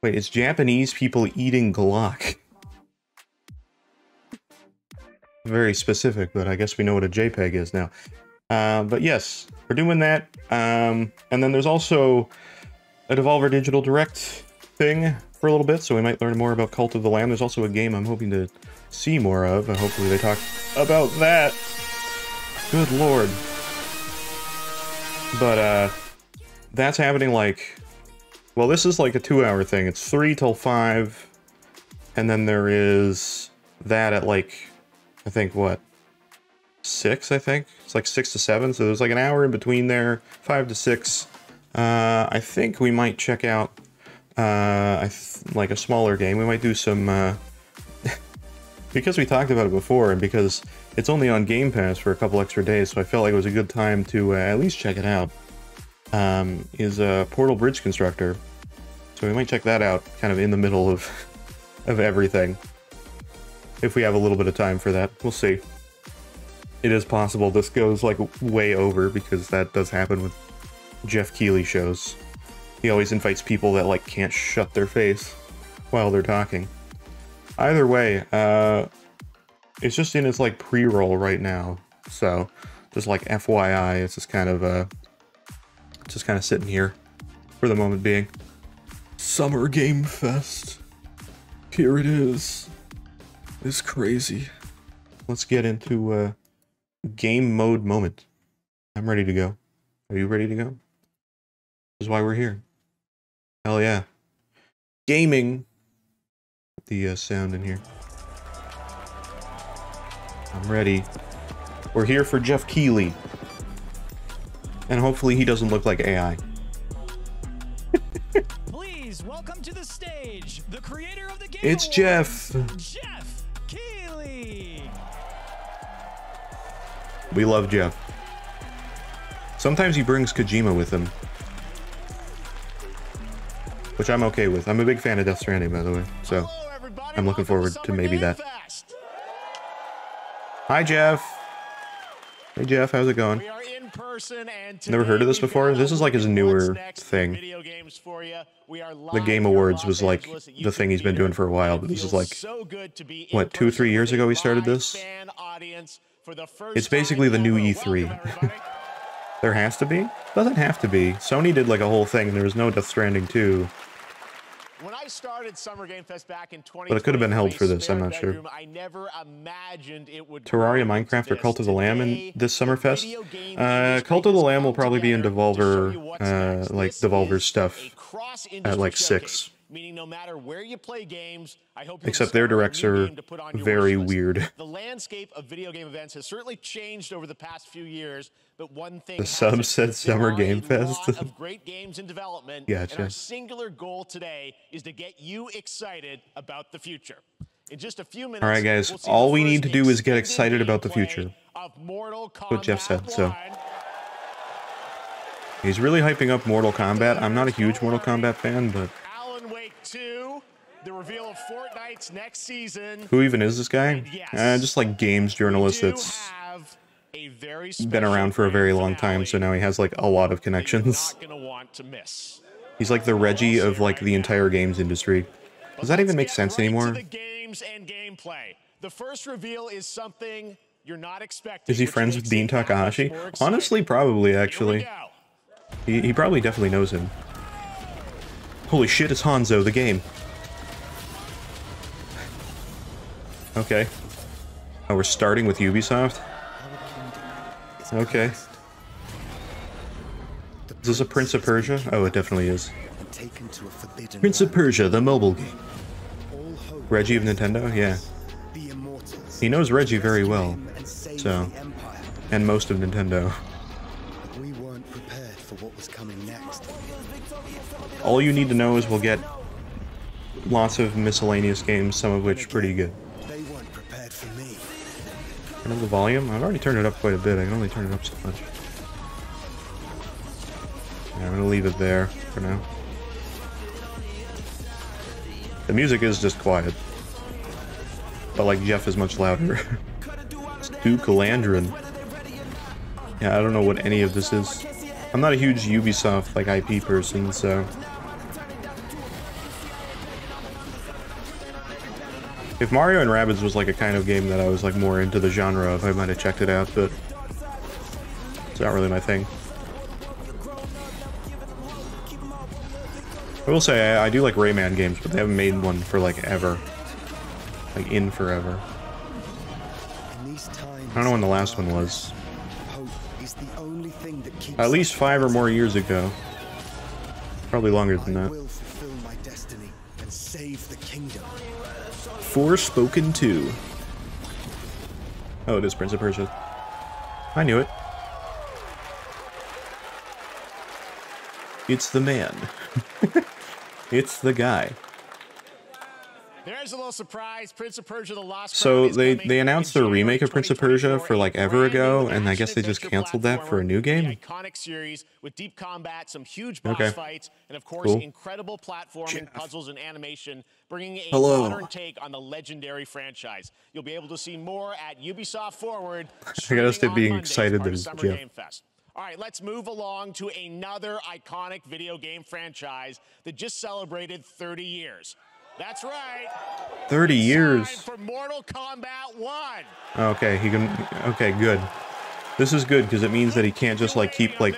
Wait, it's Japanese people eating Glock. Very specific, but I guess we know what a JPEG is now. But yes, we're doing that. And then there's also a Devolver Digital Direct thing for a little bit, so we might learn more about Cult of the Lamb. There's also a game I'm hoping to see more of, and hopefully they talk about that. Good lord. But, that's happening like... Well, this is like a 2-hour thing. It's 3 till 5, and then there is that at like, I think, what? 6, I think? It's like 6 to 7, so there's like an hour in between there, 5 to 6. I think we might check out, like a smaller game. We might do some, because we talked about it before, and because it's only on Game Pass for a couple extra days, so I felt like it was a good time to at least check it out, is Portal Bridge Constructor. So we might check that out, kind of in the middle of everything. If we have a little bit of time for that, we'll see. It is possible this goes, like, way over, because that does happen with Jeff Keighley shows. He always invites people that, like, can't shut their face while they're talking. Either way, it's just in its, like, pre-roll right now. So, just, like, FYI, it's just kind of sitting here for the moment being. Summer Game Fest. Here it is. It's crazy. Let's get into, game mode moment. I'm ready to go. Are you ready to go? This is why we're here. Hell yeah. Gaming. Put the sound in here. I'm ready. We're here for Jeff Keighley. And hopefully he doesn't look like AI. Please welcome to the stage the creator of the game. It's Jeff. Jeff Keighley. We love Jeff. Sometimes he brings Kojima with him, which I'm okay with. I'm a big fan of Death Stranding, by the way, so I'm looking forward to maybe that. Hi, Jeff. Hey, Jeff, how's it going? Never heard of this before? This is like his newer thing. The Game Awards was like the thing he's been doing for a while, but this is like, what, 2-3 years ago he started this? It's basically the new E3. There has to be? Doesn't have to be. Sony did like a whole thing, and there was no Death Stranding 2. When I started Summer Game Fest back in 2020, but it could have been held for this, I'm not sure. I never imagined it would Terraria, Minecraft, or Cult of the Lamb in this Summer Fest? Cult of the Lamb will probably be in Devolver, like Devolver stuff at like 6. Meaning no matter where you play games, I hope except their directs are very weird. The landscape of video game events has certainly changed over the past few years, but one thing the sub said Summer Game Fest. Of great games in development, gotcha. And our singular goal today is to get you excited about the future. In just a few minutes, all right, guys, all we need to do is get excited about the future. That's what Jeff said, so. He's really hyping up Mortal Kombat. I'm not a huge Mortal Kombat fan, but... The reveal of Fortnite's next season. Who even is this guy? Yes, just like games journalist that's been around for a very long time, so now he has like a lot of connections. He's like the Reggie of like the entire games industry. Does that even make sense anymore? The first reveal is something you're not expecting. Is he friends with Dean Takahashi? Honestly, probably, actually. He probably definitely knows him. Holy shit, it's Hanzo, the game. Okay. Oh, we're starting with Ubisoft? Okay. Is this a Prince of Persia? Oh, it definitely is. Prince of Persia, the mobile game. Reggie of Nintendo? Yeah. He knows Reggie very well. So. And most of Nintendo. We weren't prepared for what was coming next. All you need to know is we'll get lots of miscellaneous games, some of which pretty good. They weren't prepared for me. Turn up the volume? I've already turned it up quite a bit. I can only turn it up so much. Yeah, I'm gonna leave it there for now. The music is just quiet. But like Jeff is much louder. It's Duke Landrin. Yeah, I don't know what any of this is. I'm not a huge Ubisoft like IP person, so If Mario and Rabbids was like a kind of game that I was like more into the genre of, I might have checked it out, but it's not really my thing. I will say, I do like Rayman games, but they haven't made one for like ever. Like in forever. I don't know when the last one was. At least 5 or more years ago. Probably longer than that. Forspoken 2. Oh, it is Prince of Persia. I knew it. It's the man. It's the guy. There's a little surprise. Prince of Persia: The Lost So Crown they announced the remake of Prince of Persia for like ever ago, and I guess they just canceled that for a new game. Iconic series with deep combat, some huge boss fights, and of course incredible platforming, puzzles, and animation, bringing a modern take on the legendary franchise. You'll be able to see more at Ubisoft Forward. I gotta stop being excited that it's Jeff. All right, let's move along to another iconic video game franchise that just celebrated 30 years. That's right. 30 years. For Mortal Kombat 1. Okay, he can. Okay, good. This is good because it means that he can't just like keep like.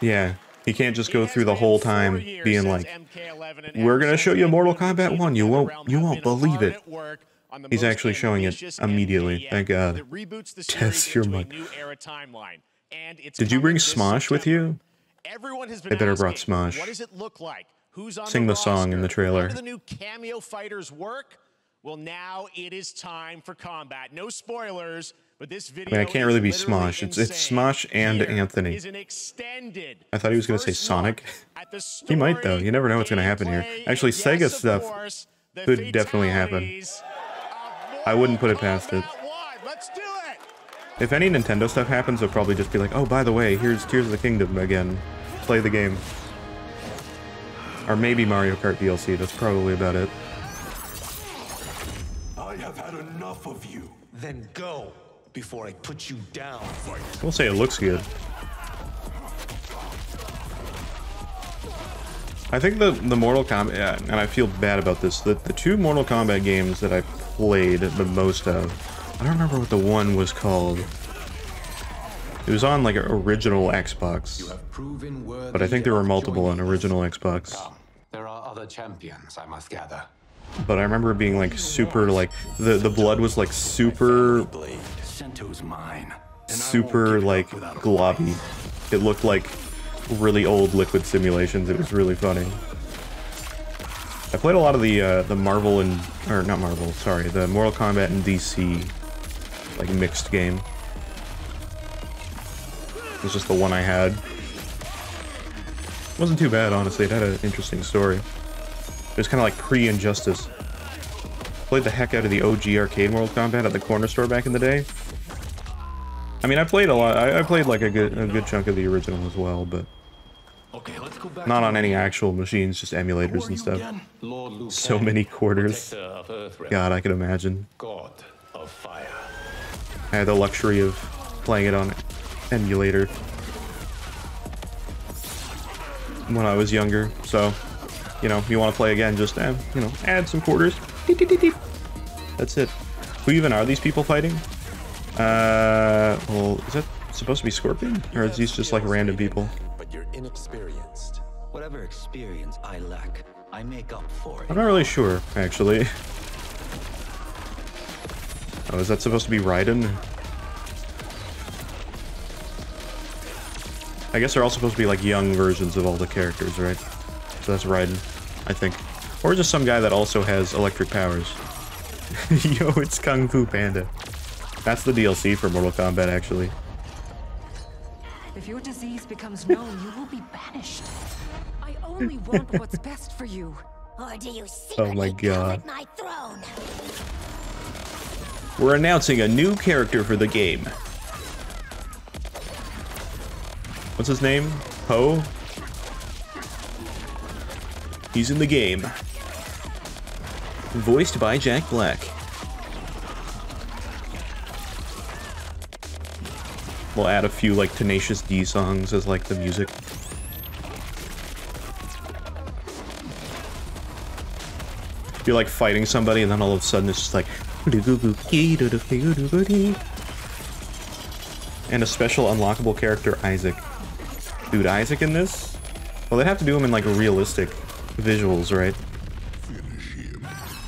Yeah, he can't just go through the whole time being like, "We're gonna show you Mortal Kombat 1. You won't believe it." He's actually showing it immediately. Thank God. Test your mic. Did you bring Smosh with you? They better brought Smosh. What does it look like? Who's on Sing the song in the trailer. How do the new cameo fighters work? Well, now it is time for combat. No spoilers, but this video. I mean, I can't really be Smosh. It's Smosh and Anthony. I thought he was gonna say Sonic. He might though. You never know what's gonna happen here. Actually, Sega stuff could definitely happen. I wouldn't put it past it. If any Nintendo stuff happens, they'll probably just be like, "Oh, by the way, here's Tears of the Kingdom again. Play the game." Or maybe Mario Kart DLC, that's probably about it. I have had enough of you. Then go, before I put you down. I will say it looks good. I think the Mortal Kombat, and I feel bad about this, the 2 Mortal Kombat games that I played the most of, I don't remember what the one was called. It was on like an original Xbox, but I think there were multiple on original Xbox. There are other champions, I must gather. But I remember being like super, like the blood was like super like globby. It looked like really old Liquid simulations. It was really funny. I played a lot of the Marvel and, or not Marvel, sorry, the Mortal Kombat and DC like mixed game. It was just the one I had. Wasn't too bad, honestly. It had an interesting story. It was kind of like pre-Injustice. Played the heck out of the OG arcade Mortal Kombat at the corner store back in the day. I mean, I played a lot. I played like a good chunk of the original as well, but not on any actual machines, just emulators and stuff. So many quarters. God, I could imagine. I had the luxury of playing it on emulator when I was younger, so, you know, if you want to play again, just, you know, add some quarters. That's it. Who even are these people fighting? Well, is that supposed to be Scorpion? Or is these just like random people? But you're inexperienced. Whatever experience I lack, I make up for it. I'm not really sure, actually. Oh, is that supposed to be Raiden? I guess they're all supposed to be like young versions of all the characters, right? So that's Raiden, I think. Or just some guy that also has electric powers. Yo, it's Kung Fu Panda. That's the DLC for Mortal Kombat, actually. If your disease becomes known, you will be banished. I only want what's best for you. Or do you Oh my God. my throne? We're announcing a new character for the game. What's his name? Poe? He's in the game. Voiced by Jack Black. We'll add a few like Tenacious D songs as like the music. you're like fighting somebody and then all of a sudden it's just like... And a special unlockable character, Isaac. Dude, Isaac in this? Well, they'd have to do him in like realistic visuals, right?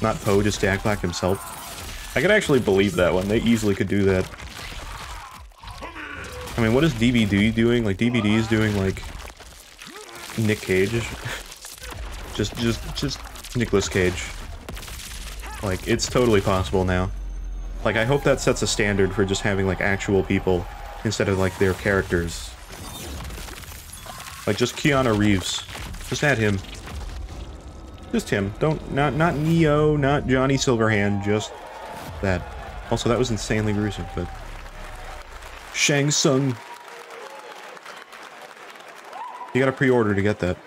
Not Poe, just Jack Black himself. I could actually believe that one. They easily could do that. I mean, what is DVD doing? Like, DVD is doing, like, Nick Cage. just Nicolas Cage. Like, it's totally possible now. Like, I hope that sets a standard for just having, like, actual people instead of, like, their characters. Like, just Keanu Reeves. Just add him. Just him. Not Neo, not Johnny Silverhand, just that. Also, that was insanely gruesome, but... Shang Tsung. You gotta pre-order to get that.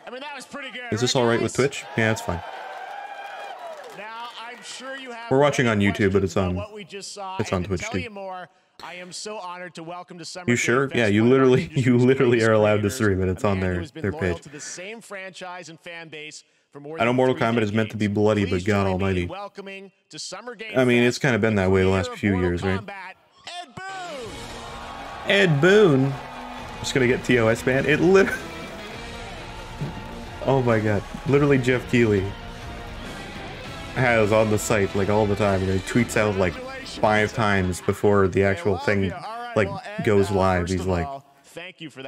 I mean, that was pretty good. Is this alright with Twitch? Yeah, it's fine. Now, I'm sure you have We're watching on YouTube, but it's on Twitch too. I am so honored to welcome to Summer You sure? Yeah, you literally are allowed to stream it. It's on their page. I know Mortal Kombat is meant to be bloody, but God almighty. I mean, it's kind of been that way the last few years, right? Ed Boon! Just gonna get TOS banned? It literally... Oh my god. Literally Jeff Keighley has on the site, like, all the time. And he tweets out, like, 5 times before the actual thing, like, goes live. He's like,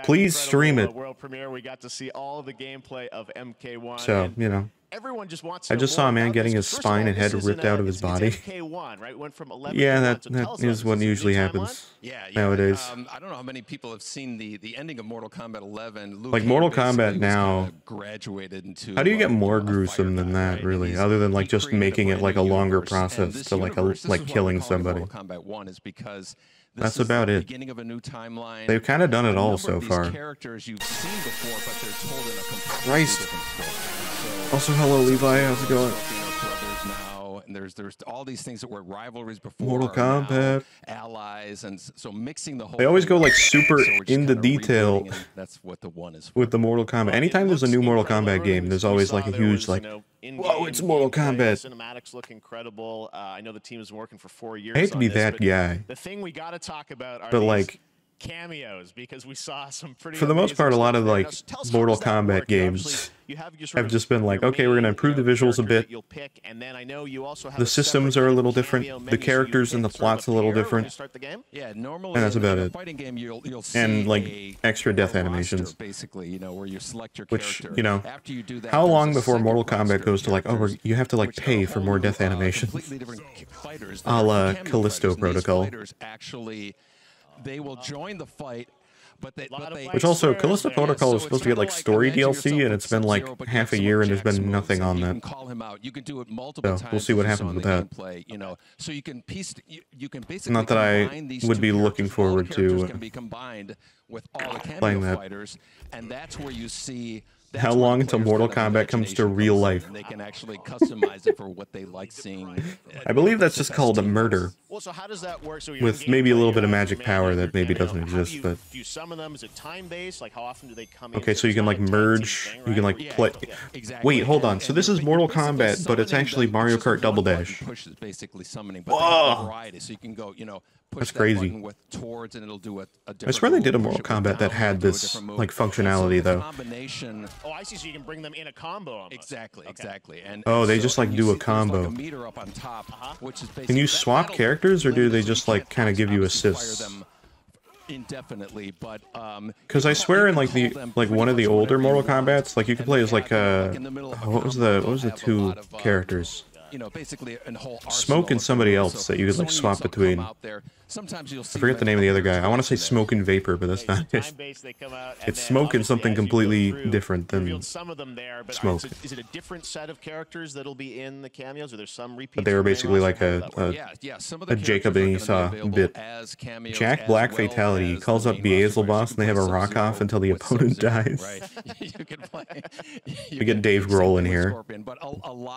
please stream it. World premiere. We got to see all the gameplay of MK1. So, you know. Everyone just wants I just saw a man getting his spine and head ripped out of his body. Yeah, that is what usually happens nowadays. I don't know how many people have seen the ending of Mortal Kombat 11. Like Mortal Kombat now, graduated into, how do you get more gruesome than that, really? Other than like just making it like a longer process to like killing somebody. Mortal Kombat 1 is because that's about it. They've kind of done it all so far. Christ. Also, hello Levi, how's it going? And there's all these things that were rivalries before. Mortal Kombat. Allies, and so mixing the whole. They always go like super into detail. That's what the one is for. With the Mortal Kombat. Anytime there's a new Mortal Kombat game, there's always like a huge like, whoa, it's Mortal Kombat. Cinematics look incredible. I know the team has been working for 4 years. I hate to be that guy. The thing we got to talk about are but like cameos, because we saw some pretty. For the most part, a lot of like Mortal Kombat games have just been like, okay, we're gonna improve the visuals a bit. The systems are a little different. The characters and the plot's a little different. Yeah, normally and that's about it. Fighting game, you'll see and like extra death animations, basically, you know, where you select your which character. you know, after you do that, how long before Mortal Kombat goes to like, oh, you have to like pay for more death animations, a la Callisto Protocol. Actually, they will join the fight, but they which also, Callisto Protocol was supposed to get like story DLC, and it's been like half a year and there's been nothing on that. So we'll see what happens with that. You know, so you can basically not that I would be looking forward to playing that. And that's where you see. How long until Mortal Kombat comes to real life? They can actually customize it for what they like seeing. I believe that's just called a murder. Well, so how does that work? So with maybe a little bit of magic power that maybe doesn't exist, but. Do you summon them? Is it time-based? Like, how often do they come in? Okay, so you can like merge. You can like play. Wait, hold on. So this is Mortal Kombat, but it's actually Mario Kart Double Dash. Whoa! So you can go, you know. That's crazy. I swear they did a Mortal Kombat that had this like functionality though. Oh, I see. So you can bring them in a combo. Almost. Exactly. And oh, they just like do a combo. Can you swap characters, or do they just like kind of give you assists? Indefinitely, but because I swear in like one of the older Mortal Kombats, like you could play as like what was the 2 characters? You know, basically a whole Smoke and somebody else that you could like swap between. Sometimes you'll see I forget the name of the other guy. I want to say Smoke and Vapor, but that's not it. It's Smoke and something completely different than Smoke. Is it a different set of characters that'll be in the cameos, or there's some repeats? But they were basically like a Jacob and Esau bit. Jack Black Fatality calls up Beelzebub and they have a rock off until the opponent dies. We get Dave Grohl in here.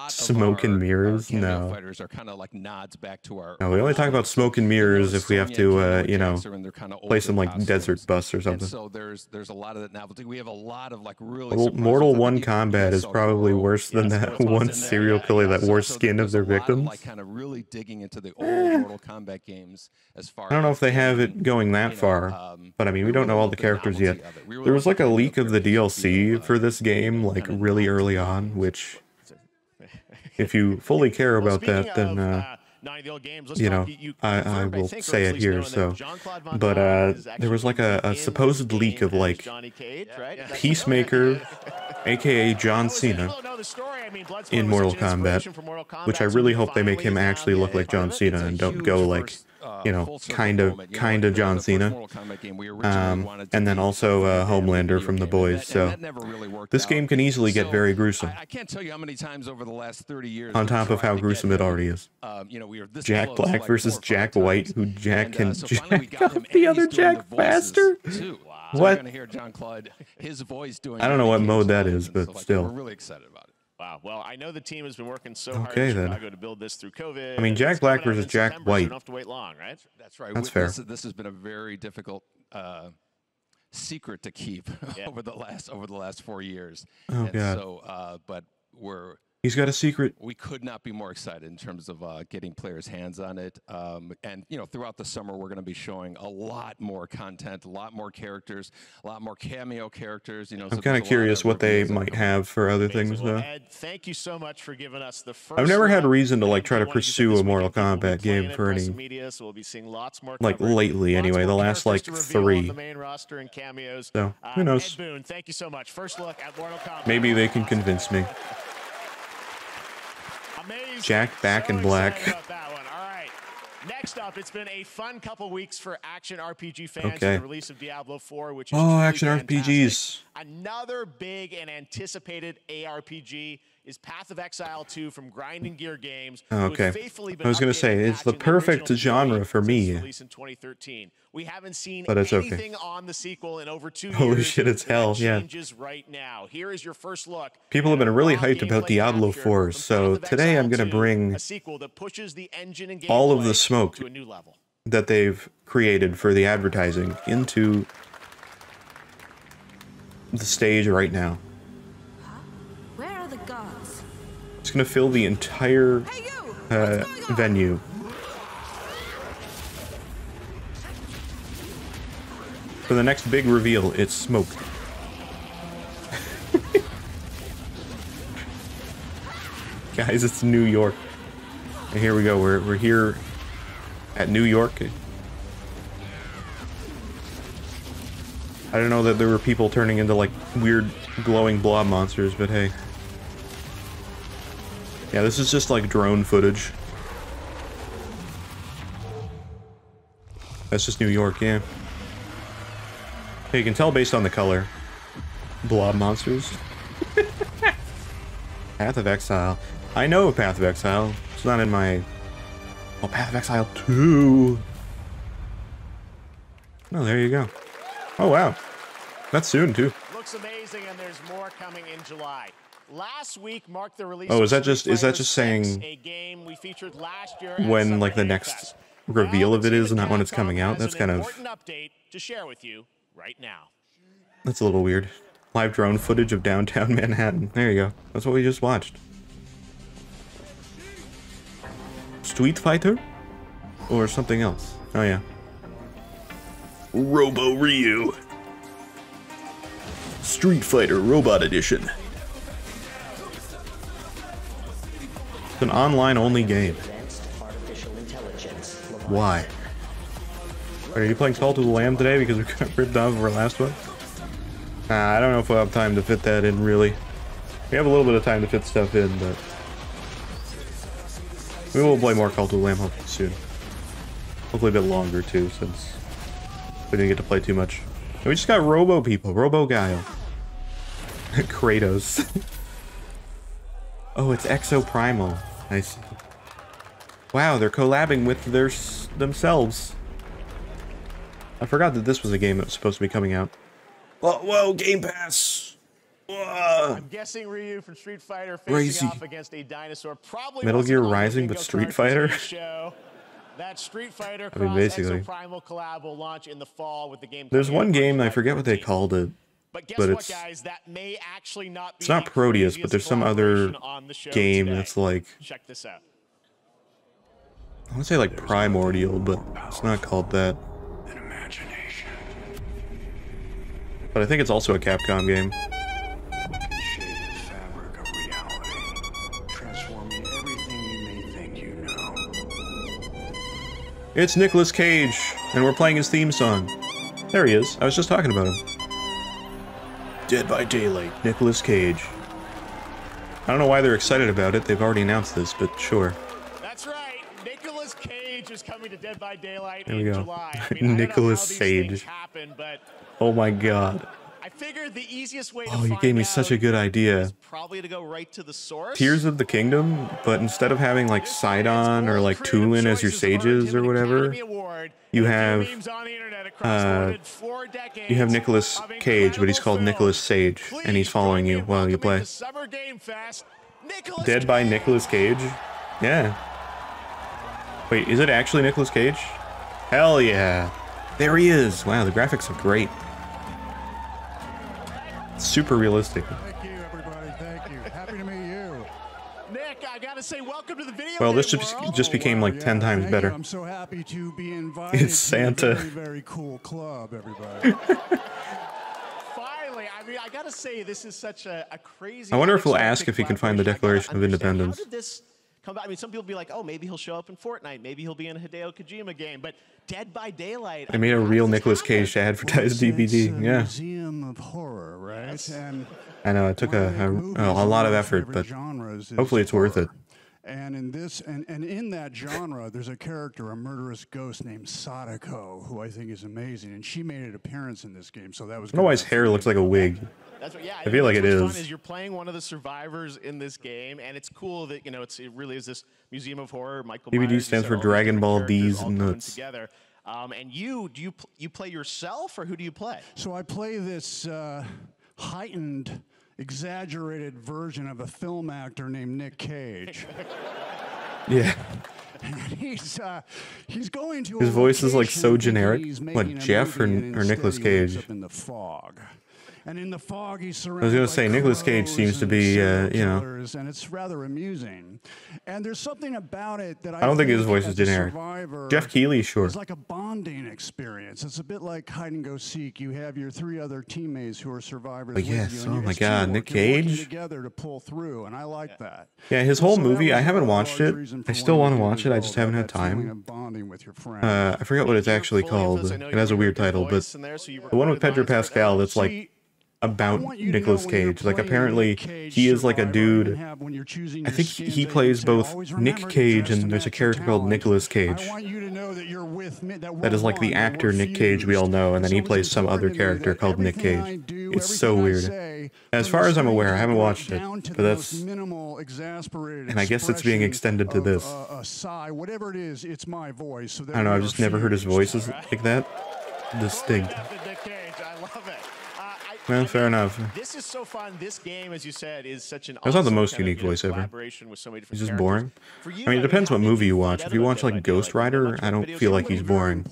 Smoke and mirrors? No. Are kind of like nods back to our. No, we only talk about Smoke and Mirrors if because we have to, you know, play some like desert bus or something. So there's a lot of that novelty. We have a lot of like really Mortal 1 combat is probably worse than that one serial killer that wore skin of their victims. Like kind of really digging into the old Mortal Kombat games as far. I don't know if they have it going that far, but I mean, we don't know all the characters yet. There was like a leak of the DLC for this game, like really early on, which, if you fully care about that, then you know, I will say it here. So, but there was like a supposed leak of like Peacemaker, aka John Cena, in Mortal Kombat, which I really hope they make him actually look like John Cena and don't go like, you know, kind of John Cena. And then also Homelander from The Boys. So this game can easily get very gruesome. I can't tell you how many times over the last 30 years. On top of how gruesome it already is. You know, we are Jack Black versus Jack White, who Jack can jack up the other Jack faster. What? We're gonna hear John Claude, his voice doing. I don't know what mode that is, but still. We're really excited about it. Wow. Well, I know the team has been working so hard in Chicago to build this through COVID. I mean, Jack Black versus Jack White. You don't have to wait long, right? That's right. That's fair. This has been a very difficult secret to keep over the last 4 years. Oh, God. So, but he's got a secret. We could not be more excited in terms of getting players' hands on it. And, you know, throughout the summer, we're going to be showing a lot more content, a lot more characters, a lot more cameo characters. You know, I'm kind of curious what they might have for other things, though. Ed, thank you so much for giving us the first. I've never had a reason to like try to pursue a Mortal Kombat game for any, like lately anyway. The last like 3. So who knows? Ed Boon, thank you so much. First look at Mortal Kombat. Maybe they can convince me. Jack back in black. Next up, it's been a fun couple weeks for action RPG fans with the release of Diablo 4, which is action fantastic. RPGs. Another big and anticipated ARPG is Path of Exile 2 from Grinding Gear Games. Okay. I was going to say, it's the perfect genre for me. In 2013. We haven't seen but it's anything on the sequel in over 2 years. Holy shit, it's hell, yeah. Right now. Here is your first look. People have been really hyped about Diablo 4, so today I'm going to bring all of the smoke that they've created for the advertising into the stage right now. Where are the gods? It's going to fill the entire venue. For the next big reveal, it's smoke. Guys, it's New York. And here we go. We're here at New York. I don't know that there were people turning into like weird glowing blob monsters, but hey. Yeah, this is just like drone footage. That's just New York, yeah. You can tell based on the color. Blob monsters. Path of Exile. I know Path of Exile. It's not in my... Oh, Path of Exile 2. Oh, there you go. Oh, wow. That's soon, too. Looks amazing, and there's more coming in July. Last week marked the release. Oh, is that just saying a game we featured last year when like the next reveal of it is, not when it's coming out? That's kind of important update to share with you right now. That's a little weird. Live drone footage of downtown Manhattan. There you go. That's what we just watched. Street Fighter? Or something else. Oh yeah. Robo Ryu. Street Fighter Robot Edition. It's an online-only game. Why? Are you playing Call to the Lamb today because we got ripped off of our last one? I don't know if we'll have time to fit that in, really. We have a little bit of time to fit stuff in, but... we will play more Call to the Lamb hopefully soon. Hopefully a bit longer, too, since we didn't get to play too much. And we just got Robo people. Robo Guile. Kratos. Oh, it's Exoprimal. I see. Wow, they're collabing with themselves. I forgot that this was a game that was supposed to be coming out. Whoa, Game Pass! Whoa. I'm guessing Ryu from Street Fighter facing off against a dinosaur. Probably Metal Gear Rising, but Street Fighter? That Street Fighter I mean, basically. Primal collab will launch in the fall with the game. There's one game, I forget what they called it, but it's guys, that may actually not be it's not Proteus, but there's some other game that's like, check this out. I want to say like Primordial, but it's not called that. An imagination. But I think it's also a Capcom game. Shape the fabric of reality, transforming everything you may think you know. It's Nicolas Cage, and we're playing his theme song. There he is. I was just talking about him. Dead by Daylight, Nicolas Cage. I don't know why they're excited about it. They've already announced this, but sure. That's right. Nicolas Cage is coming to Dead by Daylight in July. I mean, Nicolas Cage. Happen, but oh my god. I figured the easiest way to oh, you gave me such a good idea. Probably to go right to the source. Tears of the Kingdom, but instead of having like Sidon or like Tulin as your sages or whatever, you have Nicolas Cage, but he's called Nicolas Sage, and he's following you while you play. Dead by Nicolas Cage? Yeah. Wait, is it actually Nicolas Cage? Hell yeah. There he is. Wow, the graphics are great. Super realistic. Thank you, everybody. Thank you. Happy to meet you. Nick, I gotta say, welcome to the video. Well, this just became like 10 times better. I'm so happy to be invited. It's Santa. To a very, very cool club, everybody. Finally, I mean, I gotta say, this is such a crazy. I wonder if he'll ask if he can find the Declaration of Independence. How did this come about? I mean, some people be like, oh, maybe he'll show up in Fortnite. Maybe he'll be in a Hideo Kojima game. But Dead by Daylight. They made a real Nicolas Cage to advertise DVD. Yeah. Museum of Horror, right? Yes. And I know it took a lot of effort, but hopefully it's worth it. And in this, and in that genre, there's a character, a murderous ghost named Sadako, who I think is amazing, and she made an appearance in this game. So that was. I don't know why his hair looks like a wig. That's what, yeah, I feel like it is. Fun is you're playing one of the survivors in this game, and it's cool that it really is this Museum of Horror. Michael DVD Myers, stands for Dragon Ball D's nuts. Together. And you play yourself, or who do you play? So I play this heightened, exaggerated version of a film actor named Nick Cage. Yeah. He's going to. His voice is like so generic. What, Jeff or Nicolas Cage? Up in the fog. And in the fog, he's surrounded. I was gonna say Nicolas Cage seems to be, and it's rather amusing. And there's something about it that I don't think his voice is generic. Jeff Keighley, sure. It's like a bonding experience. It's a bit like hide and go seek. You have your 3 other teammates who are survivors. But yes, oh my God, Nick Cage. Together to pull through, and I like that. Yeah, his whole movie. I haven't watched it. I still want to watch it. I just haven't had time. I forgot what it's actually called. It has a weird title, but the one with Pedro Pascal that's like about Nicolas Cage. Like, apparently he is like a dude. I think he plays both Nick Cage and there's a character called Nicolas Cage. That is like the actor Nick Cage we all know, and then he plays some other character called Nick Cage. It's so weird. As far as I'm aware, I haven't watched it, but that's... And I guess it's being extended to this. I don't know, I've just never heard his voices like that. Distinct. Well, fair enough. This is so fun. This game, as you said, is such an. That's not the most unique voice ever. He's just boring. I mean, it depends what movie you watch. If you watch like Ghost Rider, I don't feel like he's boring.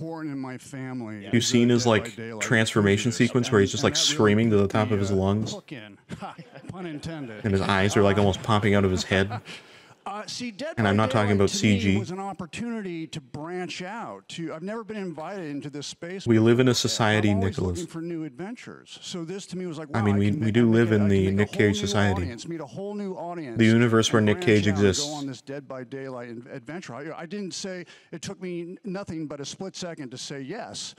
You've seen his like transformation sequence where he's just like screaming to the top of his lungs, and his eyes are like almost popping out of his head. And I'm not talking about CG. Was an opportunity to branch out. I've never been invited into this space. We live in a society, Nicholas. Looking for new adventures. So this to me was like, wow, I mean, we do live in the Nick Cage society. Meet a whole new audience. The universe where Nick Cage exists. Go on this Dead by Daylight adventure. I didn't say. It took me nothing but a split second to say yes.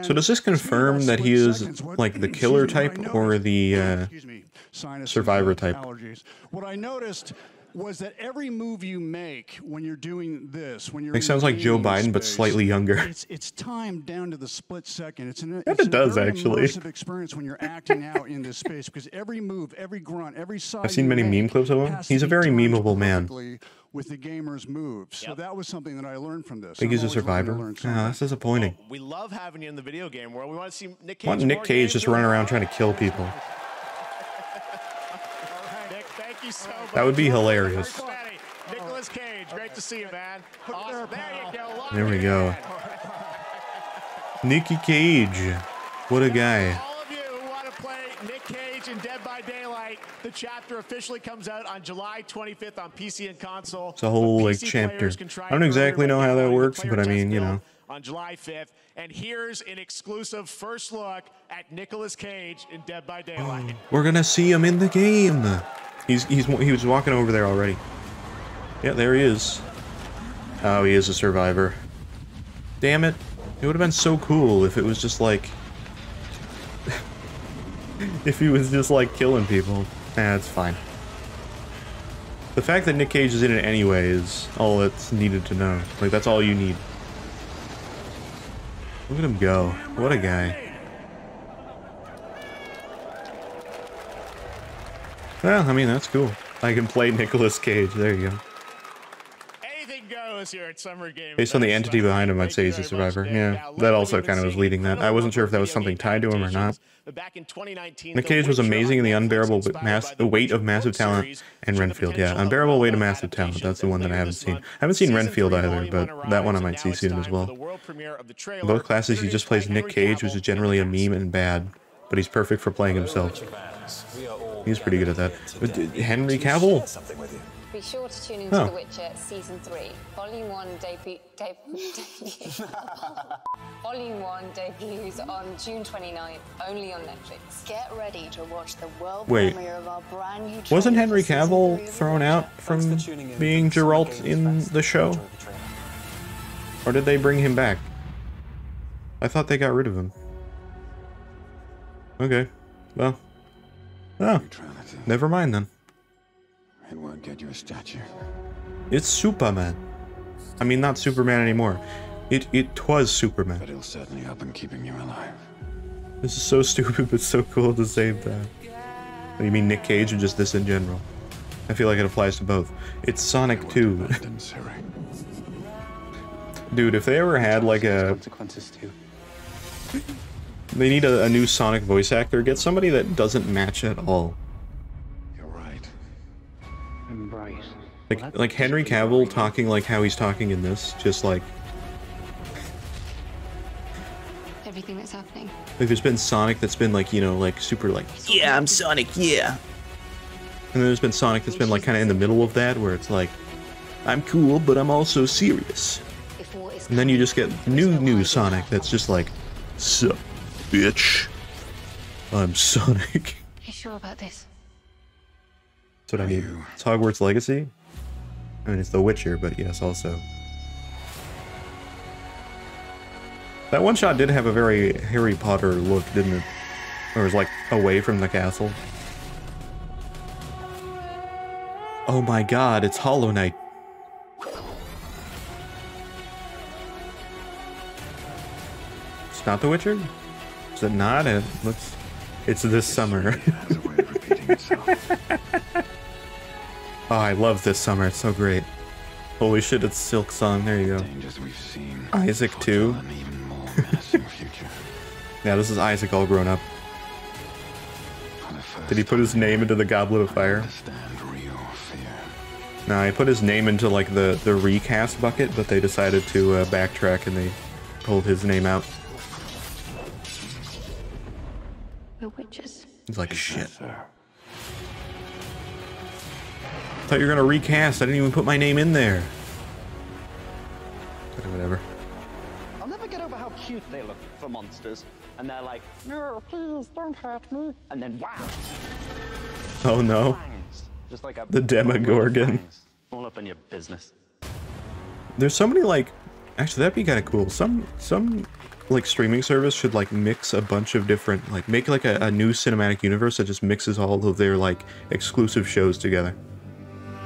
So does this confirm that he is like the killer type or the survivor type? What I noticed was that every move you make when you're doing this, when you're it sounds like Joe Biden, but slightly younger. It's timed down to the split second. It's an immersive experience when you're acting out in this space, because every move, every grunt, every side. I've seen many meme clips of him. He's a very memeable man. With the gamer's moves, so that was something that I learned from this. I think he's a survivor. Oh, that's disappointing. We love having you in the video game world. We want to see Nick Cage. I want Nick Cage just running around trying to kill people. Nick, thank you so much. That would be hilarious. Nicolas Cage, great to see you, man. Awesome. There you go. There we go. Nicky Cage. What a guy. All of you who want to play Nick Cage in Dead by Daylight, the chapter officially comes out on July 25th on PC and console. It's a whole like chapter. I don't exactly know how that works, but I mean, you know. On July 5th, and here's an exclusive first look at Nicolas Cage in Dead by Daylight. We're gonna see him in the game. He was walking over there already. Yeah, there he is. Oh, he is a survivor. Damn it! It would have been so cool if it was just like, if he was just like killing people. It's fine. The fact that Nick Cage is in it anyway is all that's needed to know. Like that's all you need. Look at him go. What a guy. Well, I mean, that's cool. I can play Nicolas Cage. There you go. Anything goes here at Summer Games. Based on the entity behind him, I'd say he's a survivor. Yeah, that also kind of was leading that. I wasn't sure if that was something tied to him or not. Nick Cage was amazing in The Unbearable Weight of Massive Talent and Renfield. Yeah, Unbearable Weight of Massive Talent. That's the one that I haven't seen. I haven't seen Renfield either, but that one I might see soon as well. In both classes, he just plays Nick Cage, which is generally a meme and bad, but he's perfect for playing himself. He's pretty good at that. Henry Cavill? Be sure to tune into The Witcher Season 3. Volume 1 Volume 1 debuts on June 29th, only on Netflix. Get ready to watch the world premiere of our brand new trailer. Wasn't Henry Cavill thrown out from being Geralt in the show? Or did they bring him back? I thought they got rid of him. Okay. Well. Oh. Never mind then. It won't get you a statue. It's Superman. I mean, not Superman anymore. It was Superman. But it'll certainly help in keeping you alive. This is so stupid, but so cool at the same time. What, you mean Nick Cage or just this in general? I feel like it applies to both. It's Sonic 2. Dude, if they ever had like a... They need a new Sonic voice actor. Get somebody that doesn't match at all. You're right. Embrace. Like Henry Cavill talking like how he's talking in this, just like... Everything that's happening. Like there's been Sonic that's been like, you know, like super like, yeah, I'm Sonic, yeah. And then there's been Sonic that's been like kind of in the middle of that, where it's like, I'm cool, but I'm also serious. And then you just get new Sonic that's just like, sup, bitch. I'm Sonic. You sure about this? That's what I need. It's Hogwarts Legacy. I mean, it's The Witcher, but yes, also. That one shot did have a very Harry Potter look, didn't it? Or it was like away from the castle. Oh my god, it's Hollow Knight. It's not The Witcher? Is it not? It's this summer. Oh, I love this summer. It's so great. Holy shit, it's Silk Song. There you go. Isaac 2. Yeah, this is Isaac all grown up. Did he put his name into the Goblet of Fire? No, he put his name into like the recast bucket, but they decided to backtrack and they pulled his name out. We're witches. He's like, shit. Thought you were gonna recast. I didn't even put my name in there. Okay, whatever. I'll never get over how cute they look for monsters. And they're like, no, please don't hurt me. And then wow. Oh no. Just like the Demogorgon. All up in your business. There's so many like, actually that'd be kind of cool. Some like streaming service should like mix a bunch of different, like make like a new cinematic universe that just mixes all of their like exclusive shows together.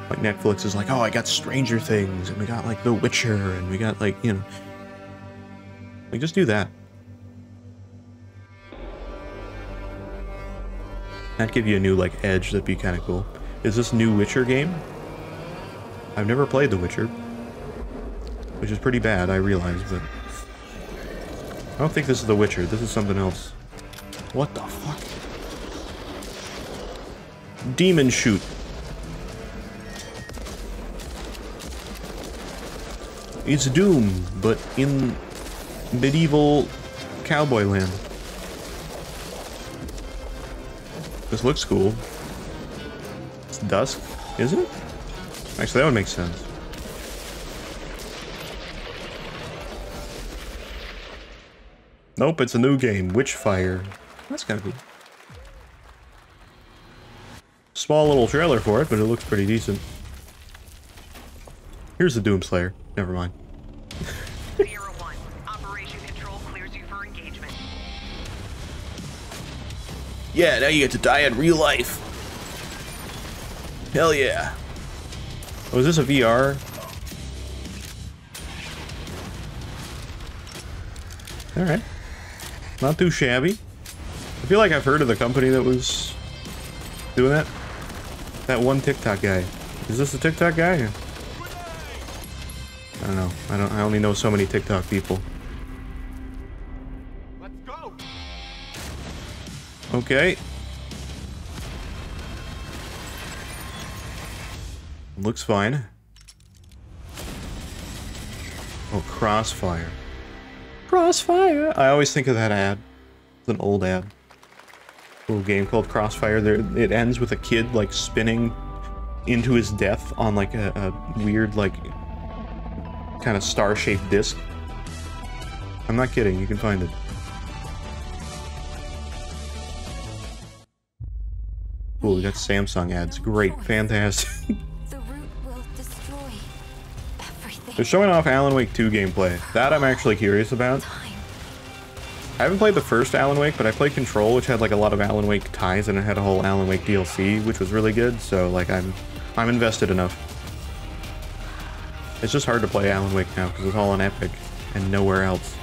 Like Netflix is like, oh, I got Stranger Things, and we got like The Witcher, and we got like, you know, like just do that. That'd give you a new like edge. That'd be kind of cool. Is this new Witcher game? I've never played The Witcher, which is pretty bad, I realize, but I don't think this is The Witcher. This is something else. What the fuck? Demon shoot. It's Doom, but in medieval cowboy land. This looks cool. It's dusk, is it? Actually, that would make sense. Nope, it's a new game, Witchfire. That's kind of cool. Small little trailer for it, but it looks pretty decent. Here's the Doomslayer. Never mind. Sierra 1, Operation Control clears you for engagement. Yeah, now you get to die in real life. Hell yeah. Oh, is this a VR? Alright. Not too shabby. I feel like I've heard of the company that was doing that. That one TikTok guy. Is this the TikTok guy? I don't know. I only know so many TikTok people. Let's go. Okay. Looks fine. Oh, Crossfire. Crossfire! I always think of that ad. It's an old ad. A little game called Crossfire. It ends with a kid, like, spinning into his death on, like, a weird, like, kind of star-shaped disc. I'm not kidding, you can find it. Ooh, we got Samsung ads. Great, fantastic. They're showing off Alan Wake 2 gameplay. That I'm actually curious about. I haven't played the first Alan Wake, but I played Control, which had like a lot of Alan Wake ties, and it had a whole Alan Wake DLC, which was really good, so like I'm invested enough. It's just hard to play Alan Wake now, because it's all on Epic, and nowhere else.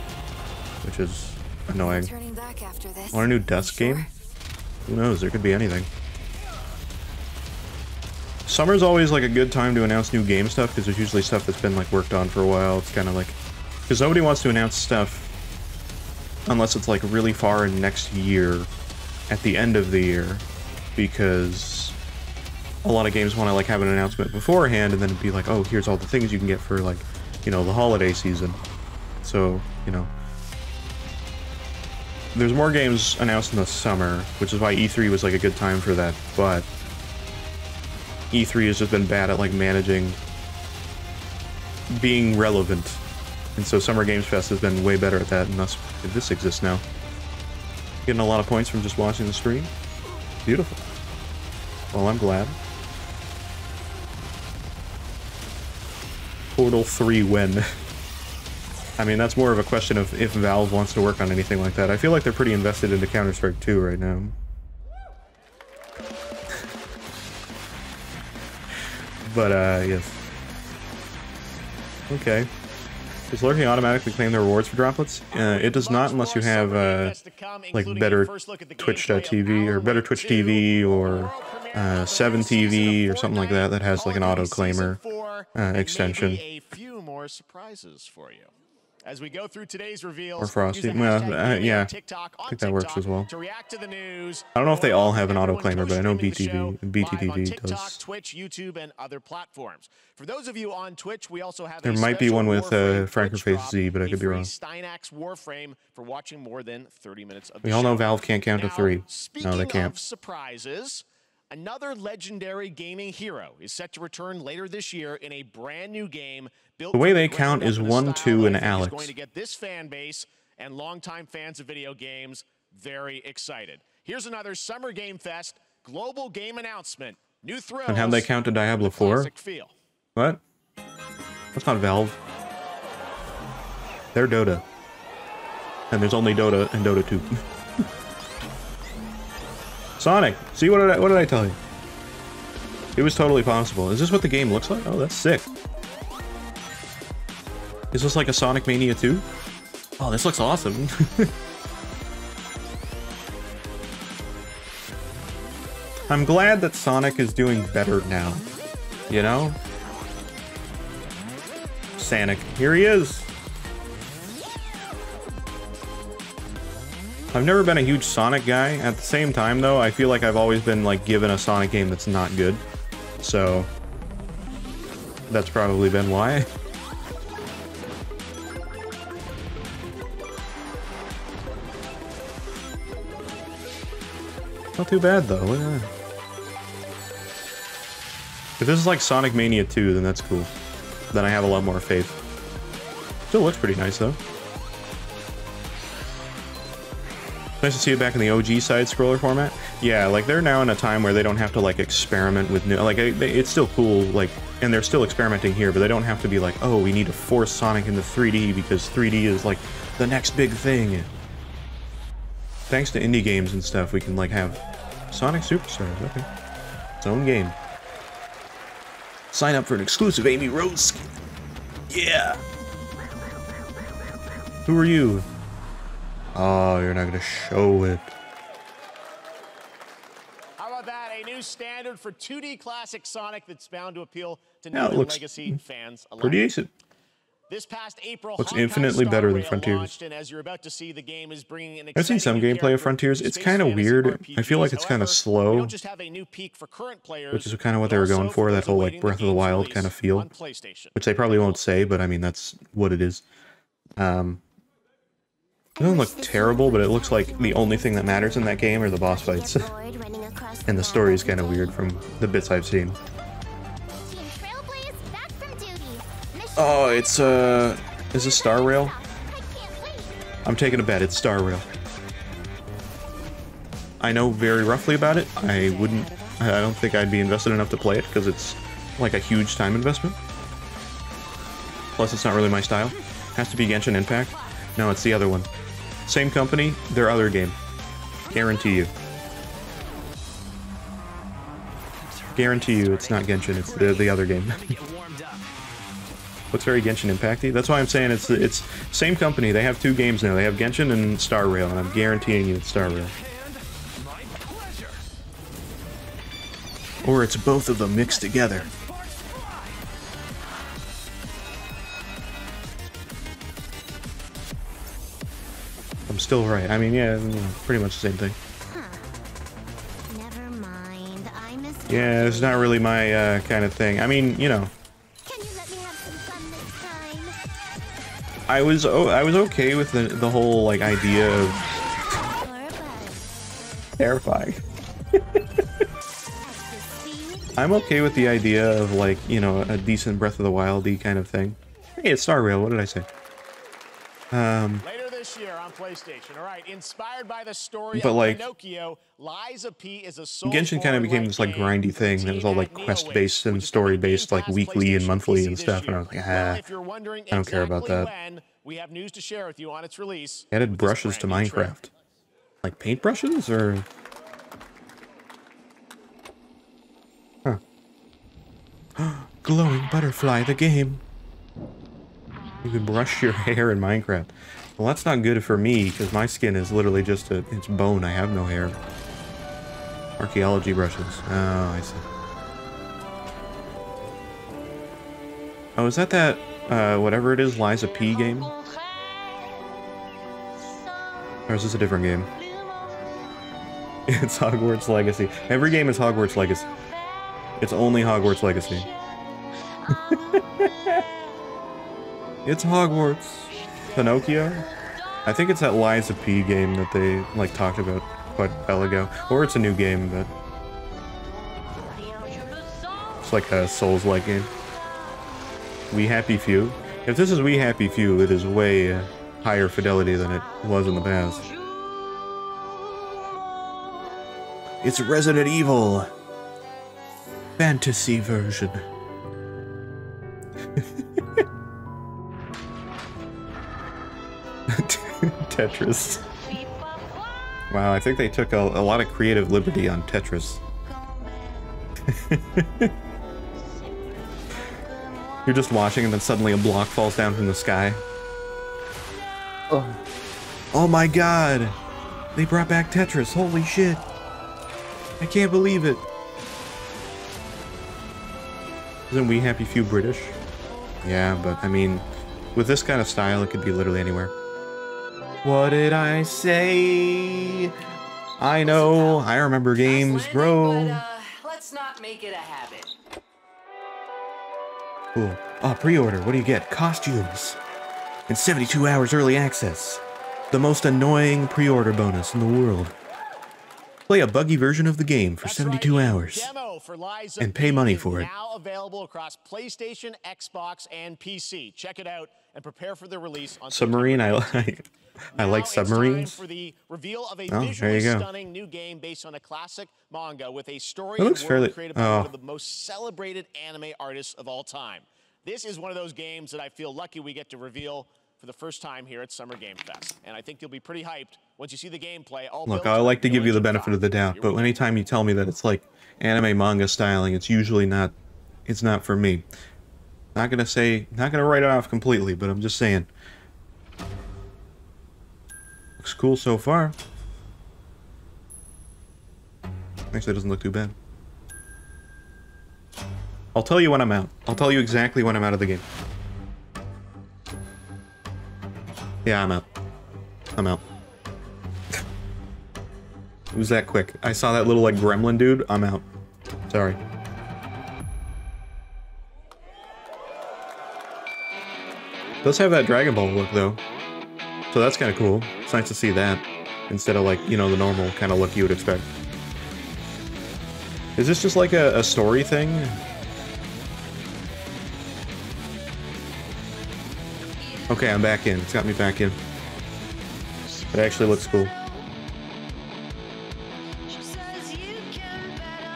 Which is annoying. Want a new Dusk game? Who knows, there could be anything. Summer's always like a good time to announce new game stuff, because there's usually stuff that's been like worked on for a while. It's kind of like... because nobody wants to announce stuff unless it's like really far in next year, at the end of the year, because a lot of games want to like have an announcement beforehand and then be like, oh, here's all the things you can get for like, you know, the holiday season. So, you know, there's more games announced in the summer, which is why E3 was like a good time for that, but E3 has just been bad at like managing being relevant. And so Summer Games Fest has been way better at that, and thus this exists now. Getting a lot of points from just watching the stream. Beautiful. Well, I'm glad. Portal 3 when? I mean, that's more of a question of if Valve wants to work on anything like that. I feel like they're pretty invested into Counter-Strike 2 right now. But, yes. Okay. Does lurking automatically claim the rewards for droplets? It does not unless you have, like, better Twitch.tv, or better Twitch TV, or 7TV, or something like that, that has, like, an auto-claimer extension. A few more surprises for you. As we go through today's reveals, or Frosty. Well, yeah, I think that works as well. I don't know if they all have an auto-claimer, but I know BTTV does. TikTok, Twitch, YouTube, and other platforms. For those of you on Twitch, we also have there might be one with Frankerface Z, but I could be wrong. Steinax Warframe for watching more than 30 minutes of the we all know Valve can't count to 3. No, they can't. Of surprises, another legendary gaming hero is set to return later this year in a brand new game. The way they count is 1, 2, and Alex. Going to get this fan base and longtime fans of video games very excited. Here's another Summer Game Fest global game announcement. New thrills. And how'd they count to Diablo 4? What? That's not Valve. They're Dota. And there's only Dota and Dota 2. Sonic! See, what did I tell you? It was totally possible. Is this what the game looks like? Oh, that's sick. Is this like a Sonic Mania 2? Oh, this looks awesome. I'm glad that Sonic is doing better now. You know? Sonic, here he is! I've never been a huge Sonic guy. At the same time, though, I feel like I've always been, like, given a Sonic game that's not good. So, that's probably been why. not too bad though. If this is like Sonic Mania 2, then that's cool. Then I have a lot more faith. Still looks pretty nice though. Nice to see it back in the OG side-scroller format. Yeah, like they're now in a time where they don't have to like experiment with new, like it's still cool, like, and they're still experimenting here, but they don't have to be like, oh, we need to force Sonic into 3D because 3D is like the next big thing. Thanks to indie games and stuff, we can like have Sonic Superstars, okay. Its own game. Sign up for an exclusive Amy Rose skin. Yeah! Who are you? Oh, you're not gonna show it. How about that? A new standard for 2D classic Sonic that's bound to appeal to new and legacy fans alike. Pretty decent. This past April, looks infinitely better than Frontiers. And as you're about to see, the game is bringing an I've seen some gameplay of Frontiers. It's kind of weird. I feel like it's kind of slow, which is kind of what they were going for, that whole like Breath of the Wild kind of feel, which they probably won't say, but I mean that's what it is. It doesn't look terrible, but it looks like the only thing that matters in that game are the boss fights. And the story is kind of weird from the bits I've seen. Oh, it's is this Star Rail? I'm taking a bet, it's Star Rail. I know very roughly about it. I don't think I'd be invested enough to play it because it's like a huge time investment. Plus it's not really my style. Has to be Genshin Impact. No, it's the other one. Same company, their other game. Guarantee you. Guarantee you it's not Genshin, it's the other game. Looks very Genshin Impacty. That's why I'm saying it's same company. They have two games now. They have Genshin and Star Rail, and I'm guaranteeing you it's Star Rail. Or it's both of them mixed together. I'm still right. I mean, yeah, pretty much the same thing. Never mind. I missed. Yeah, it's not really my kind of thing. I mean, you know. I was okay with the whole like idea of terrifying. I'm okay with the idea of like, you know, a decent Breath of the Wild-y kind of thing. Hey, it's Star Rail. What did I say? Later this year on PlayStation. All right, inspired by the story but of like, Pinocchio, Lies of P is a Genshin kind of became this like grindy thing that was all like quest-based and story-based, like weekly and monthly and stuff, and I was like, I don't care about that. We have news to share with you on its release. Added brushes to Minecraft. Like paintbrushes, or? Huh. Glowing butterfly, the game. You can brush your hair in Minecraft. Well, that's not good for me, because my skin is literally just it's bone. I have no hair. Archaeology brushes. Oh, I see. Oh, is that whatever it is, Lies of P game? Or is this a different game? It's Hogwarts Legacy. Every game is Hogwarts Legacy. It's only Hogwarts Legacy. It's Hogwarts. Pinocchio? I think it's that Lies of P game that they like talked about quite a while ago. Or it's a new game, but it's like a Souls-like game. We Happy Few. If this is We Happy Few, it is way higher fidelity than it was in the past. It's Resident Evil fantasy version. Tetris. Wow, I think they took a lot of creative liberty on Tetris. You're just watching and then suddenly a block falls down from the sky. Oh my god! They brought back Tetris, holy shit! I can't believe it! Isn't We Happy Few British? Yeah, but I mean, with this kind of style, it could be literally anywhere. What did I say? I know, I remember games, bro. Let's not make it a habit. Cool. Oh, pre-order, what do you get? Costumes! And 72 hours early access. The most annoying pre-order bonus in the world. Play a buggy version of the game for 72 hours and pay money for it. Now available across PlayStation, Xbox, and PC. Check it out and prepare for the release on Submarine, I like submarines. For the reveal of a Oh, there you go. stunning new game based on a classic manga with a story It looks and fairly. world created by one of the most celebrated anime artists of all time. This is one of those games that I feel lucky we get to reveal for the first time here at Summer Game Fest. And I think you'll be pretty hyped once you see the gameplay. Look, I like to give you the benefit of the doubt, but anytime you tell me that it's like anime manga styling, it's usually not. It's not for me. Not gonna write it off completely, but I'm just saying. Looks cool so far. Actually, it doesn't look too bad. I'll tell you when I'm out. I'll tell you exactly when I'm out of the game. Yeah, I'm out. I'm out. It was that quick. I saw that little, like, gremlin dude. I'm out. Sorry. Does have that Dragon Ball look, though. So that's kind of cool. It's nice to see that. Instead of, like, you know, the normal kind of look you would expect. Is this just, like, a story thing? Okay, I'm back in. It's got me back in. It actually looks cool.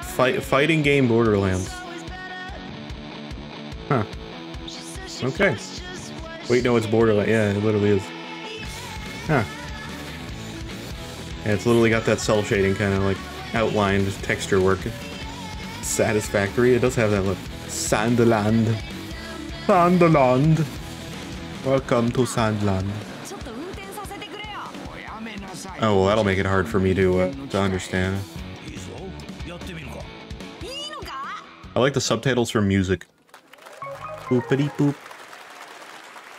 Fighting game Borderlands. Huh. Okay. Wait, no, it's Borderlands. Yeah, it literally is. Huh. Yeah, it's literally got that cell shading kind of like outlined texture work. Satisfactory. It does have that look. Sandland. Sandland. Welcome to Sandland. Oh, well, that'll make it hard for me to understand. I like the subtitles for music. Boopity boop.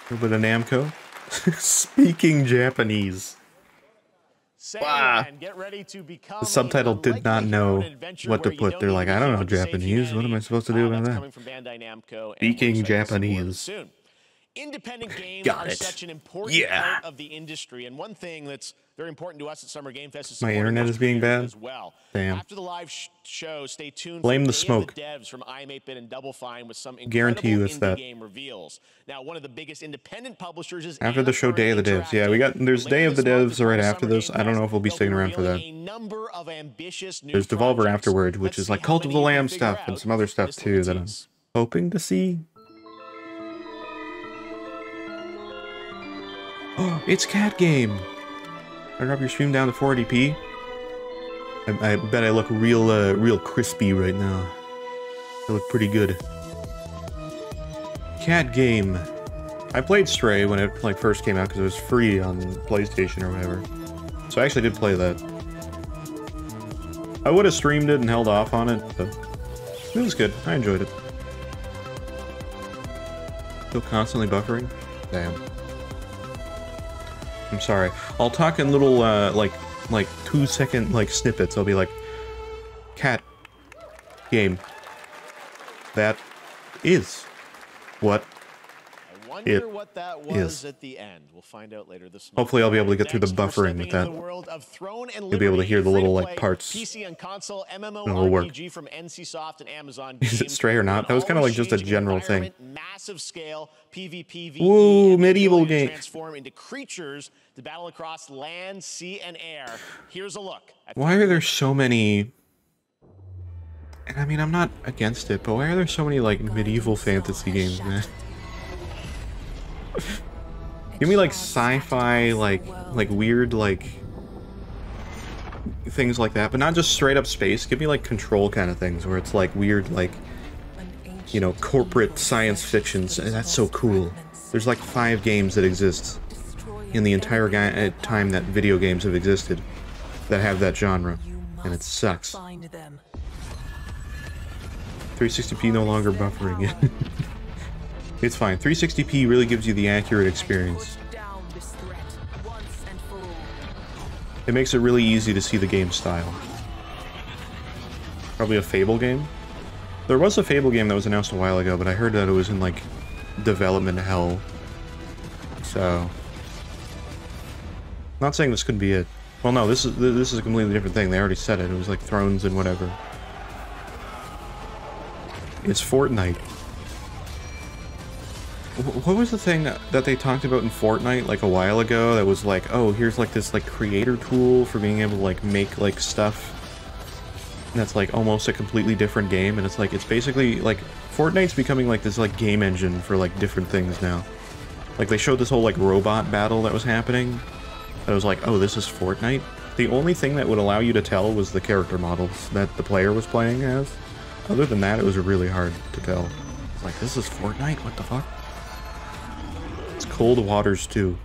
A little bit of Namco. Speaking Japanese. Wow. The subtitle did not know what to put. They're like, I don't know Japanese. What am I supposed to do about that? Speaking Japanese. Independent games are such an important part of the industry, and one thing that's very important to us at Summer Game Fest is my internet is being bad. As well. Damn. After the live show, stay tuned. Blame for the smoke. The devs from iam8bit and Double Fine with some Guarantee you it's that. Game reveals. Now, one of the biggest independent publishers is after the show, Day of the Devs. Yeah, we got. There's Day of the Devs right after this. I don't know if we'll be sticking around for that. There's Devolver afterwards, which is like Cult of the Lamb stuff and some other stuff too that I'm hoping to see. Oh, it's Cat Game. I drop your stream down to 480p. I bet I look real crispy right now. I look pretty good. Cat Game. I played Stray when it like first came out because it was free on PlayStation or whatever. So I actually did play that. I would have streamed it and held off on it, but it was good. I enjoyed it. Still constantly buffering? Damn. I'm sorry. I'll talk in little, like 2-second, like, snippets. I'll be like, Cat Game. That is what it is. At the end. We'll find out later this month. Hopefully I'll be able to get through the buffering with that. You'll be able to hear the little, like, parts. PC and console MMO It'll work. RPG from NCSoft and Amazon. Is it Stray or not? That was kind of like just a general thing. Massive scale PvP. Ooh, medieval game. Transform into creatures to battle across land, sea, and air. Here's a look. Why are there so many? And I mean, I'm not against it, but why are there so many like medieval fantasy games, man? Give me like sci-fi, like weird like things like that, but not just straight up space. Give me like Control kind of things where it's like weird, like, you know, corporate science fictions. That's so cool. There's like 5 games that exist in the entire time that video games have existed that have that genre, and it sucks. 360p no longer buffering it. It's fine. 360p really gives you the accurate experience. It makes it really easy to see the game style. Probably a Fable game? There was a Fable game that was announced a while ago, but I heard that it was in, like, development hell. So... not saying this could be it. Well, no, this is a completely different thing. They already said it. It was like thrones and whatever. It's Fortnite. What was the thing that they talked about in Fortnite like a while ago that was like, oh, here's like this like creator tool for being able to like make like stuff that's like almost a completely different game, and it's like, it's basically like Fortnite's becoming like this like game engine for like different things now. Like they showed this whole like robot battle that was happening, and I was like, oh, this is Fortnite? The only thing that would allow you to tell was the character models that the player was playing as. Other than that, it was really hard to tell. It's like, this is Fortnite? What the fuck? It's Cold Waters 2.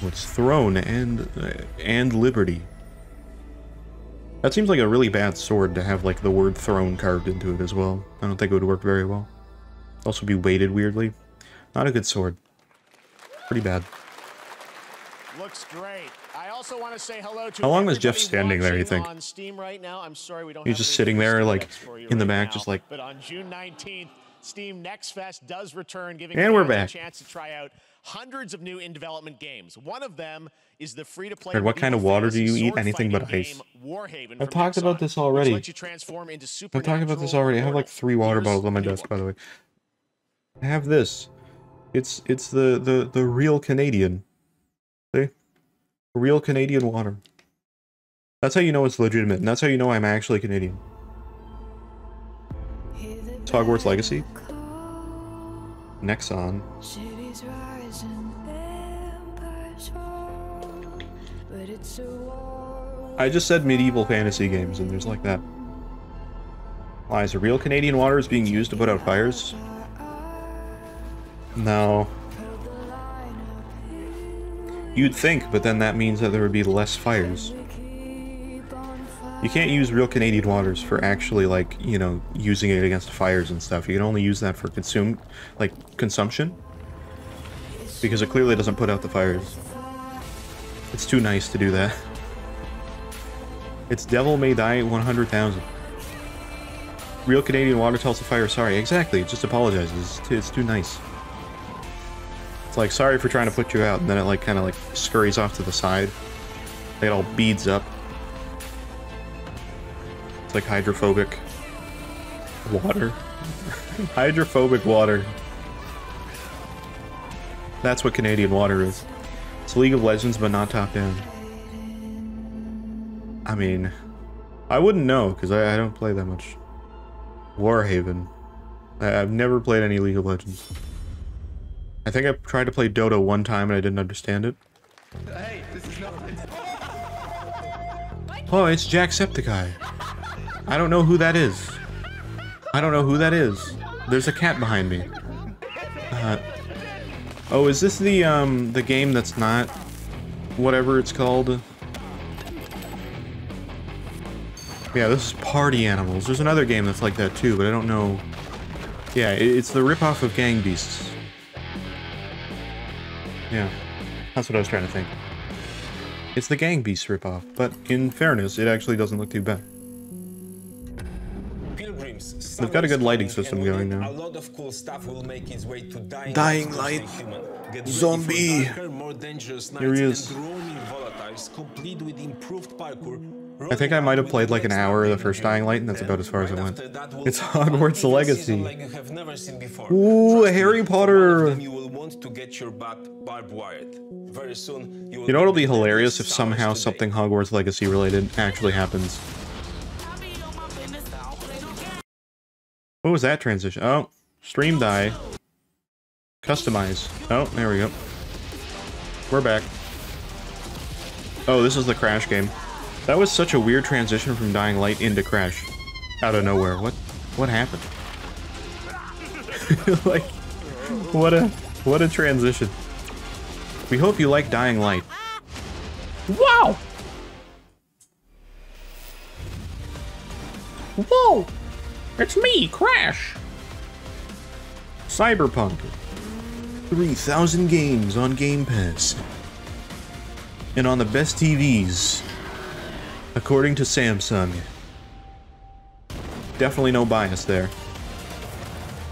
Oh, it's Throne and Liberty. That seems like a really bad sword to have like the word throne carved into it as well. I don't think it would work very well. Also be weighted weirdly. Not a good sword. Pretty bad. Looks great. I also want to say hello to How long was Jeff standing there, you think? on Steam right now. I'm sorry we don't He's just sitting there like in the back, just like. But on June 19th, Steam Next Fest does return, giving and we're fans back. a chance to try out hundreds of new in-development games. One of them is the free-to-play. What kind of water do you eat? Anything but ice. I've talked about this already. I've talked about this already. I have like 3 water bottles on my desk, by the way. I have this. It's the real Canadian. See? Real Canadian water. That's how you know it's legitimate, and that's how you know I'm actually Canadian. It's Hogwarts Legacy. Nexon. I just said medieval fantasy games, and there's like that. Why, is the real Canadian water is being used to put out fires? No. You'd think, but then that means that there would be less fires. You can't use real Canadian waters for actually, like, you know, using it against fires and stuff. You can only use that for consumption. Because it clearly doesn't put out the fires. It's too nice to do that. It's Devil May Die 100,000. Real Canadian water tells the fire sorry. Exactly, it just apologizes. It's too nice. It's like, sorry for trying to put you out, and then it like kind of like scurries off to the side. It all beads up. It's like hydrophobic water. Hydrophobic water. That's what Canadian water is. It's League of Legends, but not top down. I mean, I wouldn't know, because I don't play that much. Warhaven. I've never played any League of Legends. I think I tried to play Dota one time and I didn't understand it. Hey, this is not... Oh, it's Jacksepticeye. I don't know who that is. I don't know who that is. There's a cat behind me. Oh, is this the game that's not whatever it's called? Yeah, this is Party Animals. There's another game that's like that too, but I don't know. Yeah, it's the ripoff of Gang Beasts. Yeah, that's what I was trying to think. It's the Gang Beasts ripoff, but in fairness, it actually doesn't look too bad. They've got a good lighting system going now. A lot of cool stuff will make its way to Dying Light. Zombie. Here he is. I think I might have played like an hour of the first Dying Light, and that's about as far as it went. It's Hogwarts Legacy. Ooh, Harry Potter! You know what'll be hilarious if somehow something Hogwarts Legacy related actually happens? What was that transition? Oh, stream die. Customize. Oh, there we go. We're back. Oh, this is the Crash game. That was such a weird transition from Dying Light into Crash. Out of nowhere. What happened? Like, what a transition. We hope you like Dying Light. Wow! Whoa! It's me, Crash! Cyberpunk. 3,000 games on Game Pass. And on the best TVs. According to Samsung. Definitely no bias there.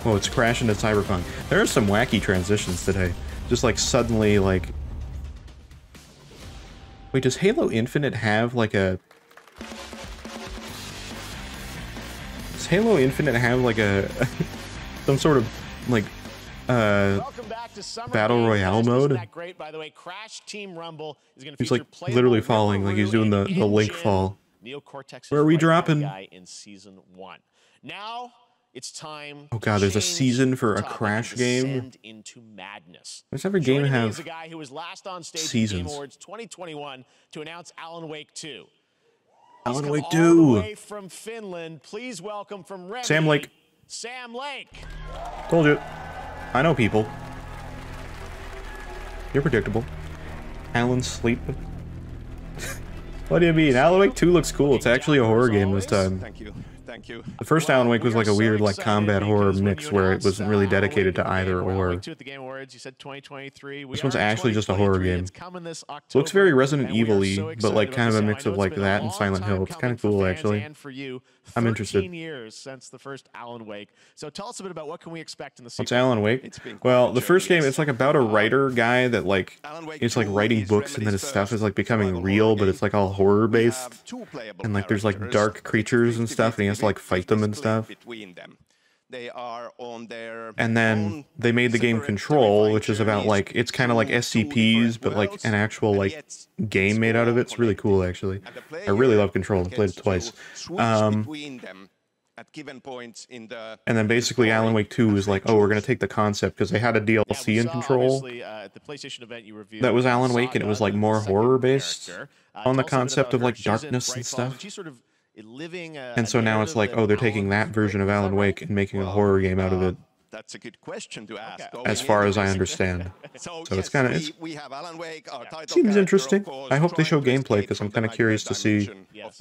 Oh, it's Crash into Cyberpunk. There are some wacky transitions today. Just like suddenly, like... Wait, does Halo Infinite have like a... Does Halo Infinite have like a... some sort of like battle royale mode? Great, by the way. Crash Team Rumble is going to he's like literally falling, like he's doing the Link fall. Where are we dropping? In season 1. Now it's time. Oh god, there's a season for a Crash game. Into madness. Does every game have a guy who was last on stage seasons? At Game Awards 2021 to announce Alan Wake 2. Alan Wake 2. From Finland, please welcome from Remy, Sam Lake. Sam Lake. Told you. I know people. You're predictable. Alan Sleep. What do you mean? Alan Wake 2 looks cool. It's actually a horror game this time. Thank you. Thank you. The first Alan Wake was like a weird like combat horror mix where it wasn't really dedicated to either or. This one's actually just a horror game. Looks very Resident Evil-y, but like kind of a mix of like that and Silent Hill. It's kind of cool actually. I'm interested. Years since the first Alan Wake. So tell us a bit about what can we expect in the sequel. What's Alan Wake? Well, the first game, it's like about a writer guy that like it's like writing books and then his stuff is like becoming real, but it's like all horror based. And like there's like dark creatures and stuff and he has to like fight them and stuff. And then they made the game Control, which is about like it's kind of like SCPs, but like an actual like game made out of it. It's really cool actually. I really love Control. I played it twice. And then basically Alan Wake 2 is like, oh, we're gonna take the concept because they had a DLC in Control that was Alan Wake, and it was like more horror based on the concept of like darkness and stuff. And so now it's like, oh, they're taking that version of Alan Wake and making a horror game out of it. That's a good question to ask. As far as I understand. So it's kind of, seems interesting. I hope they show gameplay because I'm kind of curious to see.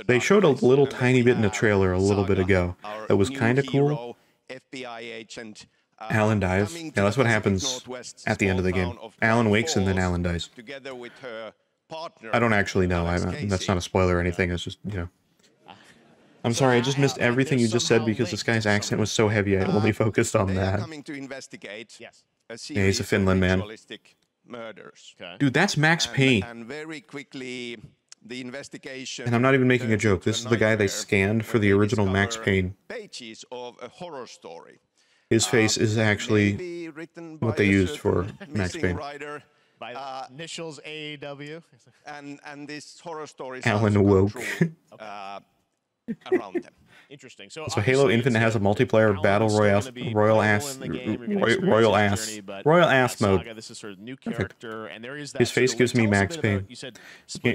They showed a little tiny bit in a trailer a little bit ago that was kind of cool. Alan dies. Yeah, that's what happens at the end of the game. Alan wakes and then Alan dies. I don't actually know. That's not a spoiler or anything. It's just, you know. I'm sorry, I just missed everything you just said because this guy's accent was so heavy I only focused on that. Yeah, he's a Finland man. Dude, that's Max Payne. And I'm not even making a joke. This is the guy they scanned for the original Max Payne. His face is actually what they used for Max Payne. By initials AEW. And this horror story Alan woke. Around them. Interesting. So Halo Infinite has a multiplayer battle royal ass mode. This is sort of new character, and there is that his face gives me Max Payne.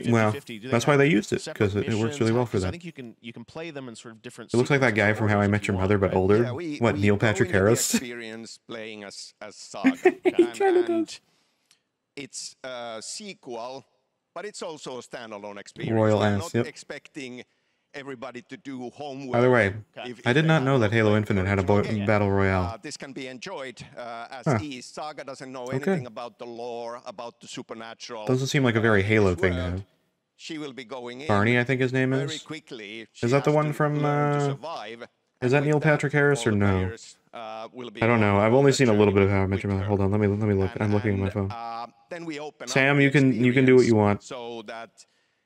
Well, that's why they used it because it works really well for that. I think you can play them in sort of different. It looks like that guy from How I Met Your Mother, but older. What, Neil Patrick Harris? Experience playing as Saga, and it's a sequel, but it's also a standalone experience. Royal I'm ass. not expecting everybody to do homework. By the way, I did not know that Halo Infinite had a battle royale. This can be enjoyed as is. Saga doesn't know anything about the lore, about the supernatural. Doesn't seem like a very Halo thing to have. She will be going in Barney, I think his name is. Is that the one from? Is that Neil Patrick Harris or no? I don't know. I've only seen a little bit of How I Met Your Mother. Hold on, let me look. I'm looking at my phone. Sam, you can do what you want. So that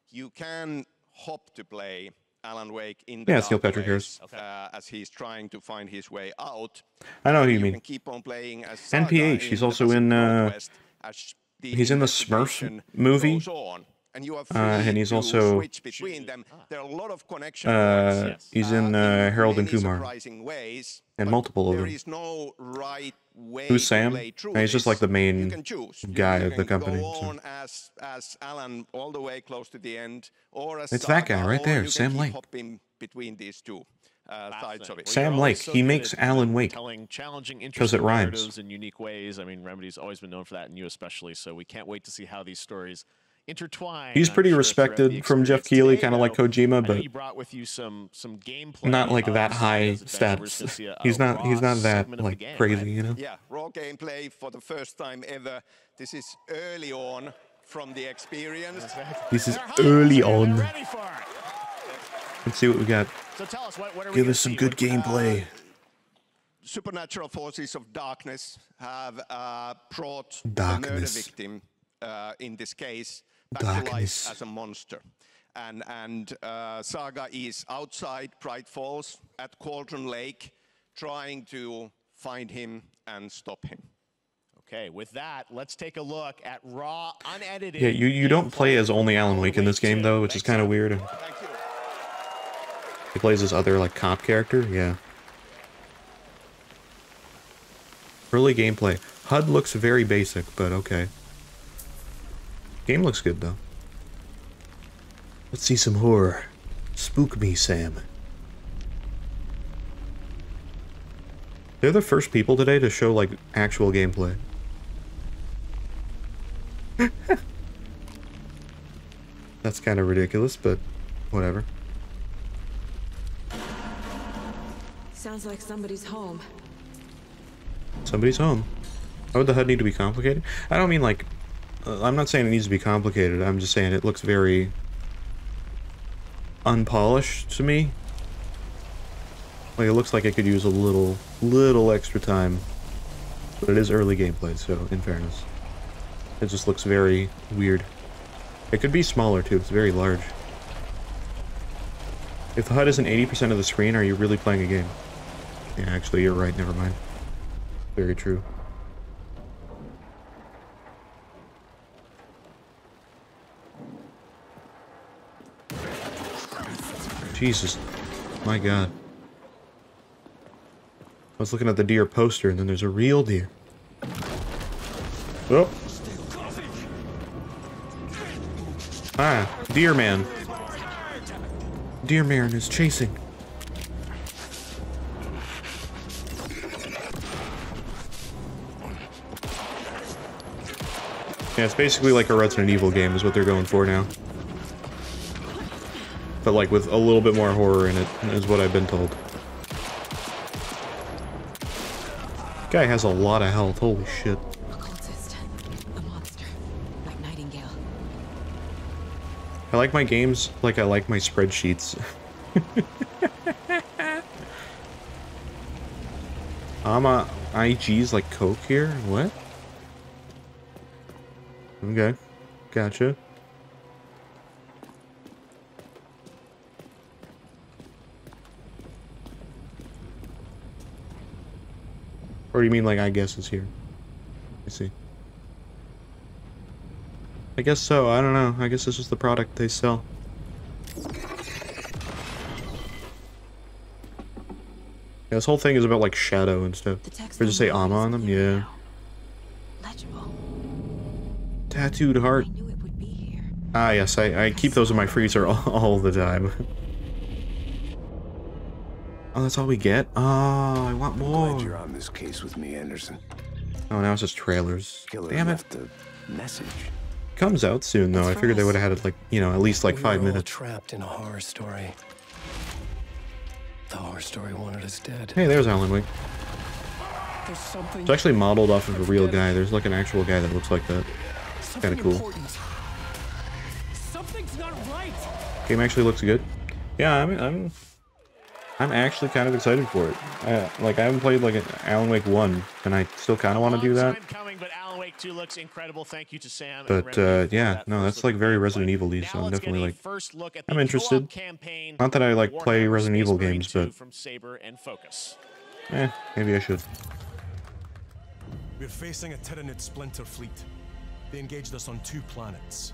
you can hope to play Alan Wake in the it's Neil Patrick Harris. As he's trying to find his way out. I know who you mean. Can keep on playing as Saga NPH. He's also in. He's in the Smurfs movie. And you and he's also. There are a lot of connections. He's in Harold and Kumar. And multiple of them. There is no right way. Who's Sam? He's just like the main guy of the company. Go on as Alan all the way close to the end, or as it's that guy right there, Sam Lake. Between these two sides of it. Sam Lake. He makes Alan Wake. Because it rhymes. In unique ways. I mean, Remedy's always been known for that, and you especially. So we can't wait to see how these stories intertwine. He's pretty respected from Jeff Keighley, kind of like Kojima, but you brought with you some gameplay, not like that high stats. He's not that like crazy, you know. Yeah, raw gameplay for the first time ever. This is early on from the experience. This is early on. Let's see what we got. So tell us, what are Give us some good gameplay. Supernatural forces of darkness have brought darkness. a murder victim. In this case, back to life as a monster. And Saga is outside Bright Falls at Cauldron Lake, trying to find him and stop him. Okay, with that, let's take a look at raw, unedited. Yeah, you don't play as only Alan Wake in this game though, which is kind of weird. He plays this other like cop character. Yeah. Early gameplay. HUD looks very basic, but okay. Game looks good though. Let's see some horror. Spook me, Sam. They're the first people today to show like actual gameplay. That's kind of ridiculous, but whatever. Sounds like somebody's home. Somebody's home. Why would the HUD need to be complicated? I don't mean like... I'm not saying it needs to be complicated. I'm just saying it looks very... unpolished to me. Like, it looks like it could use a little extra time. But it is early gameplay, so in fairness. It just looks very weird. It could be smaller, too. It's very large. If the HUD isn't 80% of the screen, are you really playing a game? Yeah, actually, you're right. Never mind. Very true. Jesus. My God. I was looking at the deer poster, and then there's a real deer. Oh. Ah, Deer Man. Deer Man is chasing. Yeah, it's basically like a Resident Evil game is what they're going for now. But like with a little bit more horror in it, is what I've been told. Guy has a lot of health, holy shit. Occultist, a monster, like Nightingale. I like my games like I like my spreadsheets. IG's like Coke here? What? Okay, gotcha. Or do you mean like I guess it's here? I see. I guess so, I don't know. I guess this is the product they sell. Yeah, this whole thing is about like shadow and stuff. Or just say Ama on them? Yeah. Legible. Tattooed heart. Ah yes, I keep those in my freezer all the time. Oh, that's all we get? Oh, I want more. Glad you're on this case with me, Anderson. Oh, now it's just trailers. Killer Damn it. left a message. Comes out soon though. I figured they would have had it like, you know, at least like 5 minutes. Trapped in a horror story. The horror story wanted us dead. Hey, there's Alan Wake. There's something. It's actually modeled off of a real guy. There's like an actual guy that looks like that. Kind of cool. Something's not right. Game actually looks good. Yeah, I'm actually kind of excited for it. Like I haven't played like an Alan Wake 1, and I still kind of want to do that. But Alan Wake 2 looks incredible. Thank you to Sam. But yeah, no, that's like very Resident Evil-y, so I'm definitely like, I'm interested. Not that I like play Resident Evil games, but maybe I should. We're facing a Tyranid splinter fleet. They engaged us on 2 planets.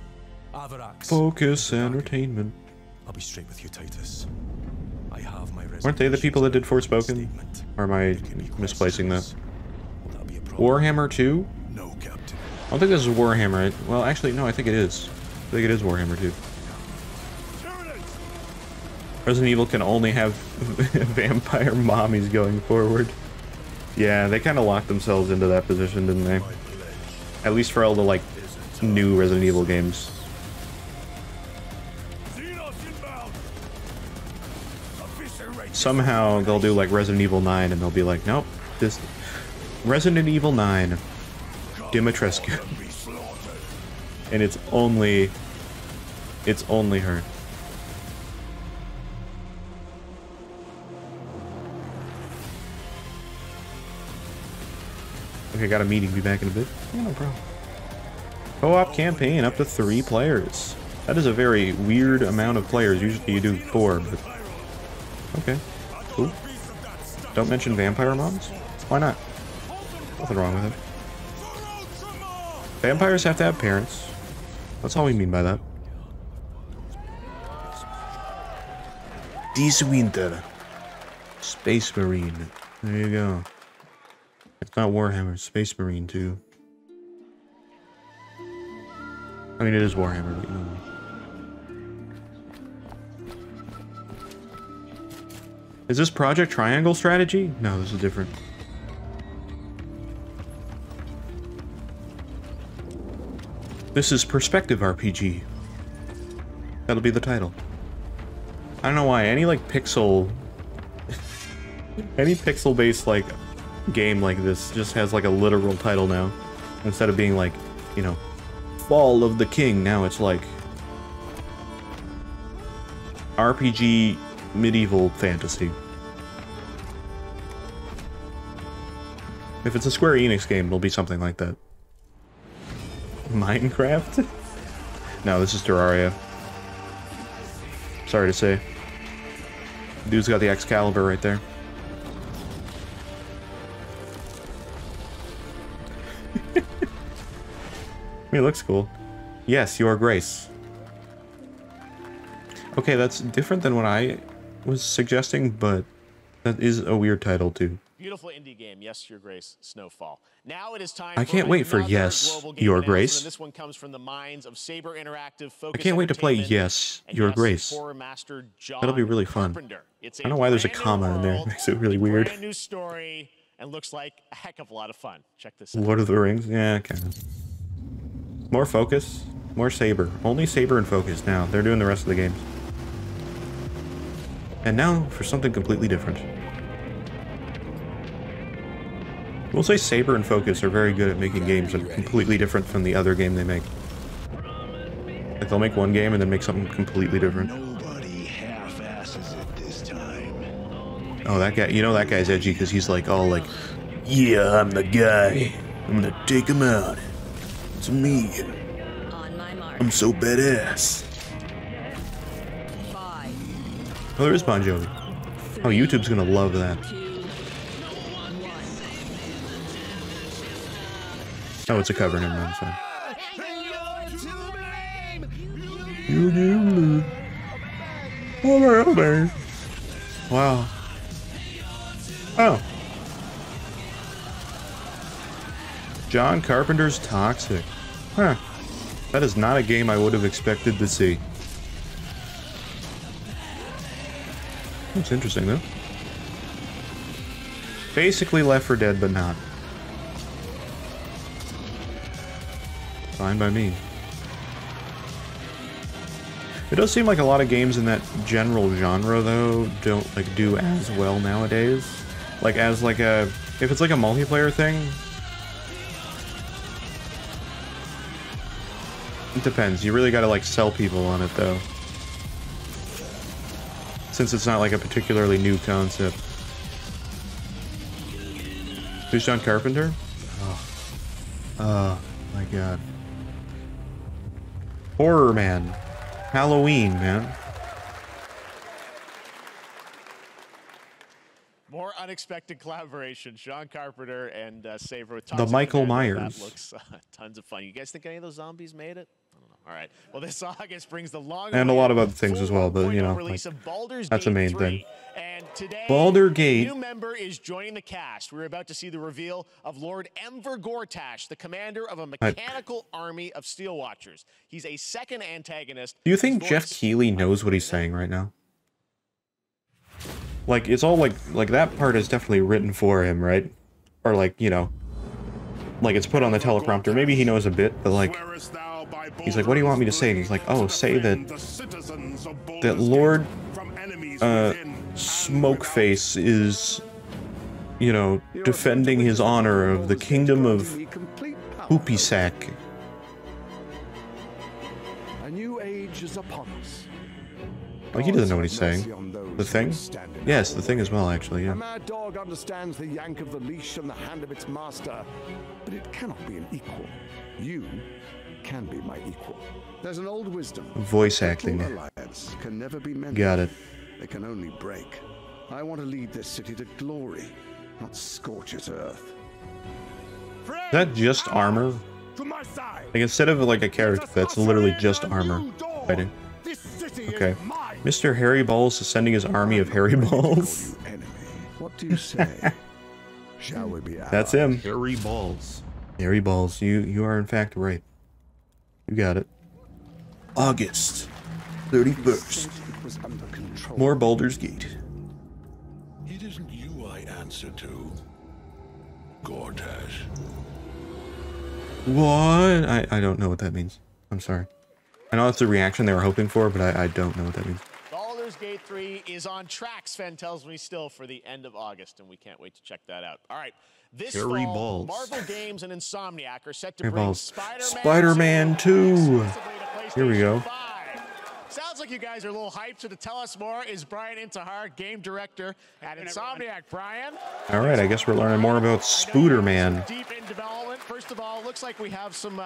Avarax. Focus Entertainment. I'll be straight with you, Titus. I have my Weren't they the people that did Forspoken? Or am I misplacing that? Warhammer 2? No, Captain. I don't think this is Warhammer. Well, actually, no, I think it is. I think it is Warhammer 2. Resident Evil can only have vampire mommies going forward. Yeah, they kind of locked themselves into that position, didn't they? At least for all the, like, new Resident Evil games. Somehow they'll do like Resident Evil 9 and they'll be like, nope, this Resident Evil 9 Dimitrescu. And it's only her. Okay, got a meeting, be back in a bit. Yeah, no problem. Co-op campaign up to 3 players. That is a very weird amount of players. Usually you do 4, but... Okay, cool. Don't mention vampire mobs? Why not? Nothing wrong with it. Vampires have to have parents. That's all we mean by that. This winter. Space Marine. There you go. It's not Warhammer, it's Space Marine too. I mean, it is Warhammer, but you know. Is this Project Triangle Strategy? No, this is different. This is Perspective RPG. That'll be the title. I don't know why, any like pixel... any pixel-based like game like this just has like a literal title now. Instead of being like, you know, Fall of the King, now it's like... RPG medieval fantasy. If it's a Square Enix game, it'll be something like that. Minecraft? No, this is Terraria. Sorry to say. Dude's got the Excalibur right there. I mean, it looks cool. Yes, Your Grace. Okay, that's different than what I was suggesting, but that is a weird title too. Beautiful indie game, Yes, Your Grace, Snowfall. Now it is time. I can't wait for Yes, Your Grace. This one comes from the minds of Saber Interactive. I can't wait to play Yes, Your Grace. That'll be really fun. I don't know why there's a comma in there. It makes it really weird. Brand new story and looks like a heck of a lot of fun. Check this out. Lord of the Rings? Yeah, kind of. More focus, more Saber. Only Saber and focus now. They're doing the rest of the games. And now for something completely different. We'll say Saber and Focus are very good at making games that are completely different from the other game they make. Like they'll make one game and then make something completely different. Nobody half-asses it this time. Oh, that guy, you know that guy's edgy because he's like all like, yeah, I'm the guy. I'm gonna take him out. It's me. I'm so badass. Oh, there is Bon Jovi. Oh, YouTube's gonna love that. Oh, it's a cover, never mind, sorry. Wow. Oh. John Carpenter's Toxic. Huh. That is not a game I would have expected to see. That's interesting, though. Basically Left 4 Dead, but not. Fine by me. It does seem like a lot of games in that general genre, though, don't like do as well nowadays. Like as like a, if it's like a multiplayer thing, it depends. You really gotta like sell people on it, though. Since it's not like a particularly new concept. Who's John Carpenter? Oh my god. Horror Man. Halloween, man. More unexpected collaboration. Sean Carpenter and Saber with The Michael Myers. That looks tons of fun. You guys think any of those zombies made it? I don't know. All right. Well, this August brings the long and a lot of other things as well, but you know, like, that's the main thing. And today, Baldur's Gate. A new member is joining the cast. We're about to see the reveal of Lord Enver Gortash, the commander of a mechanical army of Steel Watchers. He's a second antagonist. Do you think Jeff Keighley knows what he's saying right now? Like, it's all like that part is definitely written for him, right? Or like, you know, like it's put on the teleprompter. Maybe he knows a bit, but like, he's like, what do you want me to say? And he's like, oh, say that Lord Smokeface is, you know, defending his honor of the kingdom of Hoopy Sack. A new age is upon us. Like, he doesn't know what he's saying. The Thing? Yes, The Thing as well, actually, yeah. A mad dog understands the yank of the leash from the hand of its master, but it cannot be an equal. You can be my equal. There's an old wisdom. Voice acting. Alliance can never be mended. Got it. They can only break. I want to lead this city to glory, not scorch its earth. Is that just armor? Like instead of like a character, that's literally just armor fighting. Okay. Mr. Harry Balls is sending his army of Harry Balls. What do you say? Shall we be allies? That's him. Harry Balls. Harry Balls. You are in fact right. You got it. August 31st. More Baldur's Gate. It isn't you I answer to, Gortash. What? I don't know what that means. I'm sorry. I know that's the reaction they were hoping for, but I don't know what that means. Baldur's Gate 3 is on track, Sven tells me, still for the end of August, and we can't wait to check that out. All right. This Harry fall, Balls. Marvel Games and Insomniac are set to Harry bring Balls. Spider-Man 2. Here we go. Sounds like you guys are a little hyped, so to tell us more is Brian Intihar, game director at Insomniac. Brian? All right, I guess we're learning more about Spooderman. Deep in development. First of all, looks like we have some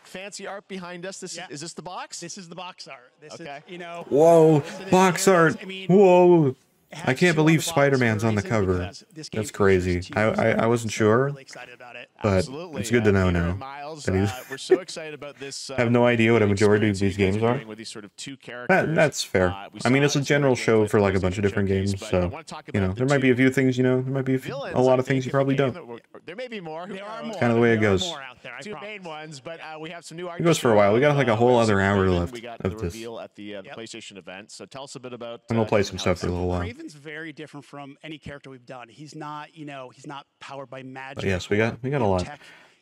fancy art behind us. Is this the box? This is the box art. This is, you know. Whoa, box art. Whoa. I can't believe Spider-Man's on the cover. That's crazy. I wasn't sure, but it's good to know now. We're so excited about this. I have no idea what a majority of these games are. That's fair. I mean, it's a general show for like a bunch of different games, so you know there might be a few things you know, there might be a lot of things you probably don't. There may be more. There are more. Kind of the way it goes. Two main ones, but we have some new art. It goes for a while. We got like a whole other hour left of this. At the PlayStation event. So tell us a bit about. And we'll play some stuff for a little while. Raven's very different from any character we've done. He's not, you know, he's not powered by magic. But yes, we got a lot.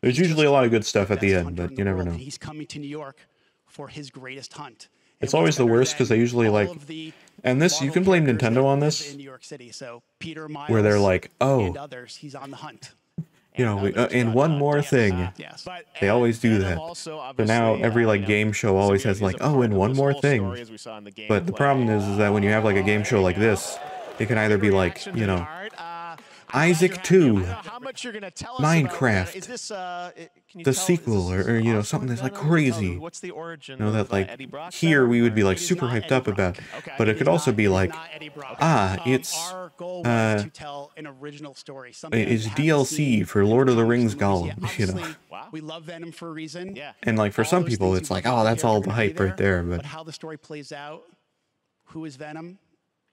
There's usually a lot of good stuff at the end, but you never know. He's coming to New York for his greatest hunt. It's always the worst because they usually like, and this you can blame Nintendo on this, in New York City. So Peter, Miles, where they're like, oh, and others, he's on the hunt. You know, and one more thing. They always do that. But now every like game show always has like, oh, and one more thing. But the problem is that when you have like a game show like this, it can either be like, you know, Isaac 2, Minecraft, the sequel, or you know, something that's like crazy. You know, that like here we would be like super hyped up about, but it could also be like, it's DLC for Lord of the Rings Gollum, you know. We love Venom for a reason. Yeah. And like for some people, it's like, oh, that's all the hype right there. But how the story plays out, who is Venom?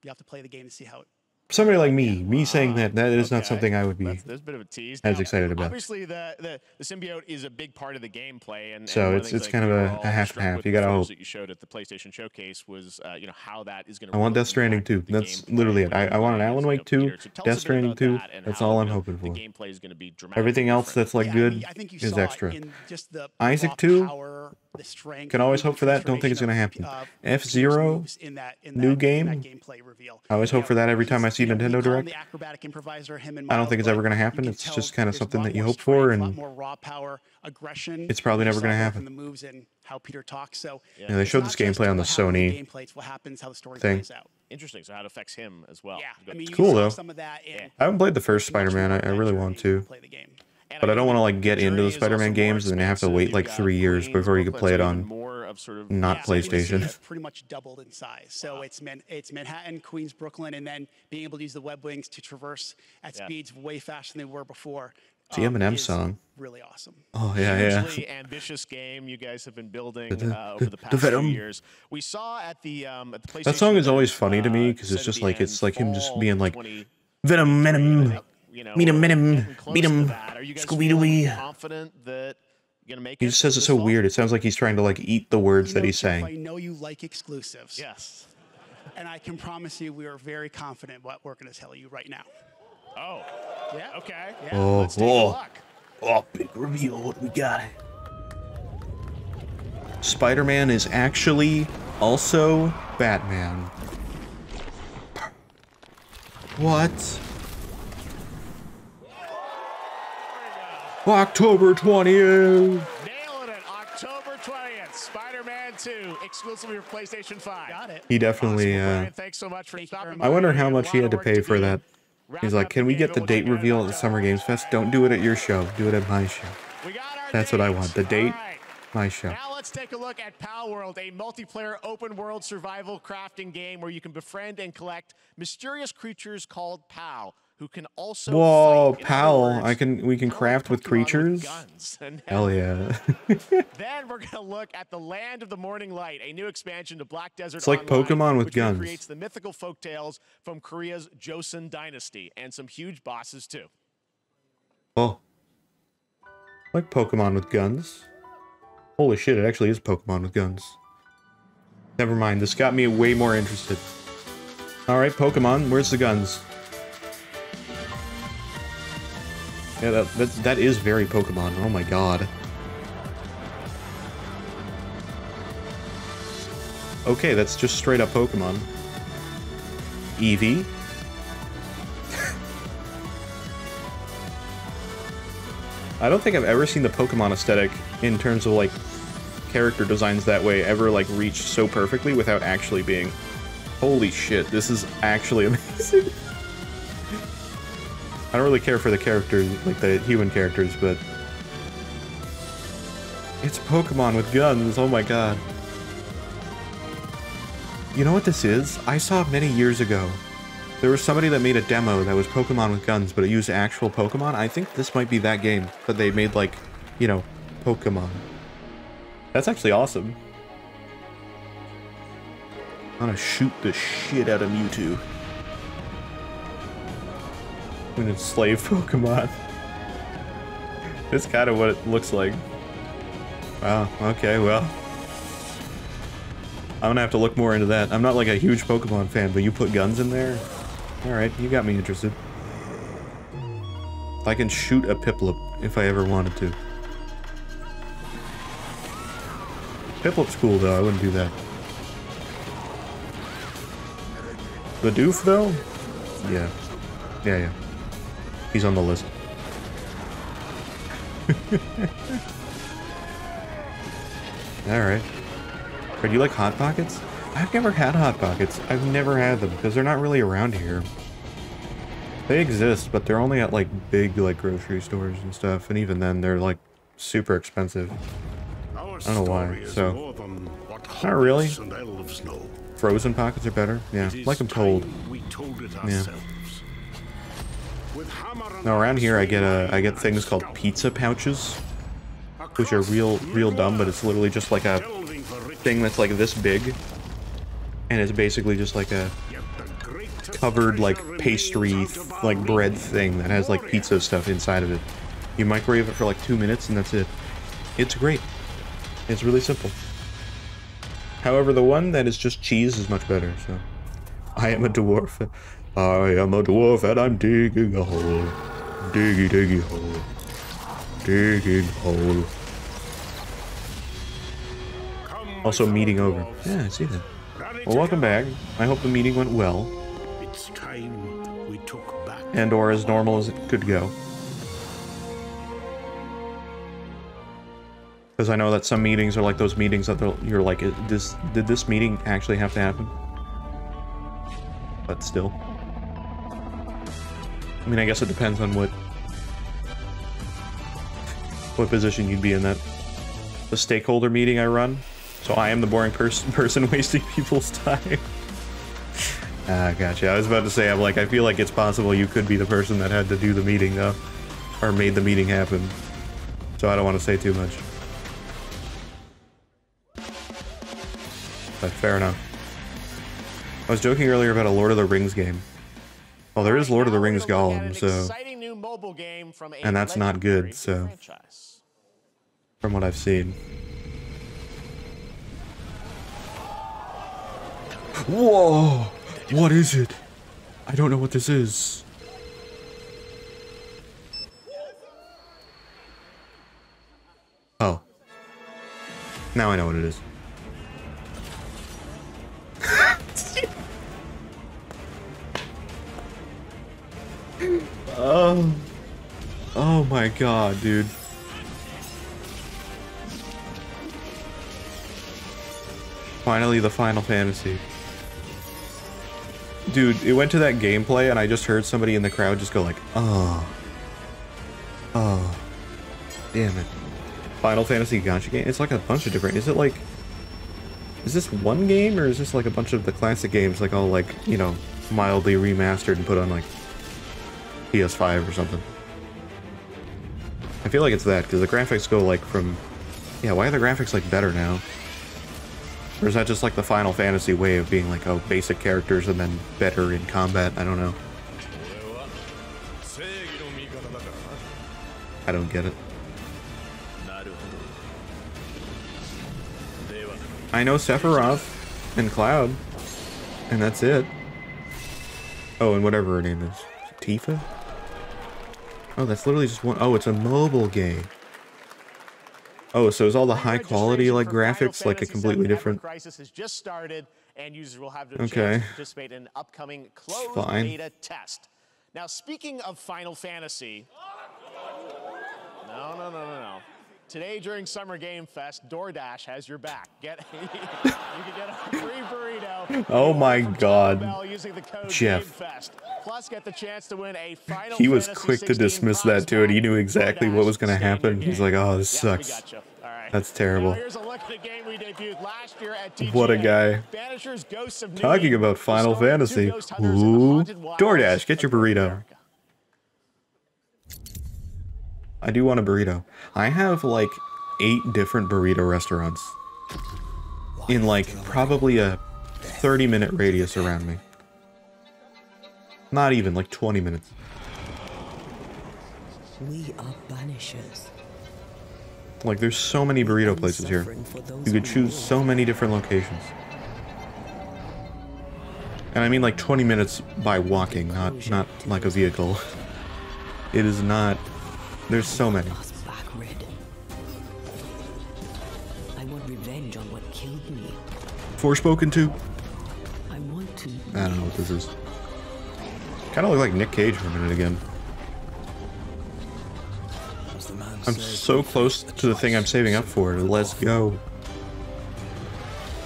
You have to play the game to see how it. Somebody like me saying that is not something I would be there's a bit of a tease. as excited about. Obviously, the symbiote is a big part of the gameplay, and so it's kind of a half and half. You gotta hope. That you showed at the PlayStation Showcase was you know how that is going to. I want Death Stranding 2. That's literally it. I want an Alan Wake 2, Death Stranding 2. That's all I'm hoping for. Everything else that's like good is extra. Isaac 2. Can always hope for that. Don't think it's going to happen. F-Zero, new game. I always hope for that every time I see Nintendo Direct. I don't think it's ever going to happen. It's just kind of something that you hope for, and it's probably never going to happen. Yeah, they showed this gameplay on the Sony thing. Interesting. So how it affects him as well. Yeah, I mean, it's cool though. I haven't played the first Spider-Man. I really want to. But I don't want to like get into the Spider-Man games and then have to wait like 3 years before you can play it on not PlayStation. Pretty much doubled in size. So it's Manhattan, Queens, Brooklyn, and then being able to use the web wings to traverse at speeds way faster than they were before. The Eminem song. Really awesome. Oh yeah. Hugely ambitious game you guys have been building over the past few years. We saw at the PlayStation. That song is always funny to me because it's like him just being like Venom. Meet him, Scooby-Doo. He just says it so weird. It sounds like he's trying to like eat the words that he's saying. I know you like exclusives. Yes. And I can promise you we are very confident what we're going to tell you right now. Oh. Yeah. Okay. Yeah. Oh, big reveal. What do we got? Spider-Man is actually also Batman. What? October 20th. Nailing it. October 20th. Spider-Man 2, exclusively for PlayStation 5. Got it. He definitely. Brian, thanks so much for stopping by. I wonder how much he had to pay for that. He's like, can we get the date reveal at the Summer Games Fest? Don't do it at your show. Do it at my show. That's what I want. The date, my show. let's take a look at Pal World, a multiplayer open-world survival crafting game where you can befriend and collect mysterious creatures called Pal, who can also Whoa, fight. Pal! We can craft with creatures. Hell yeah! Then we're gonna look at the Land of the Morning Light, a new expansion to Black Desert It's like Online, Pokemon with which guns. recreates the mythical folktales from Korea's Joseon dynasty, and some huge bosses too. Oh, like Pokemon with guns. Holy shit! It actually is Pokemon with guns. Never mind. This got me way more interested. All right, Pokemon. Where's the guns? Yeah, that is very Pokemon. Oh my god. Okay, that's just straight up Pokemon. Eevee. I don't think I've ever seen the Pokemon aesthetic in terms of like character designs that way ever like reach so perfectly without actually being. Holy shit, this is actually amazing. I don't really care for the characters, like the human characters, but it's Pokemon with guns, oh my god. You know what this is? I saw many years ago. There was somebody that made a demo that was Pokemon with guns, but it used actual Pokemon. I think this might be that game, but they made like, you know, Pokemon. That's actually awesome. I'm gonna shoot the shit out of Mewtwo. I'm gonna slave Pokemon. That's kind of what it looks like. Wow, okay, well. I'm gonna have to look more into that. I'm not like a huge Pokemon fan, but you put guns in there? Alright, you got me interested. I can shoot a Piplup if I ever wanted to. Piplup's cool though, I wouldn't do that. The doof though? Yeah. Yeah. He's on the list. Alright. Do you like Hot Pockets? I've never had Hot Pockets. I've never had them, because they're not really around here. They exist, but they're only at, like, big, like, grocery stores and stuff, and even then, they're, like, super expensive. I don't know why, so... Not really. Frozen Pockets are better? Yeah, like them cold. Yeah. Now around here I get things called pizza pouches, which are real dumb, but it's literally just like a thing that's like this big, and it's basically just like a covered like pastry like bread thing that has like pizza stuff inside of it. You microwave it for like 2 minutes and that's it. It's great. It's really simple. However, the one that is just cheese is much better, so. I am a dwarf. I am a dwarf and I'm digging a hole. Diggy hole. Digging hole. Also, meeting over. Yeah, I see that. Well, welcome back. I hope the meeting went well. It's time we took back. And or as normal as it could go. Because I know that some meetings are like those meetings that you're like, did this meeting actually have to happen? But still. I mean, I guess it depends on what position you'd be in that. The stakeholder meeting I run, so I am the boring person wasting people's time. Ah, gotcha. I was about to say, I'm like, I feel like it's possible you could be the person that had to do the meeting, though. Or made the meeting happen. So I don't want to say too much. But fair enough. I was joking earlier about a Lord of the Rings game. Well, there is Lord of the Rings Gollum, so... And that's not good, so... From what I've seen. Whoa! What is it? I don't know what this is. Oh. Now I know what it is. Oh my god, dude. Finally, the Final Fantasy. Dude, it went to that gameplay and I just heard somebody in the crowd just go like, oh. Oh. Damn it. Final Fantasy gacha game? It's like a bunch of different... Is it like... Is this one game, or is this like a bunch of the classic games, like all like, you know, mildly remastered and put on like PS5 or something? I feel like it's that, because the graphics go like from... Yeah, why are the graphics like better now? Or is that just like the Final Fantasy way of being like, oh, basic characters and then better in combat? I don't know. I don't get it. I know Sephiroth and Cloud, and that's it. Oh, and whatever her name is. Tifa? Oh, that's literally just one. Oh, it's a mobile game. Oh, so is all the high quality like graphics like a completely different? Crisis has just started, and users will have the Okay. chance to participate in an upcoming closed beta test. Now, speaking of Final Fantasy, no. Today during Summer Game Fest, DoorDash has your back. You can get a free burrito. Oh my God, Using the code Jeff. GameFest. Plus, get the chance to win a Final He was Fantasy quick to 16 dismiss that too, and he knew exactly what was going to happen. He's like, "Oh, this sucks. All right. That's terrible." Now, here's a look at the game we debuted last year at TGA. What a guy. Banishers, Ghosts of New Talking Eden. about Final Fantasy. Ooh, DoorDash, get your burrito. I do want a burrito. I have like 8 different burrito restaurants in like probably a 30-minute radius around me. Not even, like 20 minutes. We are banishers. Like there's so many burrito places here. You could choose so many different locations. And I mean like 20 minutes by walking, not like a vehicle. It is not. There's so many. I want revenge on what killed me. Forspoken 2? I want to. I don't know what this is. Kind of look like Nick Cage for a minute again. I'm so close to the thing I'm saving up for. Let's go.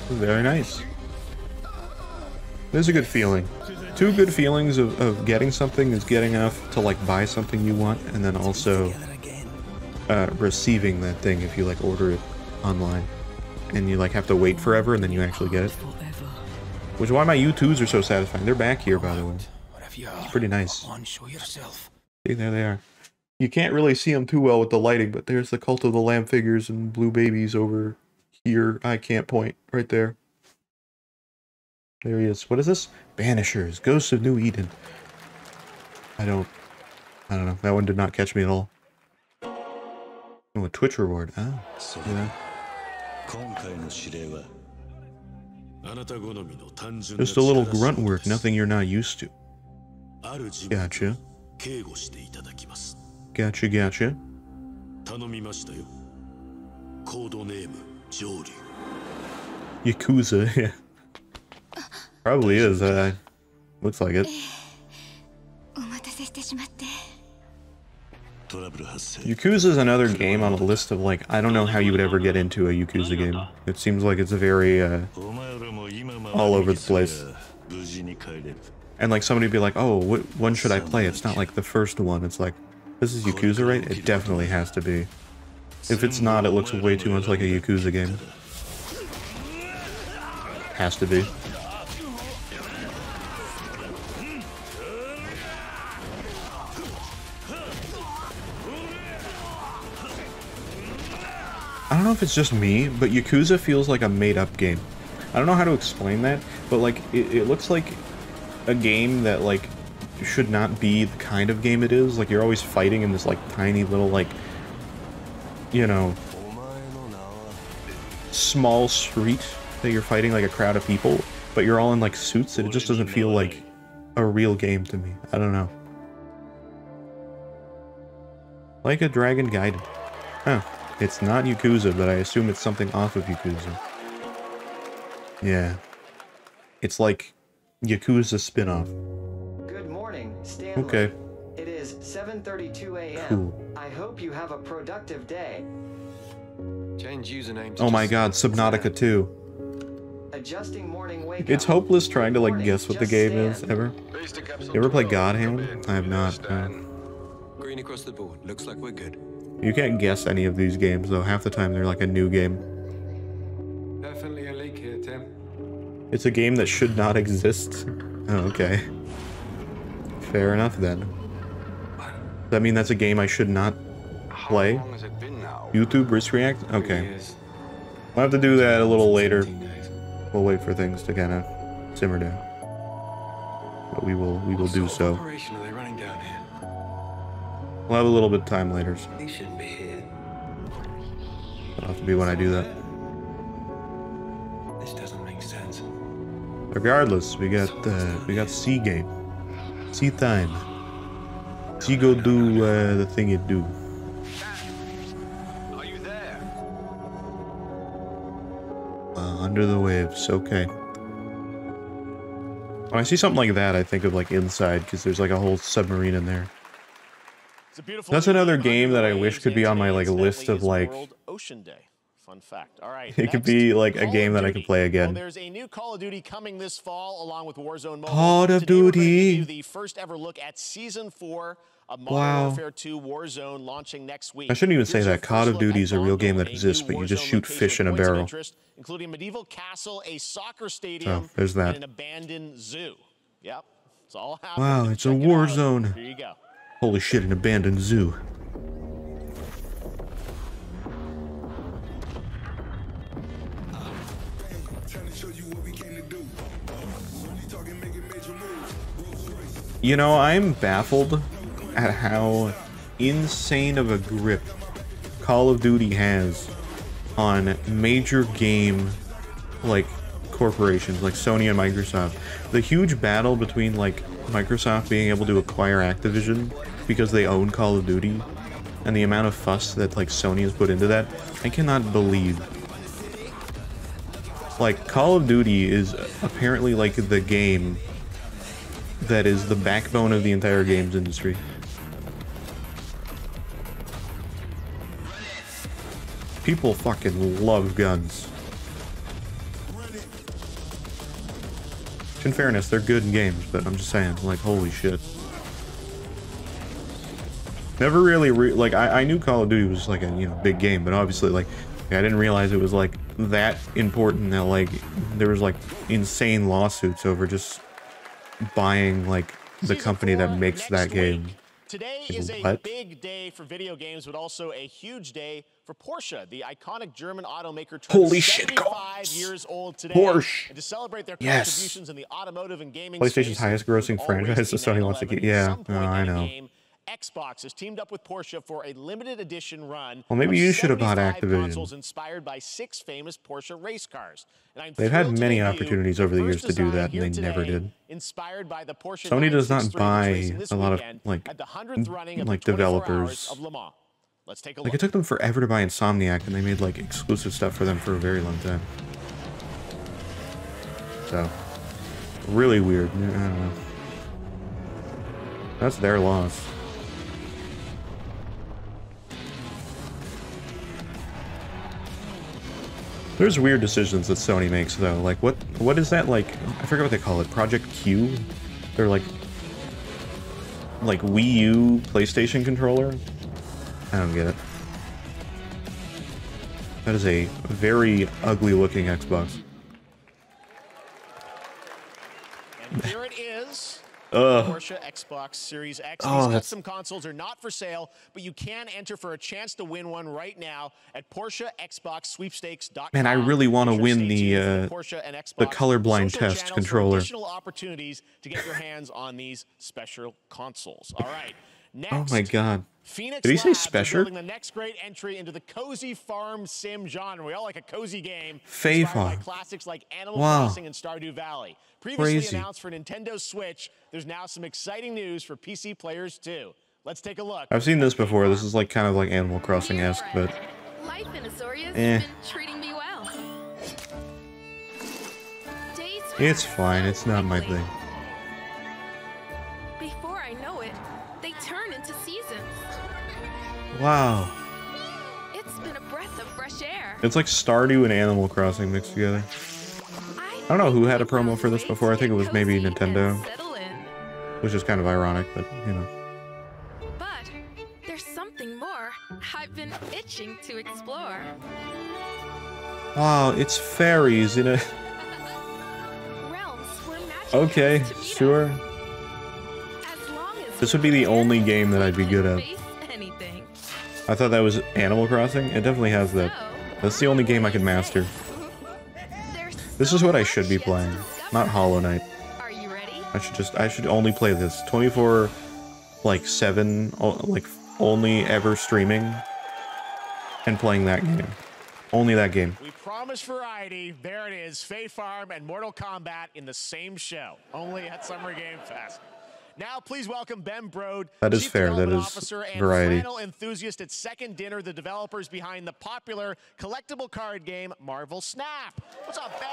Very nice. There's a good feeling. 2 good feelings of getting something is getting enough to like buy something you want, and then also receiving that thing if you like order it online. And you like have to wait forever and then you actually get it. Which is why my U2s are so satisfying. They're back here, by the way. It's pretty nice. See, there they are. You can't really see them too well with the lighting, but there's the Cult of the Lamb figures and blue babies over here. I can't point. Right there. There he is. What is this? Banishers. Ghosts of New Eden. I don't know. That one did not catch me at all. Oh, a Twitch reward. Ah. Yeah. Just a little grunt work. Nothing you're not used to. Gotcha. Gotcha. Yakuza, yeah. Probably is, looks like it. Yakuza is another game on a list of like, I don't know how you would ever get into a Yakuza game. It seems like it's a very, all over the place. And like somebody would be like, oh, what one should I play? It's not like the first one. It's like, this is Yakuza, right? It definitely has to be. If it's not, it looks way too much like a Yakuza game. Has to be. I don't know if it's just me, but Yakuza feels like a made-up game. I don't know how to explain that, but like, it looks like a game that like should not be the kind of game it is. Like, you're always fighting in this like tiny little like, you know, small street that you're fighting like a crowd of people, but you're all in like suits, and it just doesn't feel like a real game to me. I don't know. Like a Dragon Gaiden. Huh. It's not Yakuza, but I assume it's something off of Yakuza. Yeah. It's like Yakuza spin-off. Good morning, Stanley. Okay. It is 7:32 a.m. Cool. I hope you have a productive day. Change username. Oh my god, Subnautica 2. Adjusting morning wake It's hopeless trying to like guess what the game is, ever. You ever play God Hand? I have not. Green across the board. Looks like we're good. You can't guess any of these games, though. Half the time they're like a new game. Definitely a leak here, Tim. It's a game that should not exist. Oh, okay. Fair enough, then. Does that mean that's a game I should not play? How long has it been now? YouTube riskRED? Okay. We'll have to do that a little later. We'll wait for things to kind of simmer down. But we will do so. Operation are they running down here? We'll have a little bit of time later. So They shouldn't be here. it'll have to be when I do that. This doesn't make sense. Regardless, we got C game. C time. C go do the thing you do. Are you there? Under the waves, okay. When I see something like that, I think of like Inside, because there's like a whole submarine in there. That's another game that I wish could be on my like list of like. Ocean Day. Fun fact. All right. It could be like a game that I could play again. Well, there's a new Call of Duty coming this fall, along with Warzone Mobile. Call of Today, we're gonna Duty. give you the first ever look at Season 4 of Modern Warfare 2 Warzone, launching next week. I shouldn't even say Here's that. your Call first of look Duty at is a real game Bongo, that exists, new but you just Warzone shoot location fish in a of points of barrel. interest, including a medieval castle, a soccer stadium, So, there's that. and an abandoned zoo. Yep, it's all happening. Wow, it's a Check it war out. zone. Here you go. Holy shit, an abandoned zoo. You know, I'm baffled at how insane of a grip Call of Duty has on major game, like, corporations, like Sony and Microsoft. The huge battle between, like, Microsoft being able to acquire Activision because they own Call of Duty, and the amount of fuss that, like, Sony has put into that, I cannot believe. Like, Call of Duty is apparently, like, the game that is the backbone of the entire games industry. People fucking love guns. In fairness, they're good in games, but I'm just saying, like, holy shit. Never really, like, I knew Call of Duty was, like, a, you know, big game, but obviously, like, I didn't realize it was, like, that important that, like, there was, like, insane lawsuits over just buying, like, the company that makes that game. Today is a big day for video games, but also a huge day for Porsche. The iconic German automaker turns 75 years old today. Porsche. And to celebrate their Yes. contributions in the automotive and gaming PlayStation's space, highest grossing franchise that Sony wants to get. Yeah, oh, I know. Xbox has teamed up with Porsche for a limited edition run. Well, maybe you should have bought 75 Activision. consoles inspired by 6 famous Porsche race cars. And I'm They've had thrilled to many debut opportunities over the years first to do design that, and they here never today, did. Inspired by the Porsche Sony does not 963 buy racing this a lot of, weekend like, at the 100th running of the 24 developers. Hours of Le Mans. Let's take a Like, look. it took them forever to buy Insomniac, and they made, like, exclusive stuff for them for a very long time. So, really weird. I don't know. That's their loss. There's weird decisions that Sony makes, though. Like, what is that, like, I forget what they call it, Project Q? They're like Wii U PlayStation controller? I don't get it. That is a very ugly looking Xbox. And here it is. Ugh. Porsche Xbox Series X. Oh, These that's- custom consoles are not for sale, but you can enter for a chance to win one right now at PorscheXboxSweepstakes.com. Man, I really want to win the Porsche and Xbox colorblind social test channels for controller. additional opportunities to get your hands on these special consoles. All right. Next, Oh my god. Phoenix Did he say Labs are special? building the next great entry into the cozy farm sim genre. We all like a cozy game. Fae inspired by Farm. classics like Animal Wow. Crossing and Stardew Valley. Previously Crazy. announced for Nintendo Switch, there's now some exciting news for PC players too. Let's take a look. I've seen this before. This is like kind of like Animal Crossing-esque, but Life in Azoria's Eh. been treating me well. Days it's fine. It's not my thing. before I know it, they turn into seasons. Wow. It's been a breath of fresh air. It's like Stardew and Animal Crossing mixed together. I don't know who had a promo for this before. I think it was maybe Nintendo. Which is kind of ironic, but, you know. But there's something more. I've itching to explore. Wow, it's fairies in a... Realms where magic Okay, comes to meet sure. us. As long as This would be the only game that I'd be good at. face anything. I thought that was Animal Crossing. It definitely has that. That's the only game I can master. This is what I should be playing, not Hollow Knight. Are you ready? I should only play this 24, like 7, like only ever streaming and playing that game. Only that game. We promised variety. There it is. Fae Farm and Mortal Kombat in the same show. Only at Summer Game Fest. Now, please welcome Ben Brode, That is Chief fair. That Development is Officer and variety. flannel enthusiast at Second Dinner, the developers behind the popular collectible card game Marvel Snap. What's up, Ben?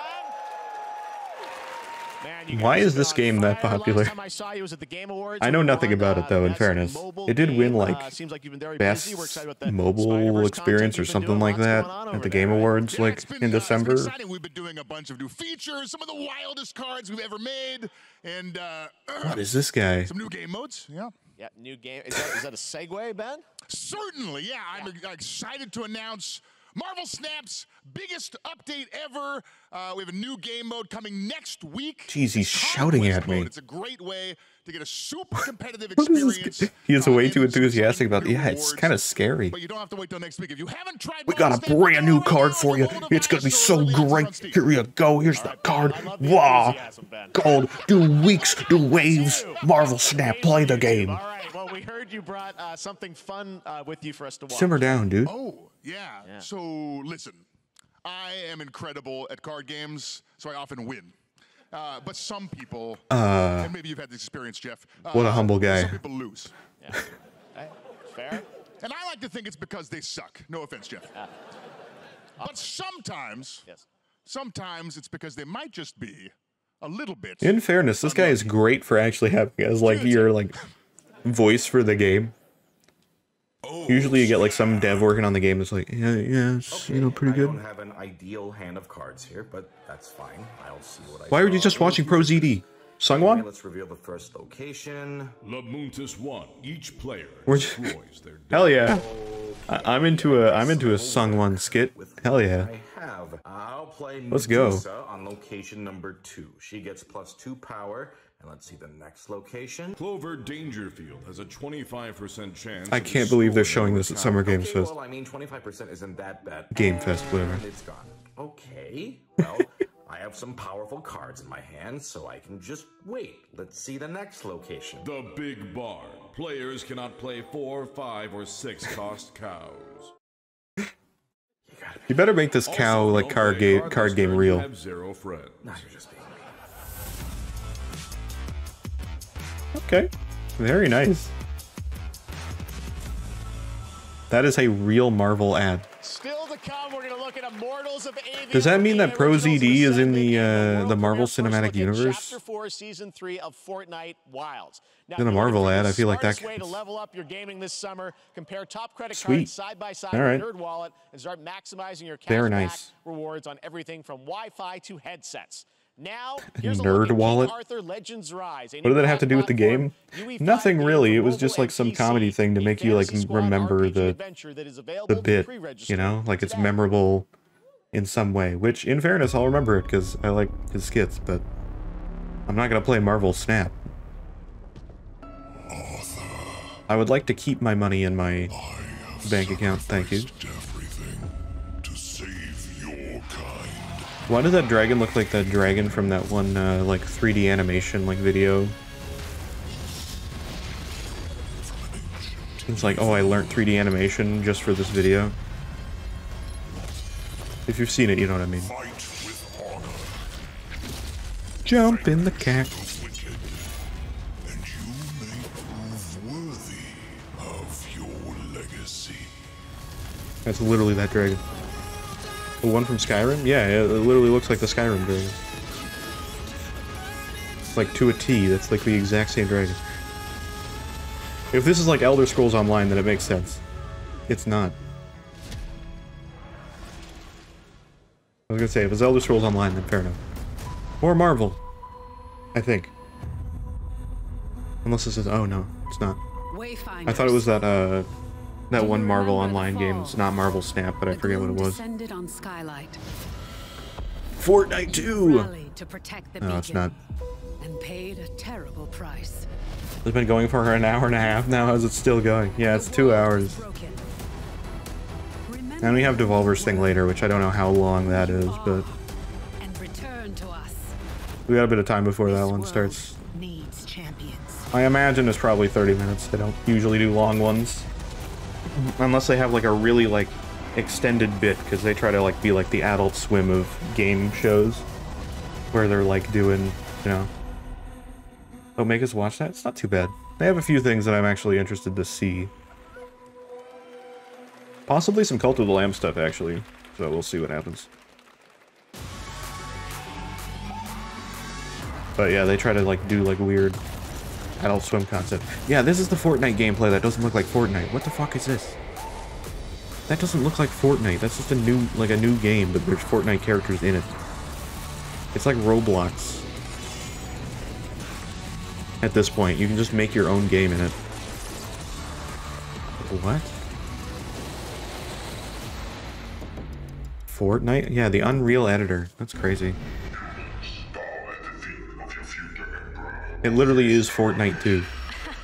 Man, you Why guys is have this been on game that fire. popular? Last time I saw you was at the Game Awards. I know We nothing won, about it though, in Best fairness. Mobile It did win Game. like Seems like you've been very best busy. We're excited about the mobile Spider-Verse experience or content you've been something doing. like Lots that going on at over the there, Game right? Awards, like in It's been December. exciting. We've been doing a bunch of new features, some of the wildest cards we've ever made, and What is this guy? some new game modes. Yeah. Yeah, new game. Is that a segue, Ben? Certainly, yeah. I'm excited to announce Marvel Snap's biggest update ever. We have a new game mode coming next week. Jeez, he's shouting at me. It's a great way to get a super competitive What is experience. this? He is way too enthusiastic about. Yeah, it's kind of scary. But you don't have to wait till next week. If you haven't tried, We got a brand new card for you. It's gonna be so great. Here you go. Here's the card. Wow. Gold. Do weeks. Do waves. Marvel Snap. Play the game. All right. Well, we heard you brought something fun with you for us to watch. Simmer down, dude. Oh, yeah. So listen, I am incredible at card games, so I often win. But some people, and maybe you've had this experience, Jeff. What a humble guy. Some people lose. Yeah. Okay. Fair. And I like to think it's because they suck. No offense, Jeff. But sometimes, sometimes it's because they might just be a little bit. In fairness, this guy is great for actually having as like your like voice for the game. Usually you get like some dev working on the game that's like, yeah, it's pretty good. I don't have an ideal hand of cards here, but that's fine. I'll see what I Why were you just watching Pro ZD? Sungwon? Okay, let's reveal the first location. Lamuntis 1. Each player We're destroys their Hell yeah. I'm into a Sungwon skit. Hell yeah. I'll play Let's go. Medusa on location number 2. She gets +2 power. And let's see the next location. Clover Dangerfield has a 25% chance. I can't believe they're showing this at Summer Games Fest. Well, I mean, 25% isn't that bad. Game Fest, whatever. And it's gone. Okay. Well, I have some powerful cards in my hand, so I can just wait. Let's see the next location. The Big Barn. Players cannot play 4, 5, or 6 cost cows. You better make this cow like card game real. Have 0 friends. Now you're just being mean. Okay, very nice. That is a real Marvel ad. Still to come, we're going to look at Immortals of Avium. Does that mean that Pro ZD is in the Marvel Cinematic Universe? Chapter 4, Season 3 of Fortnite Wilds. Now, In a Marvel ad, I feel like that. way to level up your gaming this summer. Compare top credit Sweet. cards side by side All right. with NerdWallet and start maximizing your Very cashback nice. rewards on everything from Wi-Fi to headsets. Now, NerdWallet? Arthur Legends Rise. What did that have to do with the game? Nothing really. It was just like some comedy thing to make you like remember the bit, you know, like it's memorable in some way. Which, in fairness, I'll remember it because I like his skits. But I'm not gonna play Marvel Snap. I would like to keep my money in my bank account. Thank you. Why does that dragon look like that dragon from that one, like, 3D animation, like, video? It's like, oh, I learned 3D animation just for this video. If you've seen it, you know what I mean. Jump in the cack. That's literally that dragon. The one from Skyrim? Yeah, it literally looks like the Skyrim dragon. Like, to a T, that's like the exact same dragon. If this is like Elder Scrolls Online, then it makes sense. It's not. I was gonna say, if it's Elder Scrolls Online, then fair enough. Or Marvel. I think. Unless this is... oh no, it's not. I thought it was that, That one Marvel Online game. It's not Marvel Snap, but I forget what it was. On Skylight. Fortnite 2! To protect the No, it's not. And paid a terrible price. It's been going for an hour and a half now. How's it still going? Yeah, it's 2 hours. And we have Devolver's thing later, which I don't know how long that is, but we got a bit of time before that one starts. I imagine it's probably 30 minutes. They don't usually do long ones. Unless they have like a really like extended bit, because they try to like be like the Adult Swim of game shows. Where they're like doing, you know. Oh, make us watch that? It's not too bad. They have a few things that I'm actually interested to see. Possibly some Cult of the Lamb stuff, actually. So we'll see what happens. But yeah, they try to like do like weird Adult Swim concept. Yeah, this is the Fortnite gameplay that doesn't look like Fortnite. What the fuck is this? That doesn't look like Fortnite. That's just a new game, but there's Fortnite characters in it. It's like Roblox. At this point, you can just make your own game in it. What? Fortnite? Yeah, the Unreal Editor. That's crazy. It literally is Fortnite 2.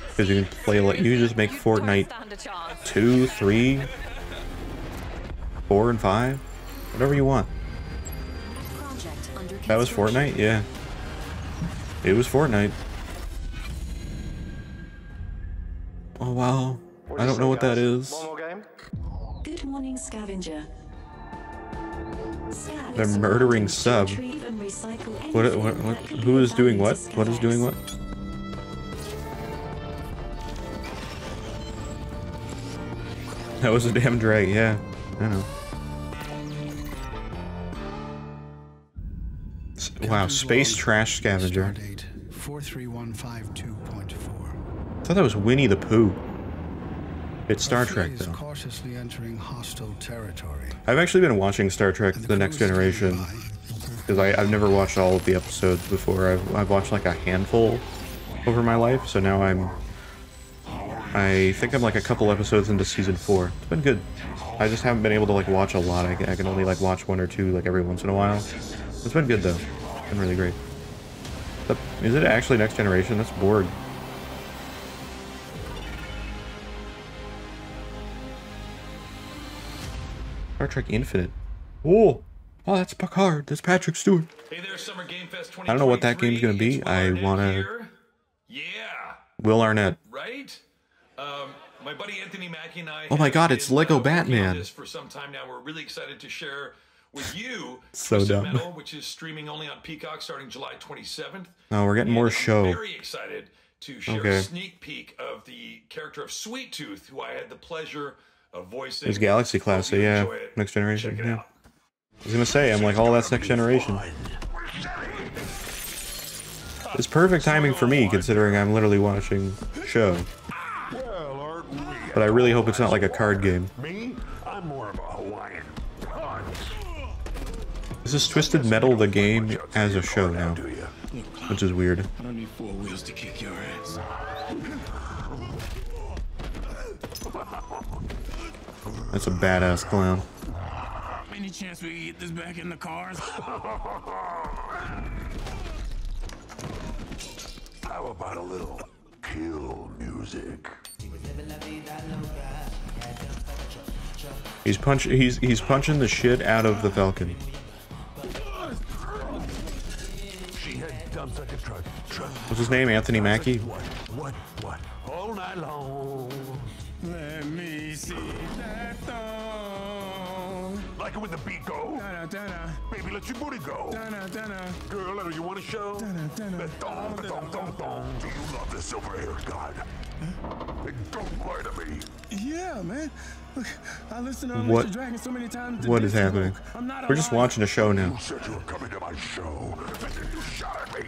Because you can play like you can just make Fortnite 2, 3, 4, and 5. Whatever you want. That was Fortnite? Yeah. It was Fortnite. Oh wow. I don't know what that is. Good morning, scavenger. They're murdering sub. What, who is doing what? What is doing what? That was a damn drag, yeah. I know. Wow, space trash scavenger. 43152.4. I thought that was Winnie the Pooh. It's Star Trek, though. Cautiously entering hostile territory. I've actually been watching Star Trek The Next Generation. Because I've never watched all of the episodes before. I've watched like a handful over my life, so now I think I'm like a couple episodes into season 4. It's been good. I just haven't been able to like watch a lot. I can only like watch 1 or 2 like every once in a while. It's been good though. It's been really great. But is it actually Next Generation? That's Borg. Star Trek Infinite. Oh, that's Picard. That's Patrick Stewart. Hey there, Summer Game Fest 2023. I don't know what that game's gonna be. I wanna. Yeah. Will Arnett. Right. My buddy Anthony Mackie and I. Oh my God! It's Lego Batman. This for some time now. We're really excited to share with you. So Twisted dumb. Metal, which is streaming only on Peacock starting July 27th. Oh, we're getting more I'm show. Very excited to share a sneak peek of the character of Sweet Tooth, who I had the pleasure of voicing. There's Galaxy Class, so yeah, Next Generation. Yeah. I was gonna say, I'm like, oh, that's Next Generation. It's perfect timing for me, considering I'm literally watching show. But I really hope it's not like a card game. Me? I'm more of a Hawaiian. This is Twisted Metal, the game, as a show now, which is weird. I don't need 4 wheels to kick your ass. That's a badass clown. Any chance we can get this back in the cars? How about a little kill music? He's punching the shit out of the Falcon. She had dumps like a truck. What's his name? Anthony Mackie? What? All night long. Let me see that thong. Like it when the beat go? Da-da-da-da. Baby, let your booty go. Da-da-da-da. Girl, let her, you want to show? Da-da-da-da. The thong, the thong, thong, thong. Do you love the silver-haired god? Don't lie to me. Yeah, man. Look, I listened to What? Mr. Dragon so many times. What is happening? We're just watching a show now. You said you were coming to my show, and then you shot at me.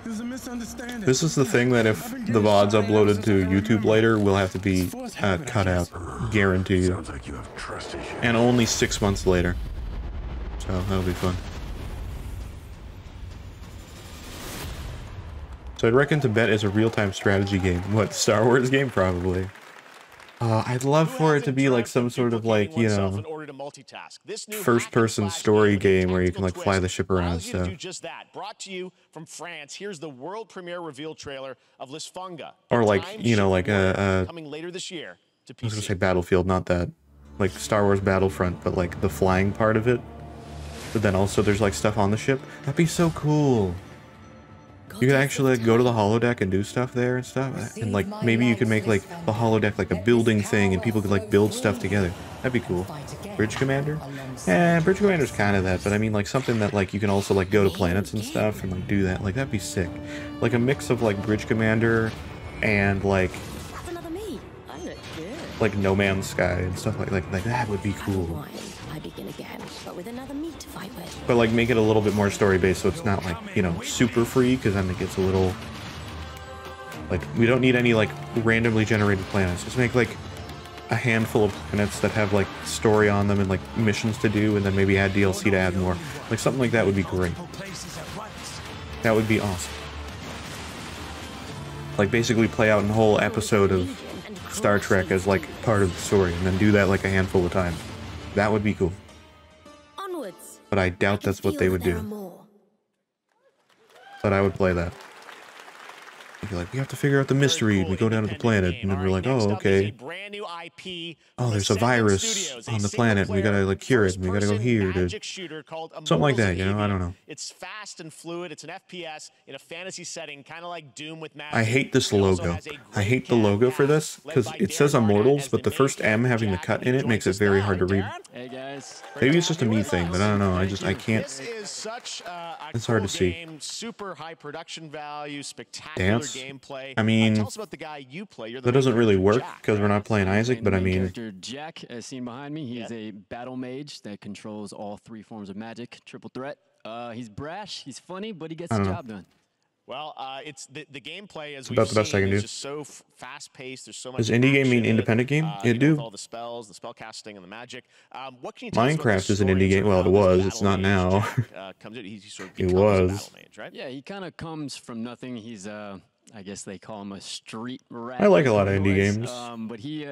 There's a misunderstanding. This is the thing that if the VOD's uploaded to YouTube later, will have to be cut out. Guaranteed. Sounds like you have trust issues. And only 6 months later. So that'll be fun. So I'd reckon Tibet is a real-time strategy game. What, Star Wars game? Probably. I'd love for it to be like some sort of like, you know, first-person story game where you can like fly the ship around and stuff. Do just that. Brought to you from France. Here's the world premiere reveal trailer of Lisfunga. Or like, you know, like coming later this year to PC. I was gonna say Battlefield, not that. Like Star Wars Battlefront, but like the flying part of it. But then also there's like stuff on the ship. That'd be so cool. You could actually like go to the holodeck and do stuff there and stuff. And like maybe you could make like the holodeck like a building thing and people could like build stuff together. That'd be cool. Bridge Commander? Bridge Commander's kind of that, but I mean like something that like you can also like go to planets and stuff and like do that. Like that'd be sick. Like a mix of like Bridge Commander and like No Man's Sky and stuff like that would be cool. I begin again, but with another meat to fight with. But like make it a little bit more story based so it's not like, you know, super free, because then it gets a little like we don't need any like randomly generated planets. Just make like a handful of planets that have like story on them and like missions to do, and then maybe add DLC to add more. Like something like that would be great. That would be awesome. Like basically play out a whole episode of Star Trek as like part of the story and then do that like a handful of times. That would be cool. Onwards. But I doubt that's what they would do. But I would play that. You'd be like, we have to figure out the mystery, and we go down to the planet, and then we're like, oh, okay. Oh, there's a virus on the planet, and we gotta like cure it, and we gotta go here to something like that, you know? I don't know. It's fast and fluid. It's an FPS in a fantasy setting, kind of like Doom with magic. I hate this logo. I hate the logo for this because it says Immortals, but the first M having the cut in it makes it very hard to read. Hey guys. Maybe it's just a me thing, but I don't know. I can't. It's hard to see. Super high production value, spectacular Dance? gameplay. I mean, tell us about the guy you play. You're the that doesn't main really character, work Jack, because we're not playing Isaac, but I mean, Character Jack, as seen behind me, he's a battle mage that controls all 3 forms of magic, triple threat. He's brash, he's funny, but he gets the job done. Well, it's the gameplay as it's about the best I can do. Is just so fast-paced. There's so much. Does indie game mean independent game? It do. All the spells, the spell casting, and the magic. What can you tell us about Minecraft is an indie game. Well, it was. It's not now. It was. Right? Yeah, he kind of comes from nothing. He's I guess they call him a street rat. I like a lot of indie games. But he,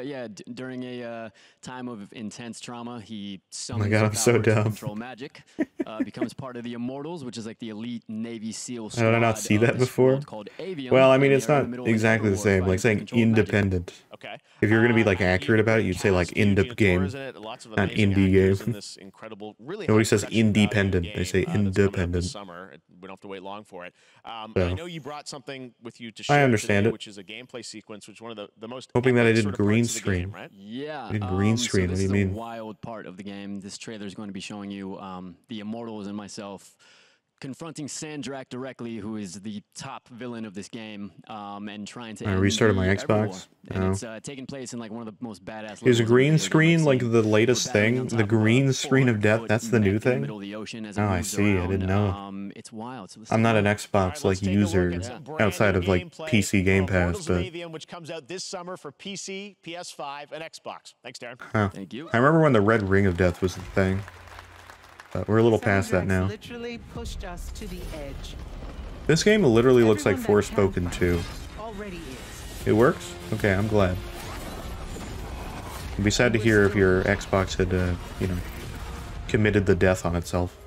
during a time of intense trauma, he oh my God, I'm so dumb. Control magic, becomes part of the Immortals, which is like the elite Navy SEAL squad. Did I not see that before? Well, I mean, it's not exactly the same. Like saying independent. Okay. If you're gonna be like accurate about it, you'd say like indie game, not indie game. Nobody says independent. They say independent. Summer, we don't have to wait long for it. So. I know you brought something with you to share. I understand today, it. which is a gameplay sequence, which is one of the most. Hoping that I did green screen. Game, right? Yeah. I did green screen. So what this do you mean? is a wild part of the game. This trailer is going to be showing you the Immortals and myself confronting Sandrak directly, who is the top villain of this game, and trying to. I restarted my Xbox. And it's taking place in like one of the most badass. Is green screen like the latest thing? The green screen of death? That's the new thing? Oh, I see. I didn't know. It's wild. So I'm not an Xbox like user outside of like PC Game Pass, but. Which comes out this summer for PC, PS5, and Xbox. Thanks, Darren. Huh. Thank you. I remember when the Red Ring of Death was the thing. But we're a little past that now. Literally pushed us to the edge. This game literally looks like Forspoken 2. Already is. It works? Okay, I'm glad. It'd be sad to hear if your Xbox had, you know, committed the death on itself.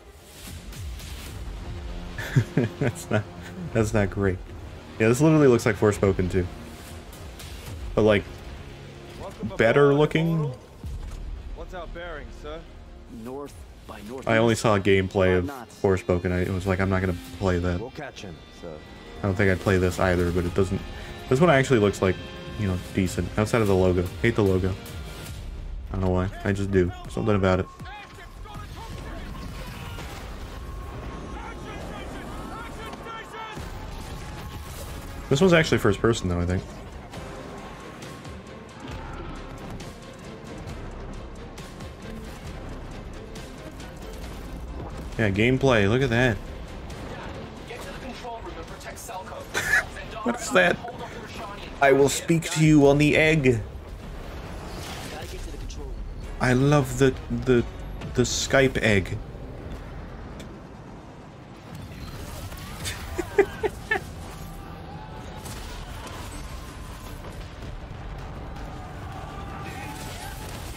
That's not great. Yeah, this literally looks like Forspoken 2. But like, better looking? What's our bearing, sir? North. I only saw a gameplay of Forspoken. I was like, I'm not gonna play that. We'll catch him, sir. I don't think I'd play this either, but it doesn't. This one actually looks like, you know, decent. Outside of the logo. Hate the logo. I don't know why. I just do. Something about it. This one's actually first person though, I think. Yeah, gameplay. Look at that. What's that? I will speak to you on the egg. I love the Skype egg.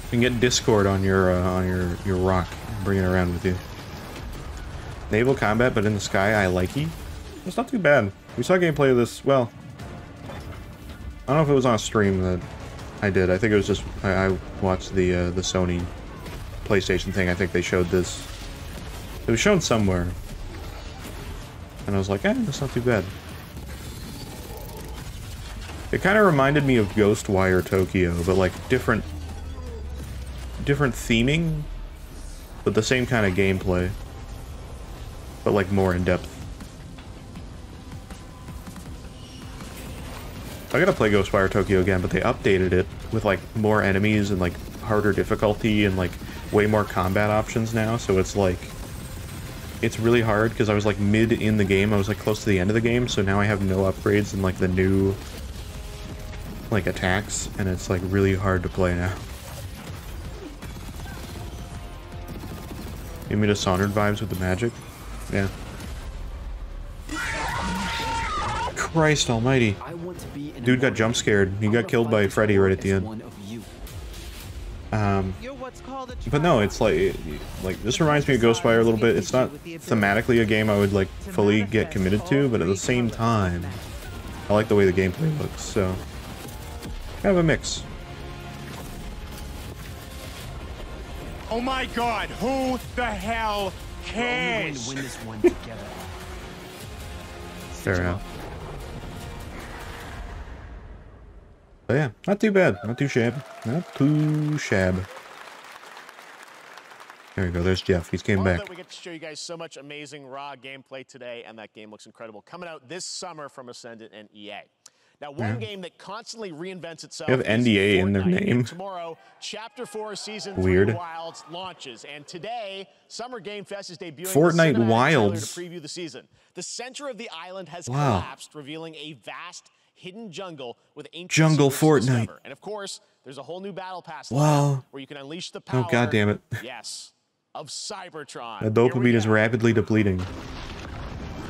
can get Discord on your rock and bring it around with you. Naval combat, but in the sky, I likey. It's not too bad. We saw gameplay of this. Well, I don't know if it was on a stream that I did. I think it was just I watched the Sony PlayStation thing. I think they showed this. It was shown somewhere, and I was like, that's not too bad. It kind of reminded me of Ghostwire Tokyo, but like different theming, but the same kind of gameplay, but like more in depth. I gotta play Ghostwire Tokyo again, but they updated it with like more enemies and like harder difficulty and like way more combat options now, so it's like it's really hard because I was like mid in the game. I was like close to the end of the game, so now I have no upgrades and like the new like attacks, and it's like really hard to play now. Give me Dishonored vibes with the magic. Yeah. Christ almighty. Dude got jump scared. He got killed by Freddy right at the end. But no, it's like this reminds me of Ghostwire a little bit. It's not thematically a game I would like fully get committed to, but at the same time, I like the way the gameplay looks, so kind of a mix. Oh my god, who the hell cares? We're only going to win this one together. Fair enough. But yeah, not too bad. Not too shabby. Not too shabby. There we go. There's Jeff. He's came back. We get to show you guys so much amazing raw gameplay today, and that game looks incredible. Coming out this summer from Ascendant and EA. Now, one game that constantly reinvents itself. They have NDA in their name. Tomorrow, Chapter 4 Season 3 Wilds launches, and today, Summer Game Fest is debuting Fortnite the Wilds to preview the season. The center of the island has collapsed, revealing a vast hidden jungle with ancient Jungle Fortnite. And of course, there's a whole new battle pass Wow. where you can unleash the power. Oh god damn it. Yes, of Cybertron. The dopamine is rapidly depleting.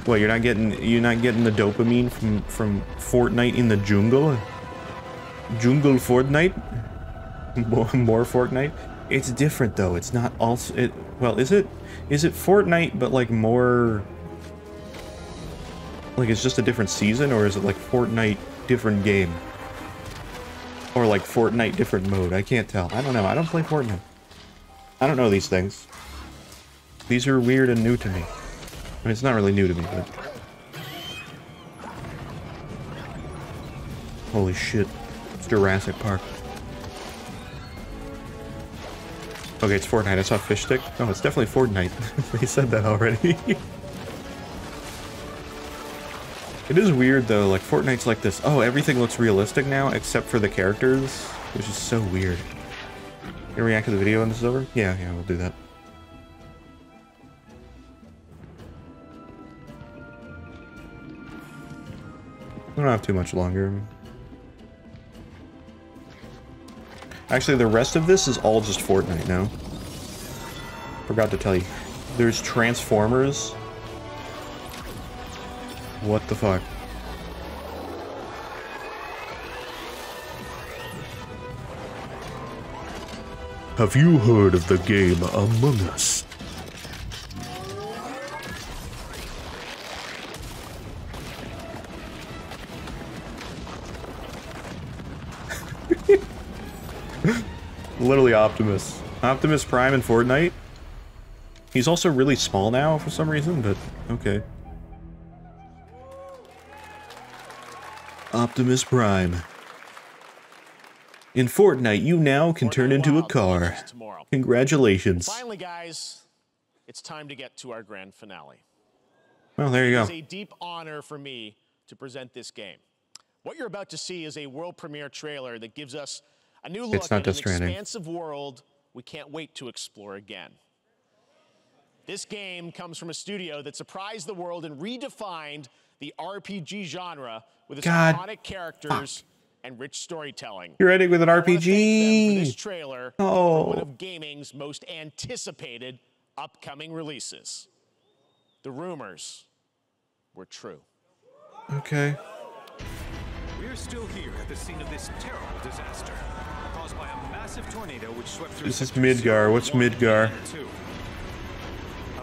What, you're not getting the dopamine from Fortnite in the jungle? Jungle Fortnite? More Fortnite? It's different though. It's not also well, is it Fortnite but like more like it's just a different season, or is it like Fortnite different game? Or like Fortnite different mode? I can't tell. I don't know. I don't play Fortnite. I don't know these things. These are weird and new to me. I mean, it's not really new to me, but... Holy shit. It's Jurassic Park. Okay, it's Fortnite. I saw Fish Stick. Oh, it's definitely Fortnite. They said that already. It is weird, though. Like, Fortnite's like this. Oh, everything looks realistic now, except for the characters, which is so weird. You gonna react to the video when this is over? Yeah, we'll do that. I don't have too much longer. Actually, the rest of this is all just Fortnite now. Forgot to tell you. There's Transformers. What the fuck? Have you heard of the game Among Us? Literally Optimus. Optimus Prime in Fortnite? He's also really small now for some reason, but okay. Optimus Prime. In Fortnite, you now can turn into a car. Congratulations. Finally, guys, it's time to get to our grand finale. Well, there you go. It's a deep honor for me to present this game. What you're about to see is a world premiere trailer that gives us a new look at an expansive world we can't wait to explore again. This game comes from a studio that surprised the world and redefined the RPG genre with its iconic characters and rich storytelling. You're ending with an RPG. For this trailer, for one of gaming's most anticipated upcoming releases. The rumors were true. Okay. We're still here at the scene of this terrible disaster. caused by a massive tornado which swept through. This is Midgar. What's Midgar?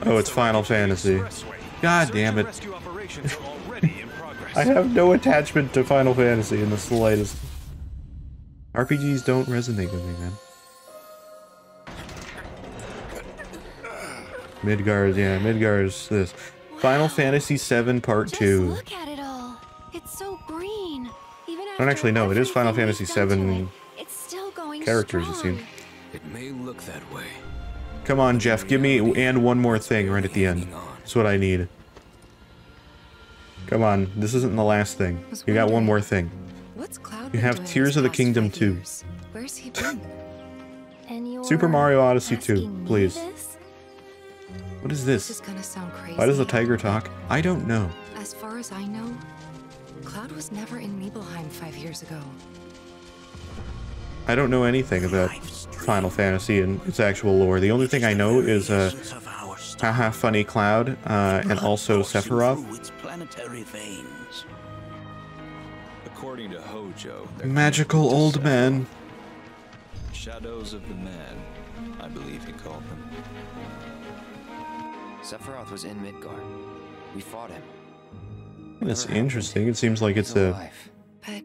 Oh, it's Final Fantasy. God damn it. I have no attachment to Final Fantasy in the slightest. RPGs don't resonate with me, man. Midgar, yeah, Midgar is this. Final Fantasy VII Part 2. Look at it all. It's so green. Even I don't actually know. It is Final Fantasy VII it's still going characters, it strong. seems. It may look that way. Come on, Jeff. Give me and one more thing right at the end. That's what I need. Come on. This isn't the last thing. You got one more thing. What's Cloud You have Tears of the Kingdom 2. Where's he been? And Super Mario Odyssey 2, please. What is This this? is gonna sound crazy. Why does the tiger talk? I don't know. As far as I know, Cloud was never in Nibelheim 5 years ago. I don't know anything about Final Fantasy and its actual lore. The only thing I know is, haha, funny Cloud, and also Sephiroth. Planetary veins. According to Hojo, Magical old man. Shadows of the Man, I believe he called them. Sephiroth was in Midgard. We fought him. That's interesting. It seems like it's a... But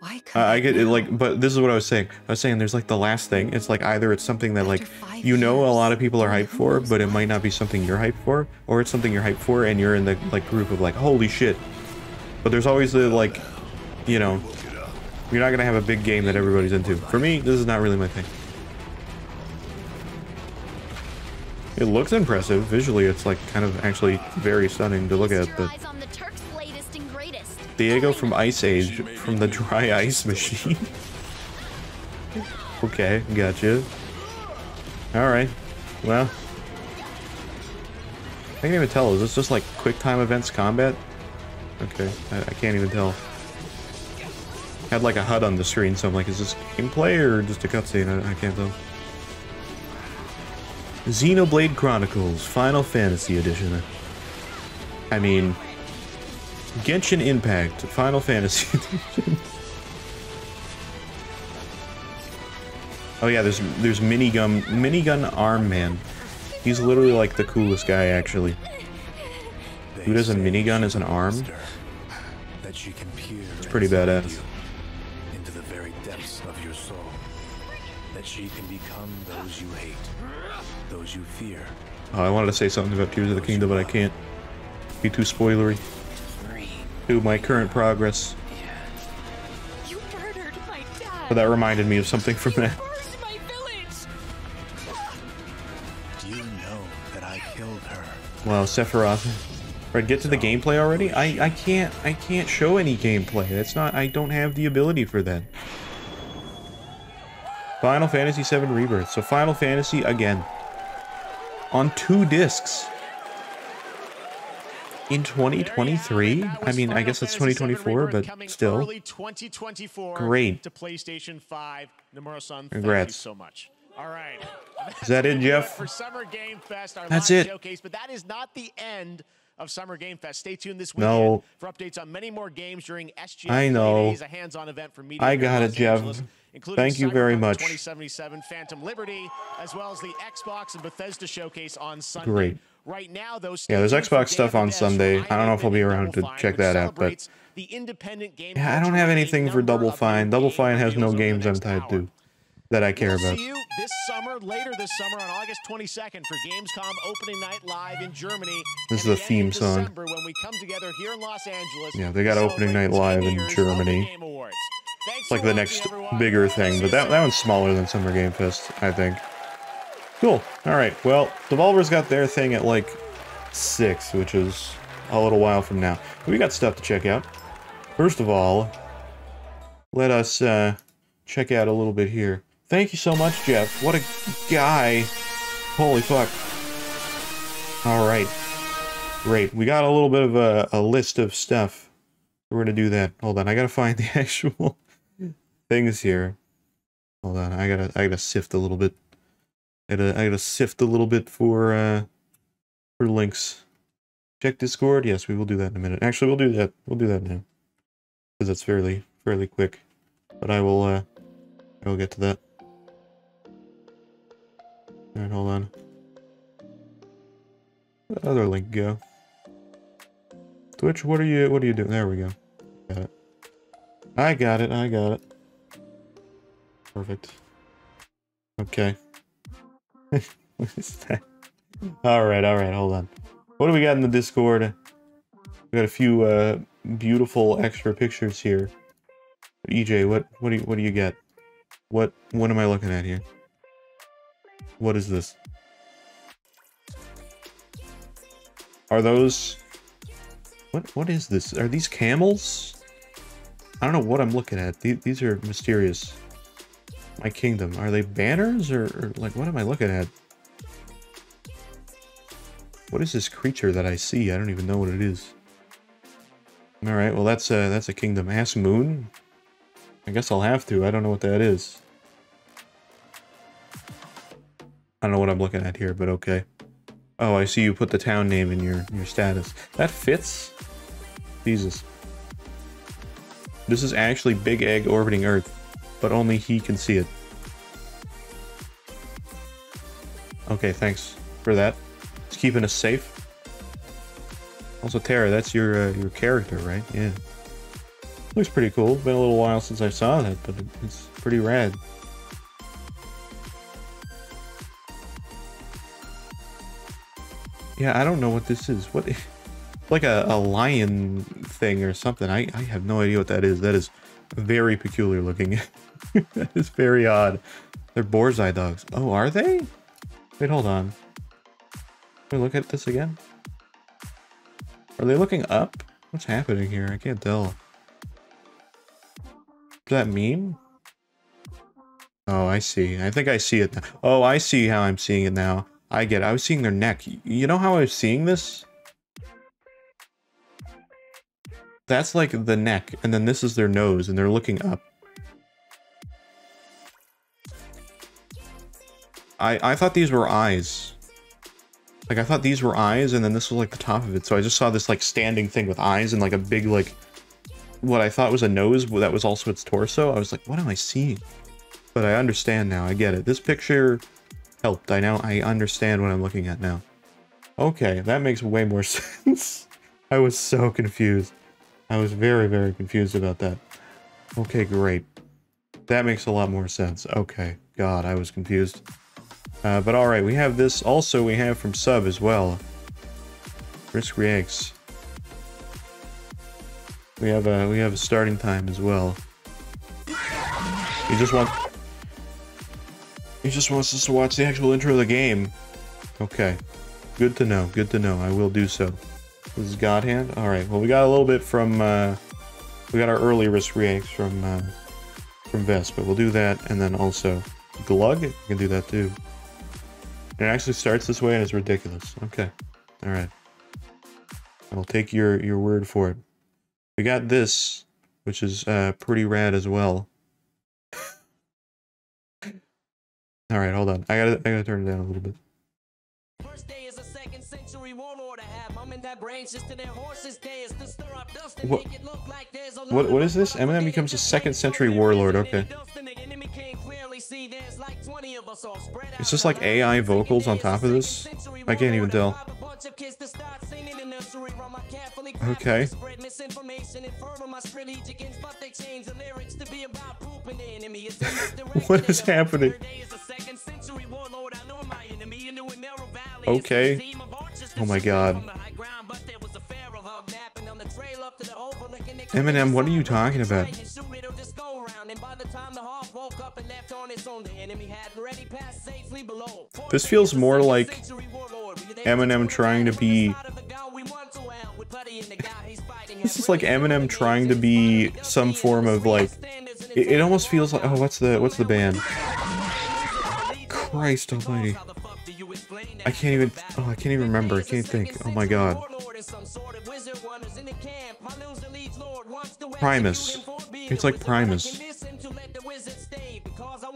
why I get it, like, but this is what I was saying. I was saying there's like the last thing. It's like either it's something that like, you know, a lot of people are hyped for, but it might not be something you're hyped for, or it's something you're hyped for and you're in the like group of like, holy shit. But there's always the like, you know, you're not gonna have a big game that everybody's into. For me, this is not really my thing. It looks impressive. Visually, it's like kind of actually very stunning to look at, but... Diego from Ice Age, from the Dry Ice Machine. Okay, gotcha. Alright, well. I can't even tell, is this just like quick time events combat? Okay, I can't even tell. Had like a HUD on the screen, so I'm like, is this gameplay or just a cutscene? I can't tell. Xenoblade Chronicles Final Fantasy Edition. I mean, Genshin Impact Final Fantasy Edition. Oh yeah, there's Minigun Arm Man. He's literally like the coolest guy, actually. Who does a minigun as an arm? That she can peer It's pretty badass. into the very depths of your soul. That she can become those you hate, those you fear. Oh, I wanted to say something about Tears of the Kingdom, but I can't. Be too spoilery. To my current progress. You murdered my dad. But that reminded me of something from that. My village. Do you know that I killed her? Wow, Sephiroth. Right, get to the gameplay already? I can't show any gameplay. That's not, I don't have the ability for that. Final Fantasy VII Rebirth. So Final Fantasy again. On 2 discs. In 2023? I mean, I guess it's 2024, but still. Great. To PlayStation 5. Nomura-san, thank you Congrats. so much. All right. Is that it, Jeff? For Summer Game Fest, our That's live it. showcase, but that is not the end of Summer Game Fest. Stay tuned this weekend No. for updates on many more games during SGF I know. Days, a hands-on event for media I here in got it, Los Jeff. Angeles, including Thank you very Cyberpunk much. 2077, Phantom Liberty, as well as the Xbox and Bethesda showcase on Sunday. Great. Right now, those Yeah, there's Xbox stuff on Sunday. I don't know if I'll be around to check that out, but... the independent game. Yeah, I don't have anything for Double Fine. Double Fine has no games I'm tied to that I care about. See you this summer, later this summer on August 22nd for Gamescom opening night live in Germany. This is the theme song. December when we come together here in Los Angeles. Yeah, they got opening night live in Germany. It's like the next bigger thing, but that one's smaller than Summer Game Fest, I think. Cool. Alright, well, Devolver's got their thing at like 6, which is a little while from now. We got stuff to check out. First of all, let us check out a little bit here. Thank you so much, Jeff. What a guy. Holy fuck. Alright. Great. We got a little bit of a list of stuff. We're gonna do that. Hold on, I gotta find the actual things here. Hold on, I gotta sift a little bit. I gotta sift a little bit for links. Check Discord. Yes, we will do that in a minute. Actually, we'll do that. We'll do that now, because that's fairly quick. But I will get to that. Alright, hold on. Where'd the other link go? Twitch, what are you doing? There we go. Got it. I got it. Perfect. Okay. What is that? Alright, hold on. What do we got in the Discord? We got a few beautiful extra pictures here. EJ, what do you get? What am I looking at here? What is this? Are those... What is this? Are these camels? I don't know what I'm looking at. These are mysterious. My kingdom. Are they banners or like what am I looking at? What is this creature that I see? I don't even know what it is. Alright, well that's a kingdom. Ask Moon? I guess I'll have to. I don't know what that is. I don't know what I'm looking at here, but okay. Oh, I see you put the town name in your status. That fits? Jesus. This is actually Big Egg orbiting Earth, but only he can see it. Okay, thanks for that. It's keeping us safe. Also, Tara, that's your character, right? Yeah. Looks pretty cool. Been a little while since I saw that, but it's pretty rad. Yeah, I don't know what this is. What? Like a lion thing or something. I have no idea what that is. That is very peculiar looking. That is very odd. They're boar's eye dogs. Oh, are they? Wait, hold on. Can we look at this again? Are they looking up? What's happening here? I can't tell. Is that meme? Oh, I see. I think I see it now. Oh, I see how I'm seeing it now. I get it. I was seeing their neck. You know how I was seeing this? That's like the neck, and then this is their nose, and they're looking up. I thought these were eyes. Like, I thought these were eyes, and then this was like the top of it, so I just saw this like standing thing with eyes and like a big like... what I thought was a nose, but that was also its torso. I was like, what am I seeing? But I understand now, I get it. This picture helped. I understand what I'm looking at now. Okay, that makes way more sense. I was so confused. I was very, very confused about that. Okay, great. That makes a lot more sense. Okay, God, I was confused. But alright, we have this. Also, we have from Sub as well. riskRED. We have a starting time as well. He just wants us to watch the actual intro of the game. Okay. Good to know. Good to know. I will do so. This is God Hand? Alright, well we got a little bit from we got our early riskRED from Vest, but we'll do that, and then also Glug? We can do that too. It actually starts this way and it's ridiculous. Okay. Alright. I'll take your word for it. We got this, which is pretty rad as well. Alright, hold on. I gotta turn it down a little bit. What is this? Eminem becomes a 2nd century warlord, okay. Is this like AI vocals on top of this? I can't even tell. Okay. What is happening? Okay. Oh my God. Eminem, what are you talking about? This feels more like Eminem trying to be... This is like Eminem trying to be some form of like... It almost feels like... Oh, what's the band? Christ almighty. I can't even... Oh, I can't even remember. I can't think. Oh my God. Primus. It's like Primus.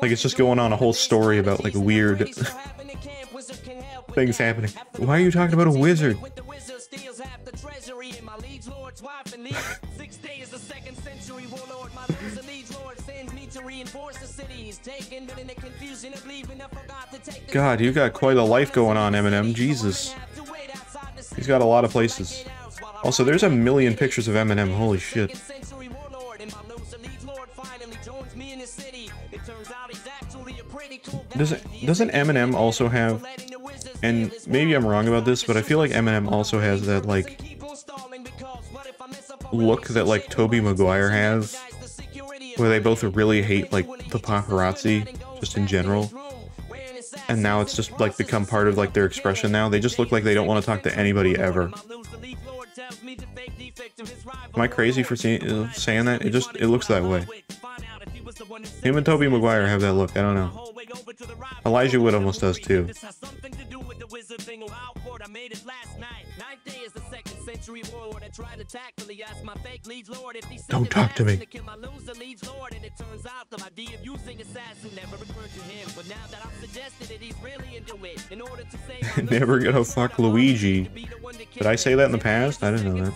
Like it's just going on a whole story about like weird... things happening. Why are you talking about a wizard? God, you got quite a life going on, Eminem. Jesus. He's got a lot of places. Also, there's a million pictures of Eminem. Holy shit. Doesn't Eminem also have, and maybe I'm wrong about this, but I feel like Eminem also has that, like, look that, like, Tobey Maguire has, where they both really hate, like, the paparazzi, just in general. And now it's just, like, become part of, like, their expression now. They just look like they don't want to talk to anybody ever. Am I crazy for saying that? It looks that way. Him and Tobey Maguire have that look, I don't know. Elijah Wood almost does too. Don't talk to me. Never gonna fuck Luigi. Did I say that in the past? I didn't know that.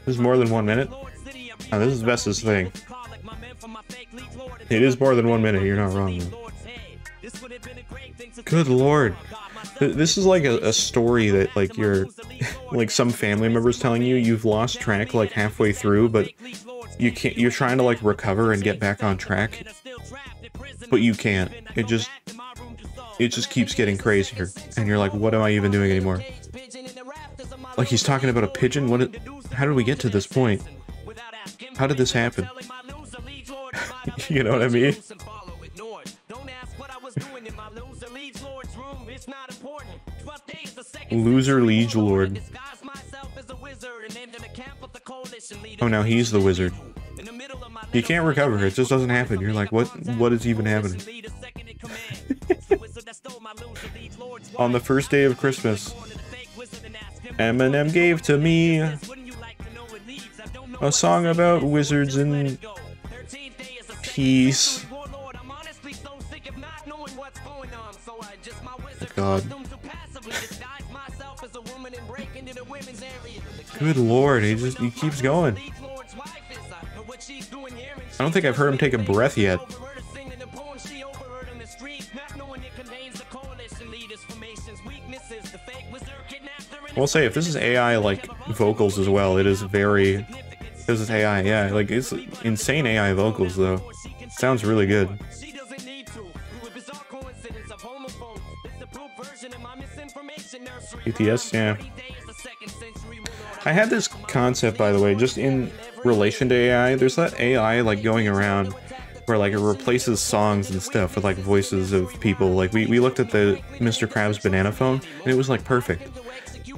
This is more than 1 minute? Oh, this is Vesta's thing. It is more than 1 minute, you're not wrong though. Good lord. This is like a story that, like, you're, like, some family member's telling you, you've lost track, like, halfway through, but you're trying to, like, recover and get back on track, but you can't. It just keeps getting crazier, and you're like, what am I even doing anymore? Like, he's talking about a pigeon? How did we get to this point? How did this happen? You know what I mean? Loser Liege Lord. Oh, now he's the wizard. You can't recover, it just doesn't happen. You're like, what is even happening? On the first day of Christmas, Eminem gave to me a song about wizards and peace. God. Good lord, he keeps going. I don't think I've heard him take a breath yet. I'll say, if this is AI, like, vocals as well, it is very... Because it's AI, yeah, like, it's insane AI vocals, though. Sounds really good. BTS, yeah. I had this concept, by the way, just in relation to AI. There's that AI, like, going around where, like, it replaces songs and stuff with, like, voices of people. Like, we looked at the Mr. Krabs banana phone, and it was, like, perfect.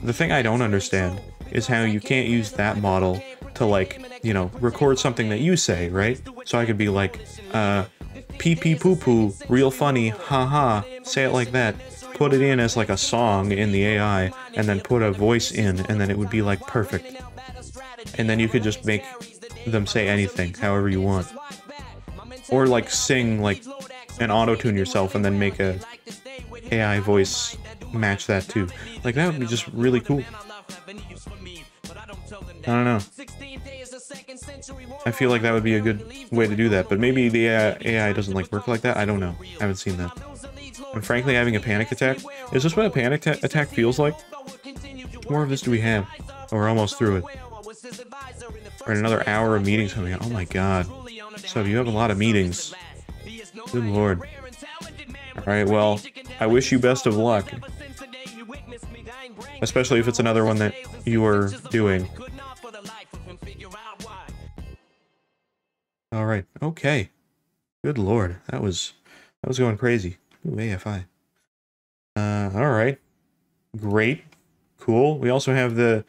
The thing I don't understand is how you can't use that model to, like, you know, record something that you say, right? So I could be like, pee pee poo poo, real funny, haha, say it like that. Put it in as, like, a song in the AI, and then put a voice in, and then it would be, like, perfect. And then you could just make them say anything, however you want. Or, like, sing, like, and auto-tune yourself, and then make a AI voice match that too. Like, that would be just really cool. I don't know. I feel like that would be a good way to do that, but maybe the AI doesn't, like, work like that. I don't know. I haven't seen that. I'm frankly having a panic attack. Is this what a panic attack feels like? What more of this do we have? Oh, we're almost through it. We're in another hour of meetings coming up. Oh my god. So you have a lot of meetings. Good lord. Alright, well, I wish you best of luck. Especially if it's another one that you are doing. Alright, okay. Good lord, that was going crazy. Ooh, AFI. Alright. Great. Cool. We also have had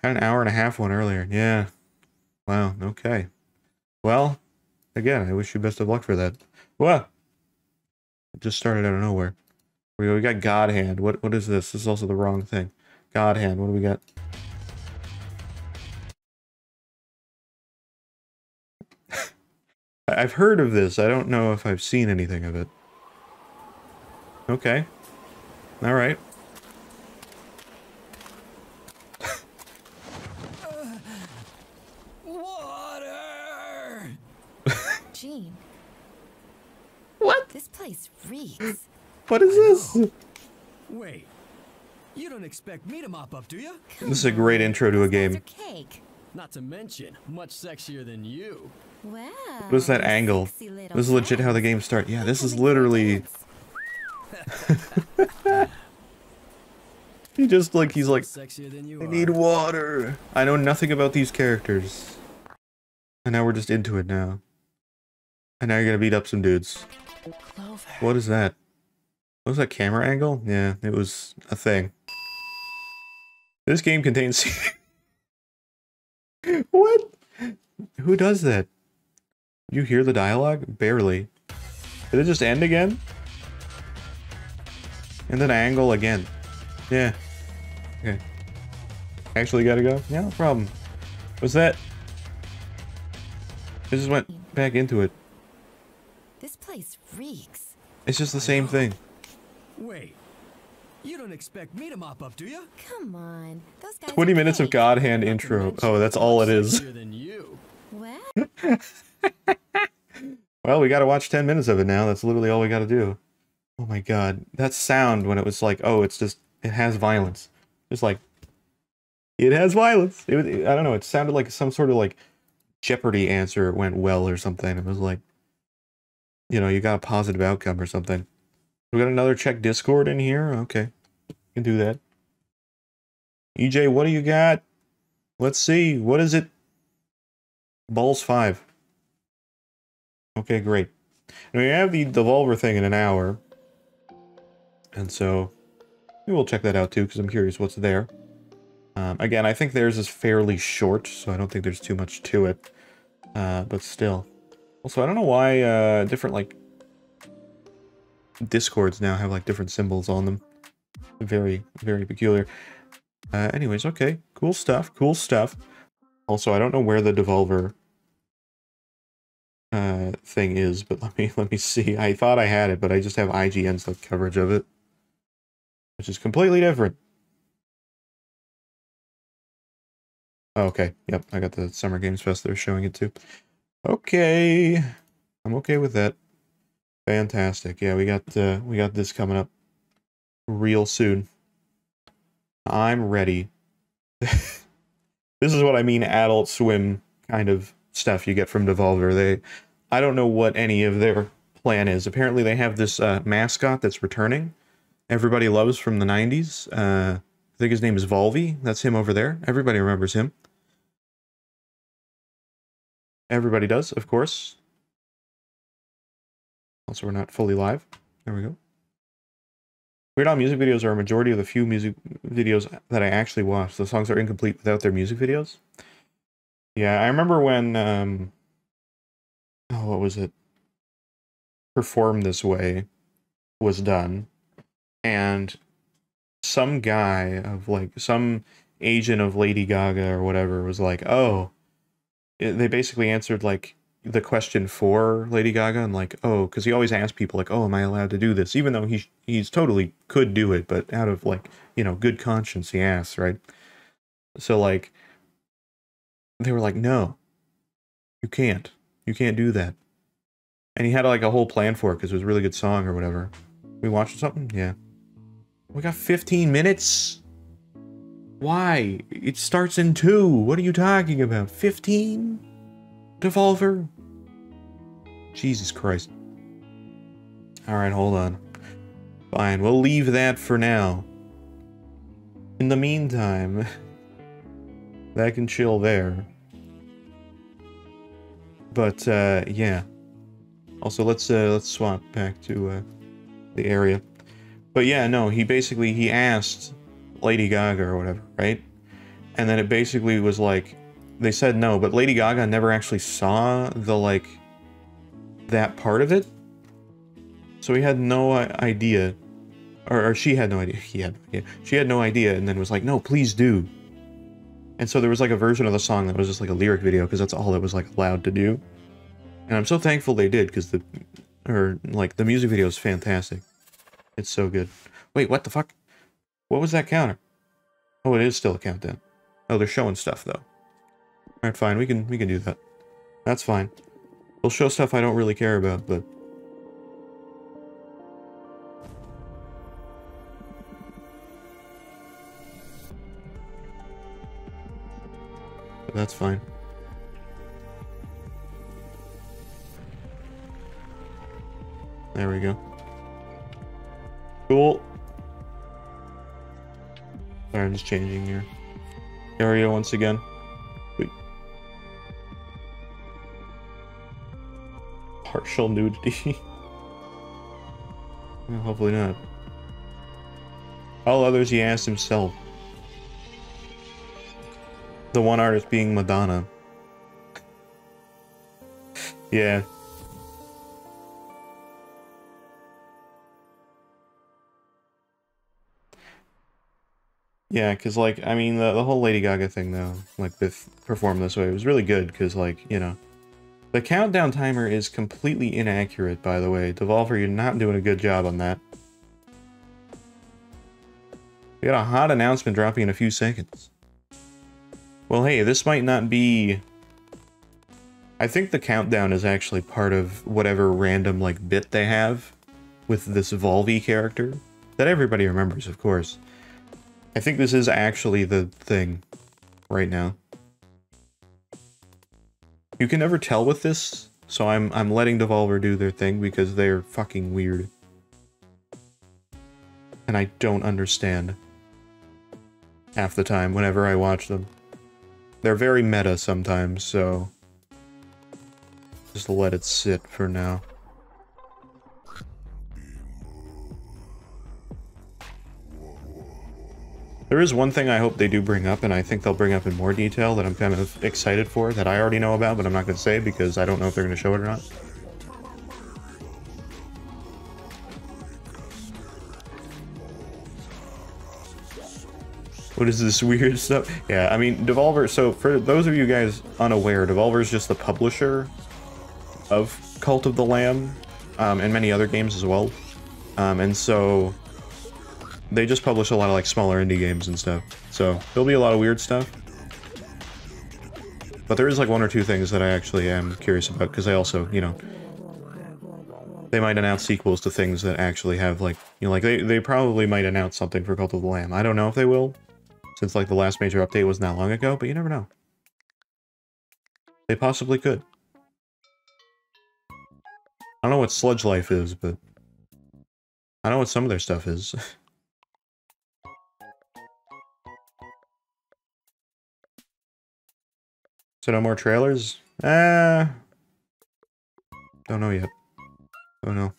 an hour and a half one earlier. Yeah. Wow, okay. Well, again, I wish you best of luck for that. What? It just started out of nowhere. We got God Hand. What is this? This is also the wrong thing. God Hand, what do we got? I've heard of this. I don't know if I've seen anything of it. Okay. Alright. Water! Gene. What? This place reeks. What is this? Wait. You don't expect me to mop up, do you? This is a great intro to a game. Cake. Not to mention, much sexier than you. Wow. What is that angle? This is legit how the game starts. Yeah, this is literally... he's like, I need water. I know nothing about these characters. And now we're just into it now. And now you're gonna beat up some dudes. Clover. What is that? What was that camera angle? Yeah, it was a thing. This game contains... What? Who does that? You hear the dialogue? Barely. Did it just end again? And then angle again. Yeah. Okay. Actually gotta go? Yeah, no problem. What's that? I just went back into it. This place reeks. It's just the same thing. Wait. You don't expect me to mop up, do you? Come on. Those guys 20 minutes of God Hand intro. Oh, that's all it is. What? Well, we gotta watch 10 minutes of it now. That's literally all we gotta do. Oh my god. That sound when it was like, oh, it's just, it has violence. Just like, it has violence. It was, I don't know, it sounded like some sort of like Jeopardy answer went well or something. It was like, you know, you got a positive outcome or something. We got another check Discord in here? Okay. Can do that. EJ, what do you got? Let's see. What is it? Balls 5. Okay, great. And we have the Devolver thing in an hour. And so, we'll check that out too, because I'm curious what's there. Again, I think theirs is fairly short, so I don't think there's too much to it. But still. Also, I don't know why different, like, Discords now have, like, different symbols on them. Very, very peculiar. Anyways, okay. Cool stuff, cool stuff. Also, I don't know where the Devolver thing is, but let me see. I thought I had it, but I just have IGN's like, coverage of it. Which is completely different. Oh, okay, yep, I got the Summer Games Fest they're showing it too. Okay. I'm okay with that. Fantastic. Yeah, we got this coming up real soon. I'm ready. This is what I mean, Adult Swim kind of stuff you get from Devolver. I don't know what any of their plan is. Apparently they have this mascot that's returning. Everybody loves from the 90s. I think his name is Volvi. That's him over there. Everybody remembers him. Everybody does, of course. Also, we're not fully live. There we go. Weird Al music videos are a majority of the few music videos that I actually watch. The songs are incomplete without their music videos. Yeah, I remember when, oh, what was it? Perform This Way was done. And some guy of, like, some agent of Lady Gaga or whatever was like, oh, they basically answered, like, the question for Lady Gaga, and like, oh, because he always asks people, like, oh, am I allowed to do this? Even though he's totally could do it, but out of, like, you know, good conscience, he asks, right? So, like, they were like, no, you can't do that. And he had, like, a whole plan for it, because it was a really good song or whatever. We watching something? Yeah. We got 15 minutes? Why? It starts in 2. What are you talking about? 15? Devolver? Jesus Christ. Alright, hold on. Fine, we'll leave that for now. In the meantime, that can chill there. But, yeah. Also, let's swap back to, the area. But yeah, no, he asked Lady Gaga or whatever, right? And then it basically was like, they said no, but Lady Gaga never actually saw the, like, that part of it. So he had no idea. Or she had no idea. He had no idea. She had no idea and then was like, no, please do. And so there was, like, a version of the song that was just, like, a lyric video, because that's all it was, like, allowed to do. And I'm so thankful they did, because the music video is fantastic. It's so good. Wait, what the fuck? What was that counter? Oh, it is still a countdown. Oh, they're showing stuff, though. Alright, fine. We can do that. That's fine. They'll show stuff I don't really care about, but... that's fine. There we go. Cool. Sorry, I'm just changing your area once again. Wait. Partial nudity. Well, hopefully not. All others he asked himself. The one artist being Madonna. Yeah. Yeah, because, like, I mean, the whole Lady Gaga thing, though, like, performed this way, it was really good, because, like, you know, the countdown timer is completely inaccurate, by the way. Devolver, you're not doing a good job on that. We got a hot announcement dropping in a few seconds. Well, hey, this might not be... I think the countdown is actually part of whatever random, like, bit they have with this Volvy character. That everybody remembers, of course. I think this is actually the thing right now. You can never tell with this, so I'm letting Devolver do their thing because they're fucking weird. And I don't understand half the time whenever I watch them. They're very meta sometimes, so just let it sit for now. There is one thing I hope they do bring up, and I think they'll bring up in more detail that I'm kind of excited for, that I already know about, but I'm not going to say because I don't know if they're going to show it or not. What is this weird stuff? Yeah, I mean, Devolver, so for those of you guys unaware, Devolver is just the publisher of Cult of the Lamb, and many other games as well. And so they just publish a lot of like smaller indie games and stuff. So there'll be a lot of weird stuff. But there is like one or two things that I actually am curious about, because I also, you know, they might announce sequels to things that actually have like, you know, like they probably might announce something for Cult of the Lamb. I don't know if they will, since like the last major update wasn't that long ago, but you never know. They possibly could. I don't know what Sludge Life is, but I know what some of their stuff is. So no more trailers? Don't know yet. Don't know.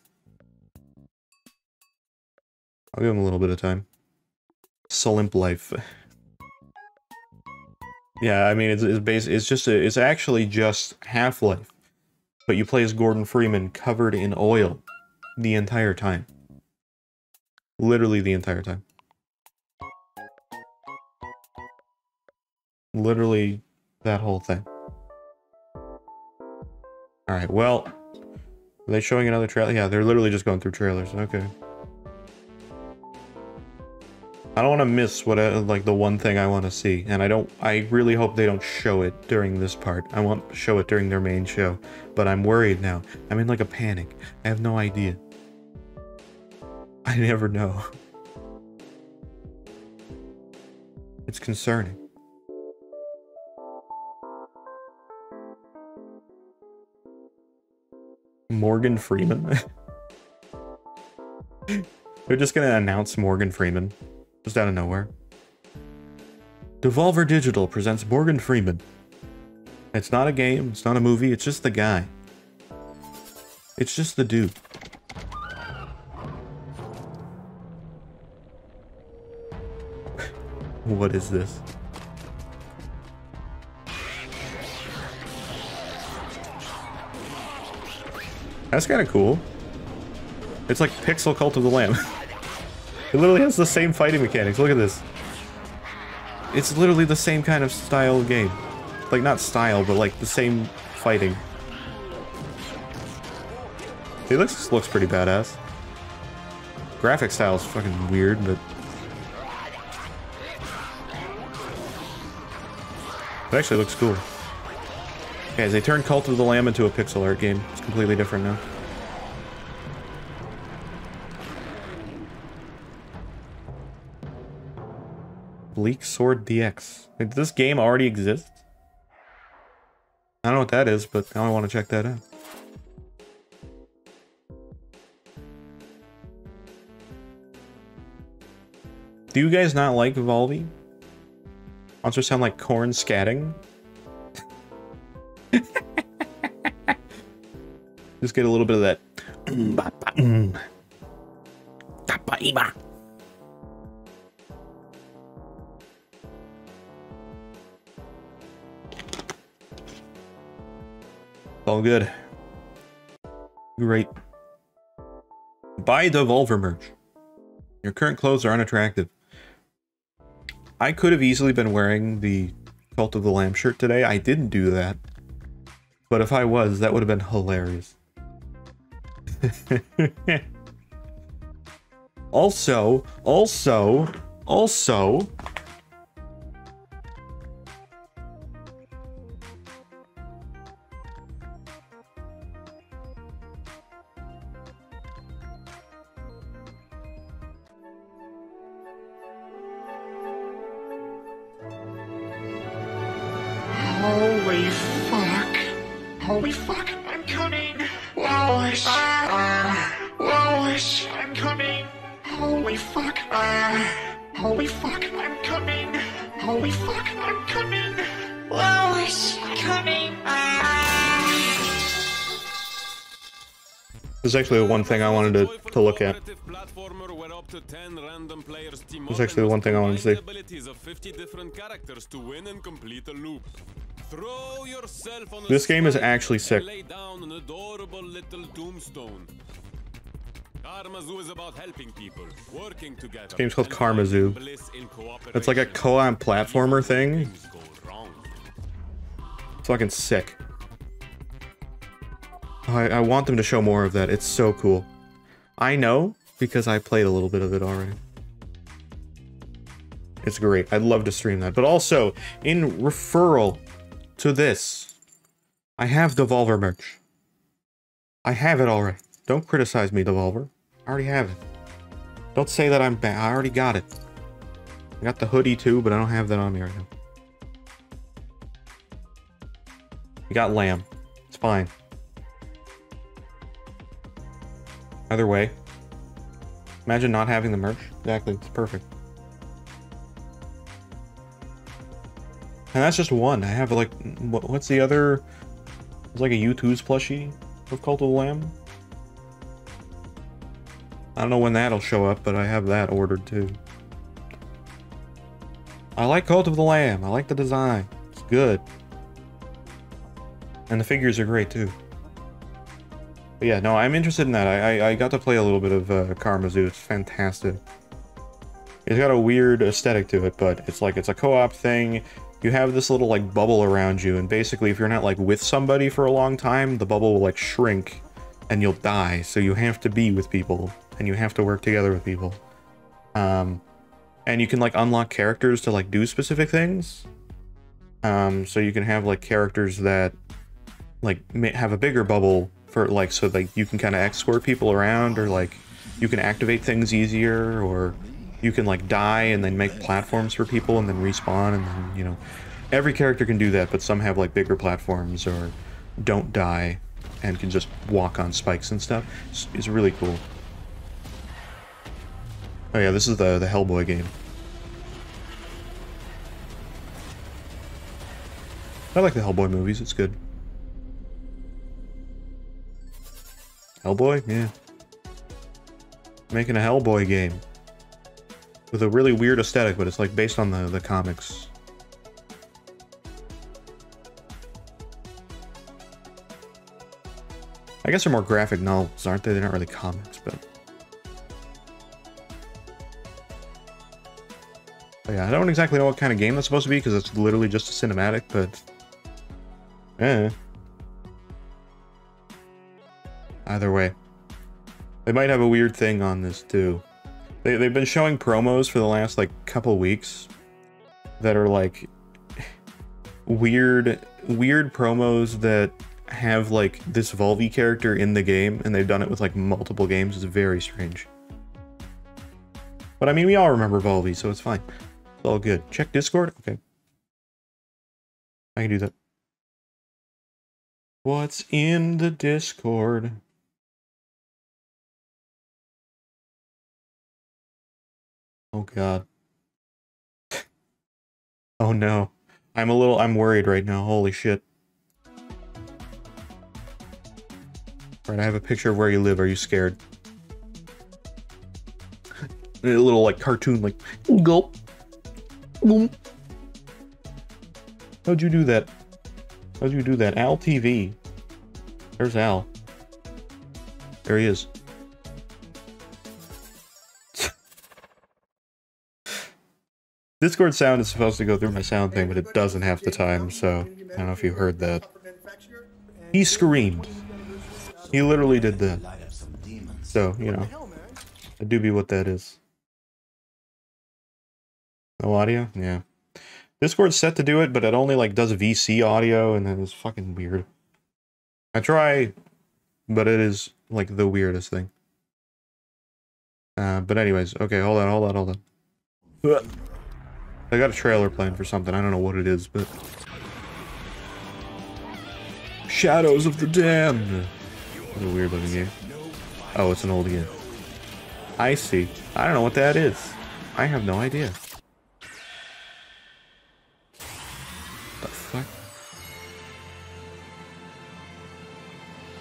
I'll give them a little bit of time. Solimp Life. Yeah, I mean, it's actually just Half-Life, but you play as Gordon Freeman covered in oil the entire time. Literally the entire time. Literally that whole thing. Alright, well, are they showing another trailer? Yeah, they're literally just going through trailers. Okay. I don't want to miss what like the one thing I want to see, and I really hope they don't show it during this part. I want to show it during their main show, but I'm worried now. I'm in like a panic. I have no idea. I never know. It's concerning. Morgan Freeman? They're just gonna announce Morgan Freeman. Just out of nowhere. Devolver Digital presents Morgan Freeman. It's not a game, it's not a movie, it's just the guy. It's just the dude. What is this? That's kind of cool. It's like Pixel Cult of the Lamb. It literally has the same fighting mechanics. Look at this. It's literally the same kind of style of game. Like, not style, but like the same fighting. It looks pretty badass. graphic style is fucking weird, but it actually looks cool. Guys, they turned Cult of the Lamb into a pixel art game. It's completely different now. Bleak Sword DX. Did this game already exist? I don't know what that is, but now I want to check that out. Do you guys not like Volby? Monsters sound like corn scatting. Just get a little bit of that. All good. Great. Buy Devolver merch. Your current clothes are unattractive. I could have easily been wearing the Cult of the Lamb shirt today. I didn't do that. But if I was, that would have been hilarious. Also... Holy fuck. Holy fuck, I'm coming. Lois. Lois, I'm coming. Holy fuck. Holy fuck, I'm coming. Holy fuck, I'm coming. Lois, I'm coming. This is actually the one thing I wanted to look at. This is actually the one thing I wanted to see. This game is actually sick. This game's called Karmazoo. It's like a co-op platformer thing. It's fucking sick. I want them to show more of that. It's so cool. I know, because I played a little bit of it already. It's great. I'd love to stream that. But also, in referral to this, I have Devolver merch. I have it already. Don't criticize me, Devolver. I already have it. Don't say that I'm bad. I already got it. I got the hoodie too, but I don't have that on me right now. We got Lamb. It's fine. Either way. Imagine not having the merch. Exactly, it's perfect. And that's just one. I have like, what's the other? It's like a U2's plushie of Cult of the Lamb. I don't know when that'll show up, but I have that ordered too. I like Cult of the Lamb. I like the design. It's good. And the figures are great too. But yeah, no, I'm interested in that. I got to play a little bit of Karmazoo. It's fantastic. It's got a weird aesthetic to it, but it's like, it's a co-op thing. You have this little like bubble around you, and basically if you're not like with somebody for a long time, the bubble will like shrink and you'll die. So you have to be with people and you have to work together with people. And you can like unlock characters to like do specific things. So you can have like characters that like have a bigger bubble for like, so like you can kind of escort people around, or like you can activate things easier, or you can like die and then make platforms for people and then respawn, and then, you know, every character can do that, but some have like bigger platforms or don't die and can just walk on spikes and stuff. It's really cool. Oh yeah, this is the Hellboy game. I like the Hellboy movies, it's good. Hellboy? Yeah. Making a Hellboy game. With a really weird aesthetic, but it's like based on the comics. I guess they're more graphic novels, aren't they? They're not really comics, but... yeah, I don't exactly know what kind of game that's supposed to be, because it's literally just a cinematic, but... yeah. Either way. They might have a weird thing on this, too. They've been showing promos for the last, like, couple weeks that are, like, weird promos that have, like, this Volvi character in the game, and they've done it with, like, multiple games. It's very strange. But, I mean, we all remember Volvi, so it's fine. It's all good. Check Discord? Okay. I can do that. What's in the Discord? Oh god. Oh no. I'm worried right now. Holy shit. Right, I have a picture of where you live. Are you scared? A little like cartoon, like gulp. Boom. How'd you do that? How'd you do that? Al TV. There's Al. There he is. Discord sound is supposed to go through my sound thing, but it doesn't half the time, so I don't know if you heard that. He screamed. He literally did that. So, you know, it do be what that is. No audio? Yeah. Discord's set to do it, but it only, like, does VC audio, and then it's fucking weird. I try, but it is, like, the weirdest thing. But anyways, okay, hold on. I got a trailer playing for something. I don't know what it is, but... Shadows of the Damned! What a weird looking game. Oh, it's an old game. I see. I don't know what that is. I have no idea. The fuck?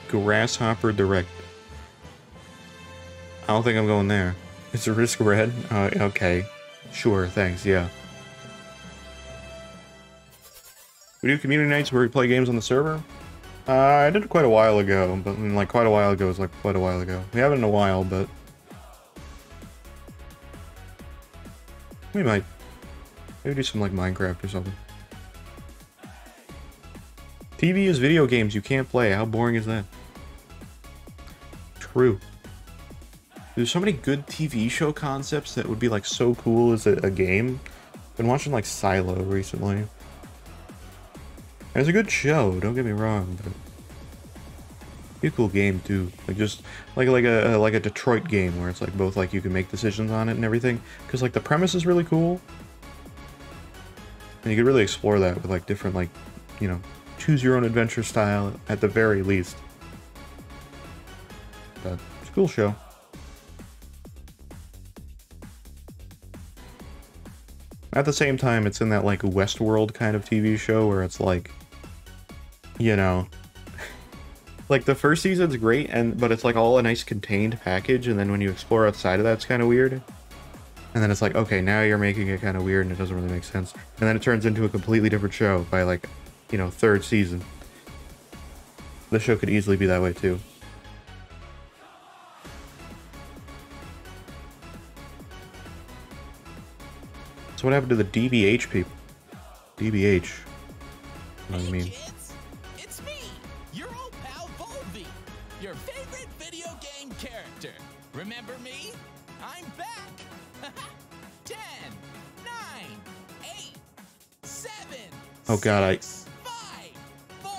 Grasshopper Direct. I don't think I'm going there. It's a riskRED? Okay. Sure, thanks, yeah. We do community nights where we play games on the server? I did it quite a while ago, but I mean, like quite a while ago is like quite a while ago. We haven't in a while, but we might. Maybe do some like Minecraft or something. TV is video games you can't play. How boring is that? True. There's so many good TV show concepts that would be like so cool as a game. Been watching like Silo recently. And it's a good show, don't get me wrong, but be a cool game too. Like just like a Detroit game where it's like both like you can make decisions on it and everything. Because like the premise is really cool. And you could really explore that with like different like, you know, choose your own adventure style at the very least. But it's a cool show. At the same time, it's in that like Westworld kind of TV show where it's like, you know, like the first season's great, but it's like all a nice contained package, and then when you explore outside of that, it's kind of weird. And then it's like, okay, now you're making it kind of weird, and it doesn't really make sense. And then it turns into a completely different show by like, you know, third season. The show could easily be that way too. So what happened to the DBH people? DBH. What do you mean? Kids, it's me, your old pal Volvi, your favorite video game character. Remember me? I'm back. 10, 9, 8, 7. Oh god, 6, 5, 4,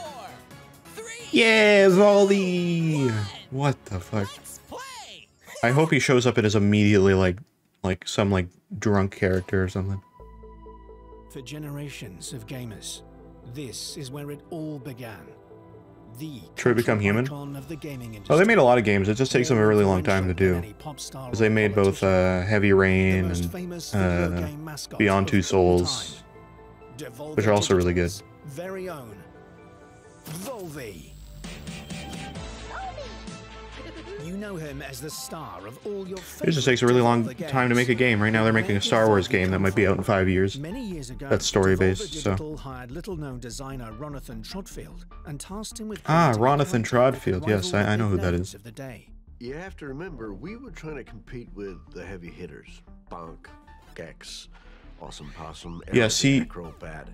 3. Yeah, Volvi! What the fuck? I hope he shows up and is immediately like some like drunk character or something. For generations of gamers, this is where it all began. Detroit Become Human? Oh, they made a lot of games. It just takes them a really long time to do. Because they made both Heavy Rain and Beyond Two Souls, which are also really good. Very own Volvi. You know him as the star of all your It just takes a really long time to make a game. Right now they're making a Star Wars game that might be out in 5 years. Many years ago, that's story-based, so... hired little-known designer Ronathan Trodfield and tasked him with... Ronathan Trodfield. Yes, I know who that is. You have to remember, we were trying to compete with the heavy hitters. Bonk, Gex, Awesome Possum, yeah, see, Acrobat.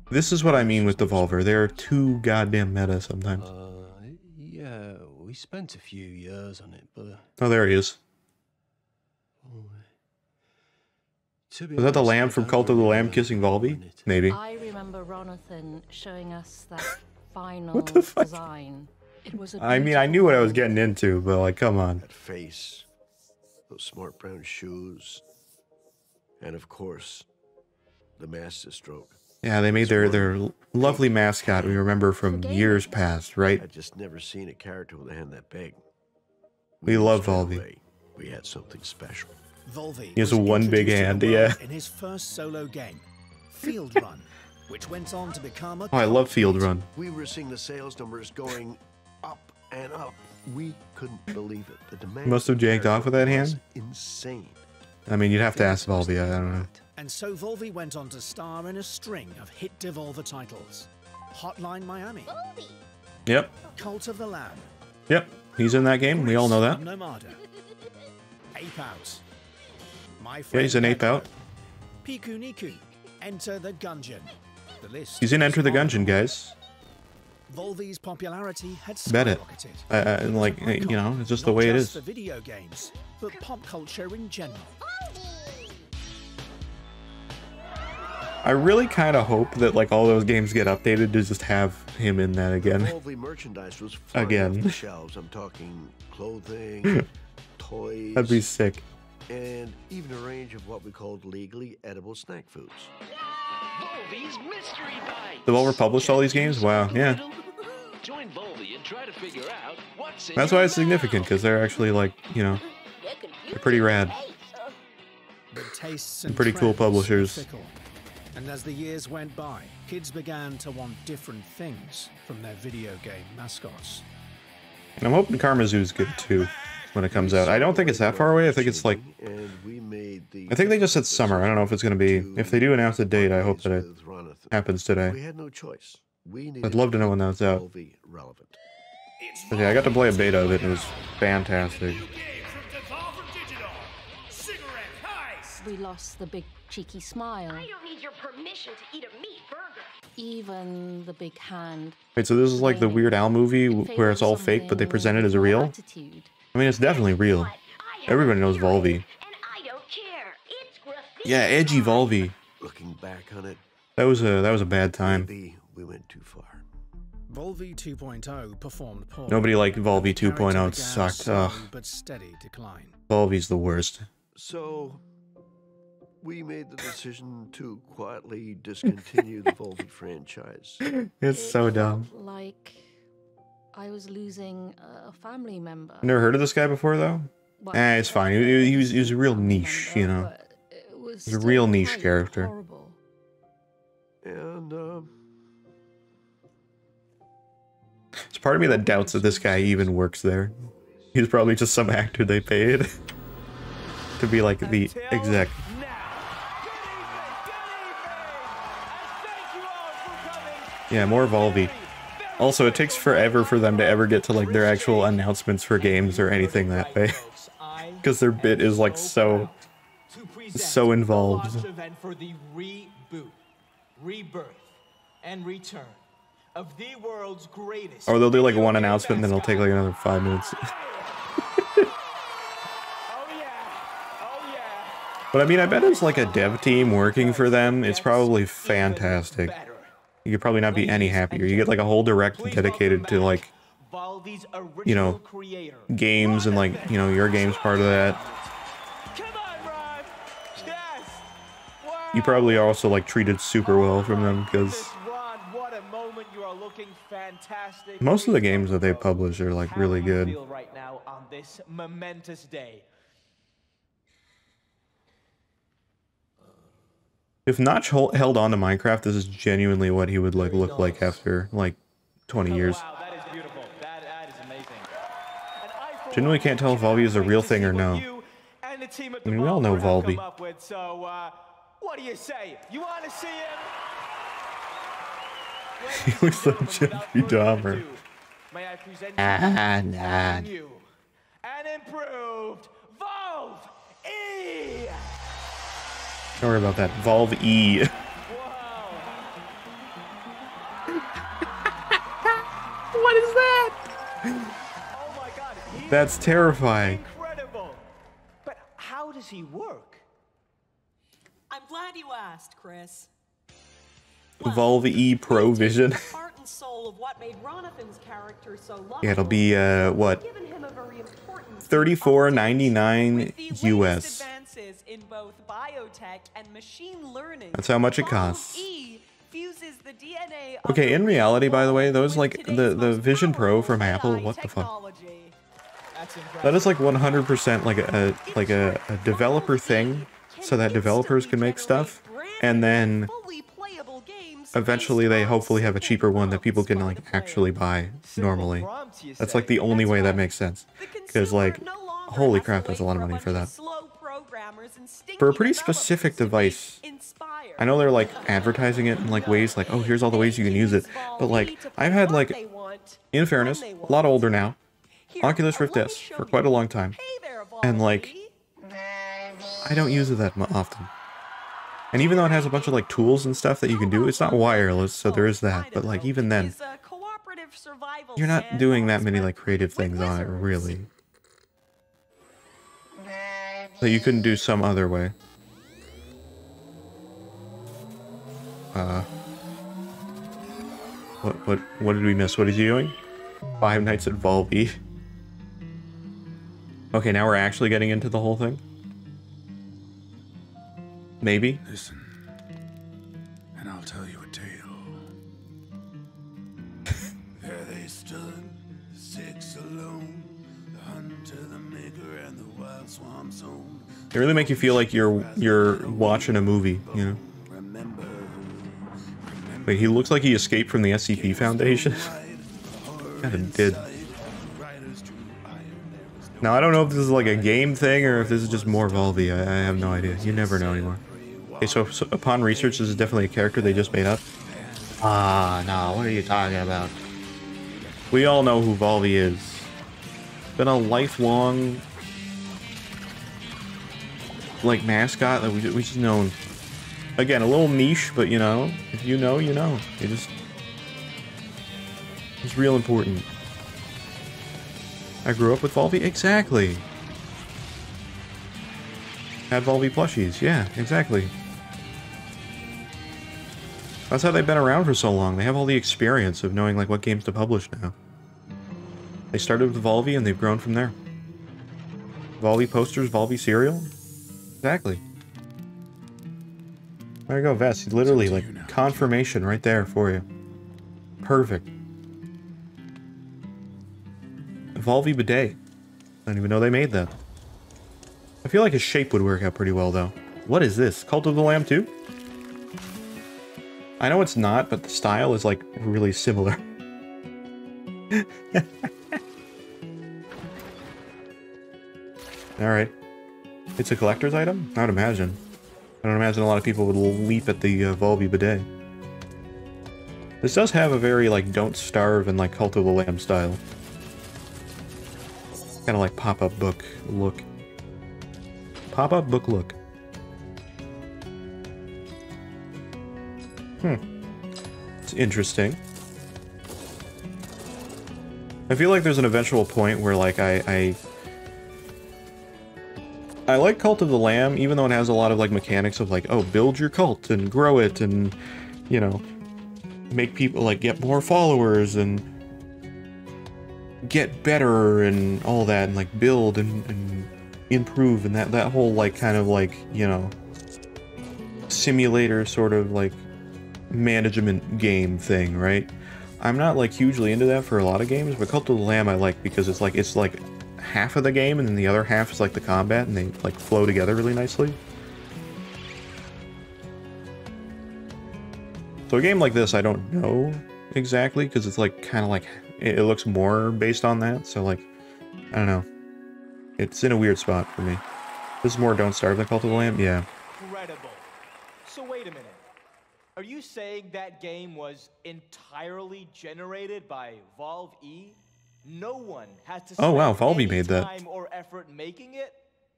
This is what I mean with Devolver. They're too goddamn meta sometimes. Yeah, we spent a few years on it, but... Oh, there he is. Was that the lamb from Cult of the Lamb kissing Volby? Maybe. I remember Ronathan showing us that final What the fuck? design. It was a I mean, I knew what I was getting into, but like, come on. That face, those smart brown shoes, and of course, the master stroke. Yeah, they made their lovely mascot we remember from years past, right? I'd just never seen a character with a hand that big. We love Volby. We had something special. Volby He has a one big hand, yeah. in his first solo game, Field Run, which went on to become a Oh, I love Field Run. We were seeing the sales numbers going up and up. We couldn't believe it. The demand Must have janked off with that hand. insane. I mean, you'd have to ask Volby. I don't know. And so Volby went on to star in a string of hit Devolver titles. Hotline Miami. Yep. Cult of the Lamb. Yep. He's in that game. We all know that. Nomada. Ape Out. My Yeah, he's an ape out. Piku Niku. Enter the Gungeon. The list. He's in Enter the Gungeon, guys. Volvy's popularity had Bet it. skyrocketed. Like, you know, it's just the way it Not just is. for video games, but pop culture in general. I really kind of hope that like all those games get updated to just have him in that again. Volby merchandise was flying off the shelves. I'm talking clothing, toys. That'd be sick. And even a range of what we called legally edible snack foods. Volvy's Mystery Bites. Devolver published all these games? Wow, yeah. Join Volby and try to figure out what's in That's why it's significant, because they're actually like, you know, they're pretty rad. But tastes And and pretty cool trends were publishers. fickle. And as the years went by, kids began to want different things from their video game mascots. And I'm hoping Karmazoo's good too when it comes out. I don't think it's that far away. I think it's like, I think they just said summer. I don't know if it's going to be, if they do announce a date, I hope that it happens We today. had no choice. I'd love to know when that's out. Volby relevant. But yeah, I got to play a beta of it and it was fantastic. We lost the big cheeky smile. I don't need your permission to eat a meat burger. Even the big hand. Wait, so this is like the Weird Al movie where it's all fake, but they present it as a real? Attitude. I mean, it's definitely real. Everybody knows Volby. I don't care. It's graffiti. Yeah, edgy Volby. Looking back on it, That was a bad time. maybe we went too far. Volby 2.0 performed poorly. Nobody liked Volby The character 2.0. It began a sucked. slow Ugh. but steady decline. Volby's the worst. So, we made the decision to quietly discontinue the Volby franchise. It's so dumb. Like I was losing a family member. Never heard of this guy before, though? What? It's fine. He was a real niche, you know? He's a real niche character. Horrible. And, There's part of me that doubts that this guy even works there. He's probably just some actor they paid to be like the exec. Yeah, more Volby. Also, it takes forever for them to ever get to like their actual announcements for games or anything that way. Because their bit is like so involved. Launch event for the reboot, rebirth, and return of the world's greatest. Or they'll do like one announcement and then it'll take like another 5 minutes. But I mean, I bet it's like a dev team working for them. It's probably fantastic. You could probably not be any happier. You get like a whole direct dedicated to like, you know, games and like, you know, your game's part of that. You probably are also like treated super well from them because most of the games that they publish are like really good. Right now on this momentous day. If Notch held on to Minecraft, this is genuinely what he would like look like after like 20 years. That is beautiful. That is amazing. Genuinely can't tell if Volby is a real thing or no. I mean, we all know Volby. So, what do you say? You want to see him? He looks like Jeffrey Dahmer. May I present Nah. you an improved Volve E. Don't worry about that. Volve E. What is that? Oh my God, That's terrifying. incredible. But how does he work? I'm glad you asked, Chris. Valve E Pro Vision. Heart and soul of what made Ronathan's character so lovable. Yeah, it'll be what? $34.99 US. In both biotech and machine learning. That's how much it costs. E fuses the DNA Okay, in reality, by the way, those like the Vision Pro from Apple, what the fuck? That is like 100% like a developer thing, so that developers can make stuff, and then eventually they hopefully have a cheaper one that people can like actually buy normally. That's like the only way that makes sense, because like, holy crap, that's a lot of money for that. For a pretty specific device. I know they're like advertising it in like ways like, oh, here's all the ways you can use it, but like I've had like, in fairness, a lot older now, Oculus Rift S for quite a long time, and like I don't use it that often. And even though it has a bunch of like tools and stuff that you can do, it's not wireless, so there is that, but like even then, you're not doing that many like creative things on it, really, that you couldn't do some other way. What did we miss? What is he doing? Five Nights at Valve E. Okay, now we're actually getting into the whole thing. Maybe. Listen, and I'll tell you a tale. There they stood, the six alone, the hunter, the maker, and the wild swamp zone. They really make you feel like you're watching a movie, you know? Wait, he looks like he escaped from the SCP Foundation. Kinda did. Now, I don't know if this is like a game thing or if this is just more Volvy. I have no idea. You never know anymore. Okay, so upon research, this is definitely a character they just made up. Ah, no, what are you talking about? We all know who Volvy is. Been a lifelong, like, mascot that we just known. Again, a little niche, but you know, if you know, you know. It's real important. I grew up with Volvy? Exactly. Had Volvy plushies. Yeah, exactly. That's how they've been around for so long. They have all the experience of knowing like what games to publish now. They started with Volvy and they've grown from there. Volvy posters, Volvy cereal? Exactly. There you go, Vess. Literally, like, confirmation right there for you. Perfect. Volvy bidet. I didn't even know they made that. I feel like his shape would work out pretty well, though. What is this? Cult of the Lamb 2? I know it's not, but the style is, like, really similar. Alright. It's a collector's item? I would imagine. I don't imagine a lot of people would leap at the Volvy bidet. This does have a very, like, Don't Starve and, like, Cult of the Lamb style. Kind of like pop-up book look. Pop-up book look. It's interesting. I feel like there's an eventual point where, like, I like Cult of the Lamb, even though it has a lot of, like, mechanics of, like, oh, build your cult and grow it and, you know, make people, like, get more followers and get better and all that, and, like, build and improve, and that whole, like, kind of, like, you know, simulator sort of, like, management game thing, right? I'm not, like, hugely into that for a lot of games, but Cult of the Lamb I like because it's like half of the game and then the other half is like the combat and they like flow together really nicely. So a game like this I don't know exactly because it's like kind of like it looks more based on that, so like I don't know, it's in a weird spot for me. This is more Don't Starve than Cult of the Lamb. Yeah. Incredible. So wait a minute, are you saying that game was entirely generated by Valve E? No one had to spend Volvy made that. time or effort making it?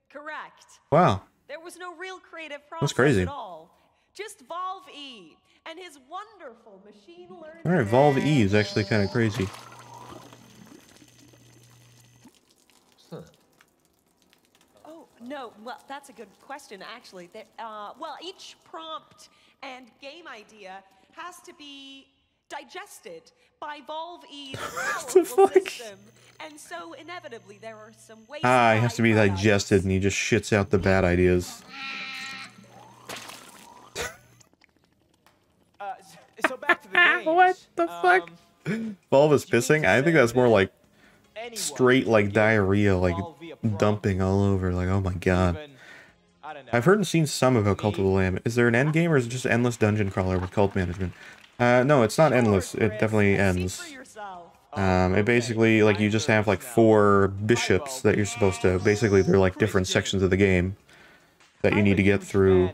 Correct. Wow. There was no real creative That's process crazy. at all. Just Valve E and his wonderful machine learning. Alright, Valve E is actually kind of crazy. Oh, No, well, that's a good question, actually. Well, each prompt and game idea has to be digested by Valve-E's powerful system. And so, inevitably, there are some waste. It has to be digested, and he just shits out the bad ideas. So back to the games. What the fuck? Valve is pissing? I think that's more like straight, like, diarrhea, like, dumping all over, like, oh my god. I've heard and seen some about Cult of the Lamb. Is there an end game, or is it just endless dungeon crawler with cult management? No, it's not endless. It definitely ends. It basically, like, you just have, like, 4 bishops that you're supposed to... Basically, they're, like, different sections of the game that you need to get through,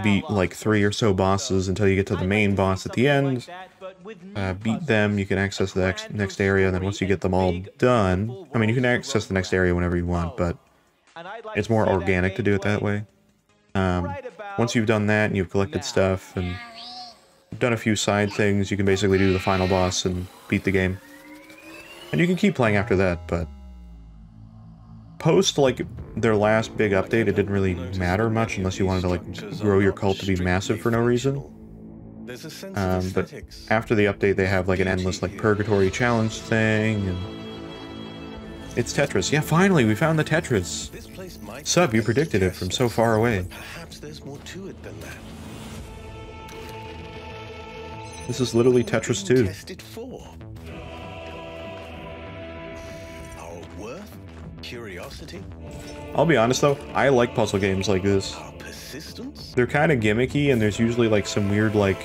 beat, like, 3 or so bosses until you get to the main boss at the end. Beat them, you can access the next area, and then once you get them all done... I mean, you can access the next area whenever you want, but it's more organic to do it that way. Once you've done that, and you've collected stuff, and done a few side things, you can basically do the final boss and beat the game. And you can keep playing after that, but... Post, like, their last big update, it didn't really matter much unless you wanted to, like, grow your cult to be massive for no reason. But after the update, they have, like, an endless, like, purgatory challenge thing, and... It's Tetris. Yeah, finally, we found the Tetris! Sub, you predicted it from so far away. Perhaps there's more to it than that. This is literally Tetris 2. Tested for our worth, curiosity. I'll be honest though, I like puzzle games like this. Our persistence. They're kind of gimmicky, and there's usually like some weird like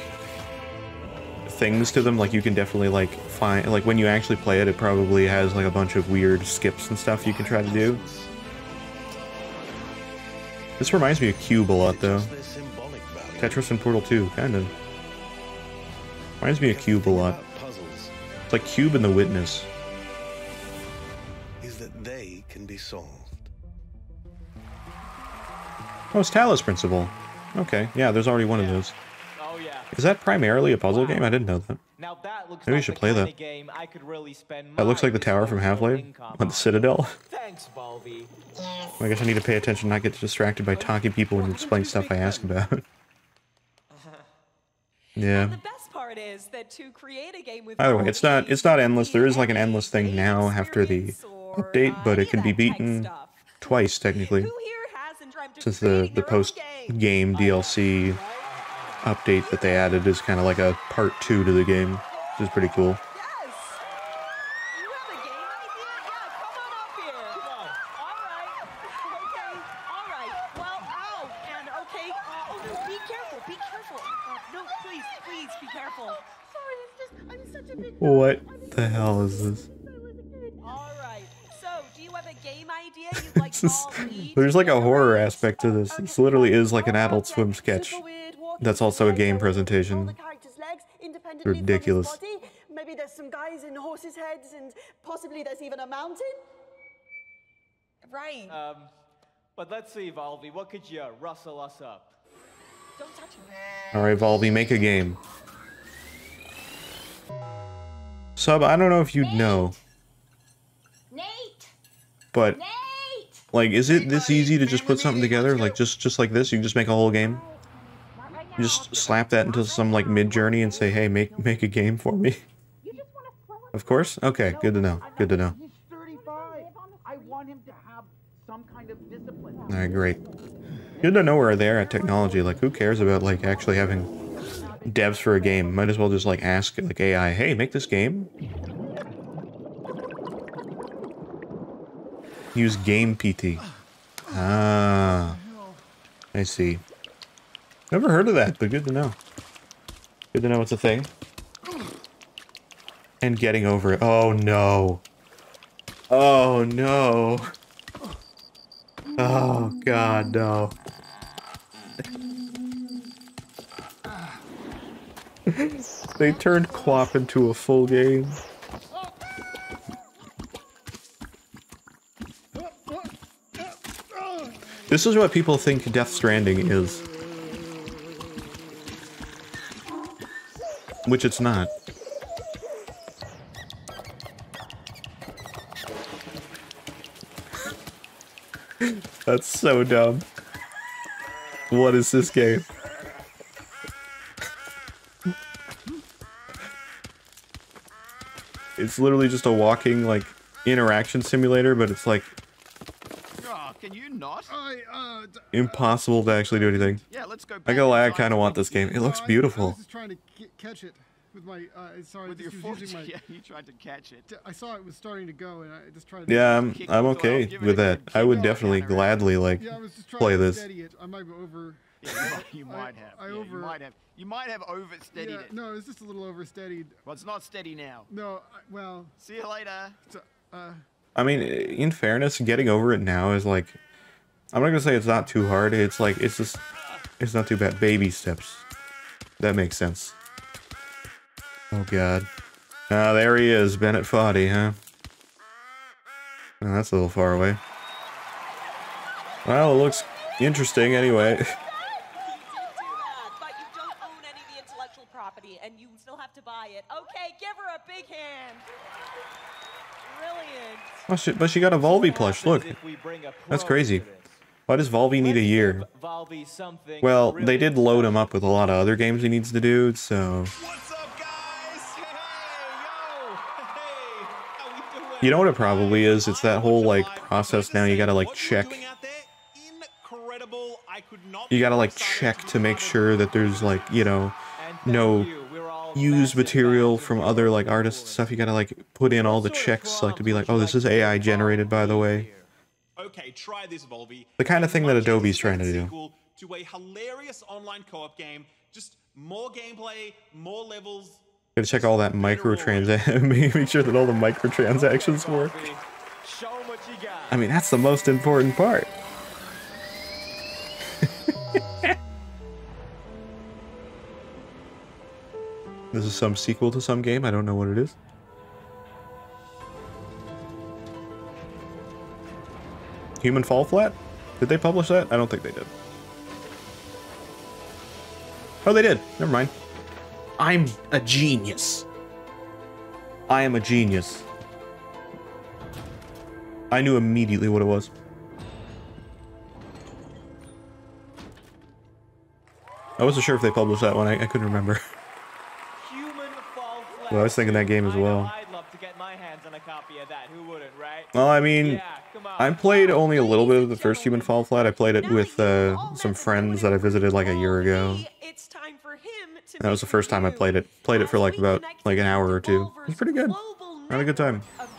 things to them. Like you can definitely like find, like when you actually play it, it probably has like a bunch of weird skips and stuff you can try to do. This reminds me of Cube a lot though. Tetris and Portal 2, kind of. Reminds me of Cube a lot. It's like Cube and The Witness. Is that they can be solved. Oh, it's Talos Principle. Okay, yeah, there's already one of those. Oh, yeah. Is that primarily a puzzle game? I didn't know that. Now that looks Maybe we like should the play kind that. of game I could really spend That looks like the tower from Half-Life on the Citadel. Thanks, Volvy. I guess I need to pay attention, not get distracted by talking people when you explain stuff I ask about. Yeah. And the best part is that to create a game with By the way, it's not endless. There is like an endless thing now after the update, but it can be beaten twice technically. Since the post-game DLC update that they added is kind of like a part 2 to the game, which is pretty cool. What the hell is this? Alright, so do you have a game idea you'd like There's like a horror aspect to this. This literally is like an Adult Swim sketch. That's also a game presentation. Ridiculous. Maybe there's some guys in horses' heads, and possibly there's even a mountain? Right. But let's see, Volvy, what could you rustle us up? Don't touch me. Alright, Volvy, make a game. Sub, I don't know if you'd know. Nate! But, like, is it this easy to just put something together? Like, just like this? You can just make a whole game? You just slap that into some, like, mid-journey and say, hey, make a game for me? Of course? Okay, good to know. Good to know. I want him to have some kind of discipline. Alright, great. Good to know where they're at technology. Like, who cares about, like, actually having devs for a game? Might as well just, like, ask, like, AI, hey, make this game? Use Game PT. Ah. I see. Never heard of that, but good to know. Good to know it's a thing. And getting over it. Oh, no. Oh, no. Oh, God, no. They turned Quap into a full game. This is what people think Death Stranding is. Which it's not. That's so dumb. What is this game? It's literally just a walking, like, interaction simulator, but it's like... Oh, can you not? impossible to actually do anything. Yeah, let's go. I gotta lie, I kind of want this game. It looks beautiful. I was just trying to catch it with my. Sorry, With your foot. using my. Yeah, you tried to catch it. I saw it was starting to go, and I just tried to. Yeah, I'm okay with that. I would definitely gladly like play this. Steady it. I might be over. Yeah, you might have. You might have oversteadied Yeah, it. no, it's just a little oversteadied. Well, it's not steady now. No, well. See you later. I mean, in fairness, getting over it now is like, I'm not gonna say it's not too hard. It's like, it's not too bad. Baby steps. That makes sense. Oh god. Ah, there he is, Bennett Foddy, huh? Oh, that's a little far away. Well, it looks interesting anyway. But you don't own any of the intellectual property, and you still have to buy it. Okay, give her a big hand. Brilliant. Oh shit, but she got a Volvi plush, look. That's crazy. Why does Volvi need a year? Well, they did load him up with a lot of other games he needs to do, so... You know what it probably is? It's that whole, like, process now. You gotta, like, check... You gotta, like, check to make sure that there's, like, you know, no used material from other, like, artists stuff. You gotta, like, put in all the checks, like, to be like, oh, this is AI generated, by the way. Okay, try this, Volvi. The kind of thing that Adobe's trying to do. To a hilarious online co-op game, just more gameplay, more levels. Gotta check all that microtransaction, make sure that all the microtransactions work. I mean, that's the most important part. This is some sequel to some game, I don't know what it is. Human Fall Flat? Did they publish that? I don't think they did. Oh, they did. Never mind. I'm a genius. I am a genius. I knew immediately what it was. I wasn't sure if they published that one. I couldn't remember. Well, I was thinking that game as well. I'd love to get my hands on a copy of that. Who wouldn't, right? Well, I mean, I played only a little bit of the first Human Fall Flat. I played it with some friends that I visited like a year ago. That was the first time I played it. Played it for like about like an hour or two. It was pretty good. I had a good time. Once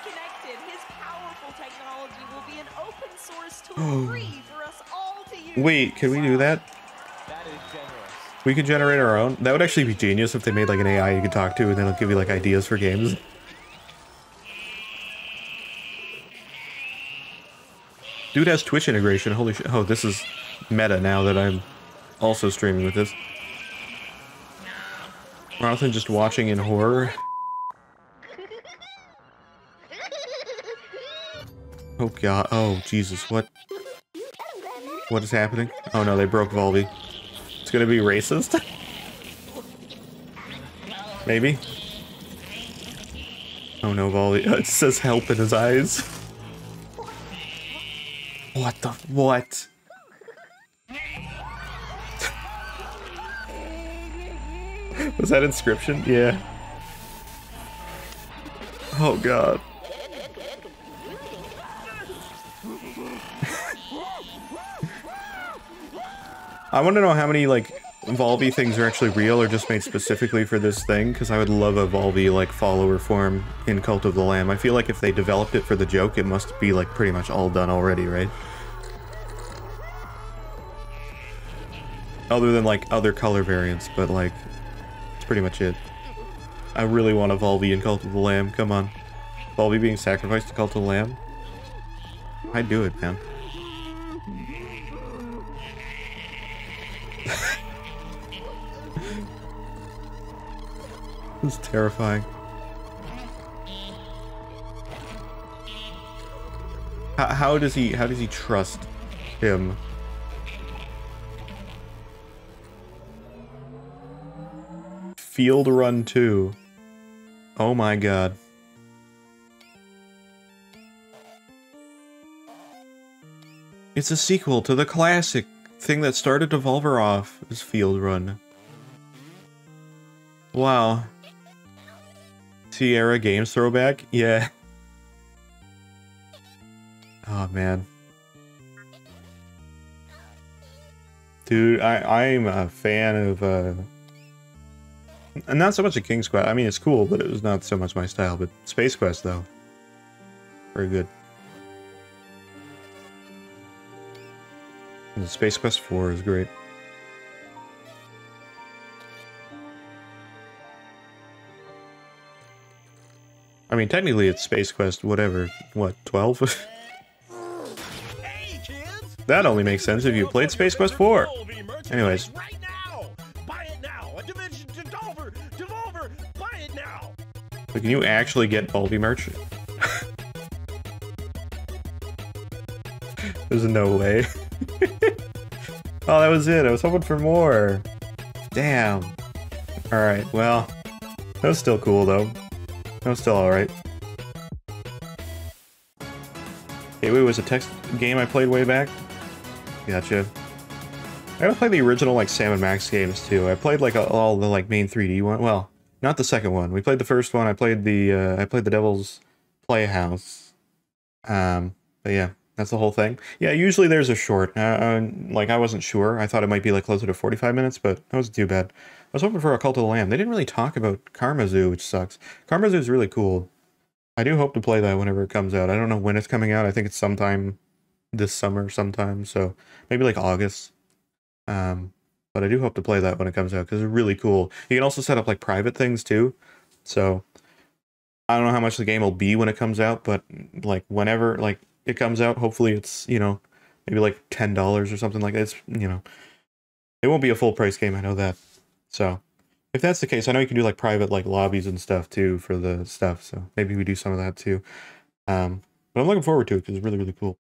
connected, his powerful technology will be an open source tool free for us all to use. Wait, can we do that? We could generate our own. That would actually be genius if they made like an AI you could talk to and then it'll give you like ideas for games. Dude has Twitch integration. Holy shit. Oh, this is meta now that I'm also streaming with this. Rather than just watching in horror. Oh god. Oh Jesus. What? What is happening? Oh no, they broke Volvi. It's gonna be racist? Maybe? Oh no, Volvi. It says help in his eyes. What the? What? Was that Inscription? Yeah. Oh god. I want to know how many, like, Volvi things are actually real or just made specifically for this thing, because I would love a Volvi, like, follower form in Cult of the Lamb. I feel like if they developed it for the joke, it must be, like, pretty much all done already, right? Other than, like, other color variants, but, like, that's pretty much it. I really want a Volvi in Cult of the Lamb, come on. Volvi being sacrificed to Cult of the Lamb? I'd do it, man. This is terrifying. How does he trust him? Field Run 2. Oh my god. It's a sequel to the classic thing that started Devolver off as Field Run. Wow. Sierra Games throwback? Yeah. Oh, man. Dude, I'm a fan of, not so much a King's Quest. I mean, it's cool, but it was not so much my style. But Space Quest, though. Very good. And Space Quest 4 is great. I mean, technically it's Space Quest, whatever. What, 12? That only makes sense if you played Space Quest 4. Anyways. But can you actually get Bulby merch? There's no way. Oh, that was it. I was hoping for more. Damn. Alright, well. That was still cool, though. That was still alright. Gateway was a text game I played way back. Gotcha. I gotta play the original, like, Sam & Max games, too. I played, like, all the, like, main 3D one. Well, not the second one. We played the first one. I played the Devil's Playhouse. But yeah, that's the whole thing. Yeah, usually there's a short. Like, I wasn't sure. I thought it might be, like, closer to 45 minutes, but that wasn't too bad. I was hoping for a Cult of the Lamb. They didn't really talk about Karma Zoo, which sucks. Karma Zoo is really cool. I do hope to play that whenever it comes out. I don't know when it's coming out. I think it's sometime this summer sometime, so maybe like August. But I do hope to play that when it comes out, because it's really cool. You can also set up like private things too, so I don't know how much the game will be when it comes out, but like whenever like it comes out, hopefully it's, you know, maybe like $10 or something like that. It's, you know, it won't be a full price game, I know that. So if that's the case, I know you can do like private like lobbies and stuff too for the stuff, so maybe we do some of that too. But I'm looking forward to it because it's really, really cool.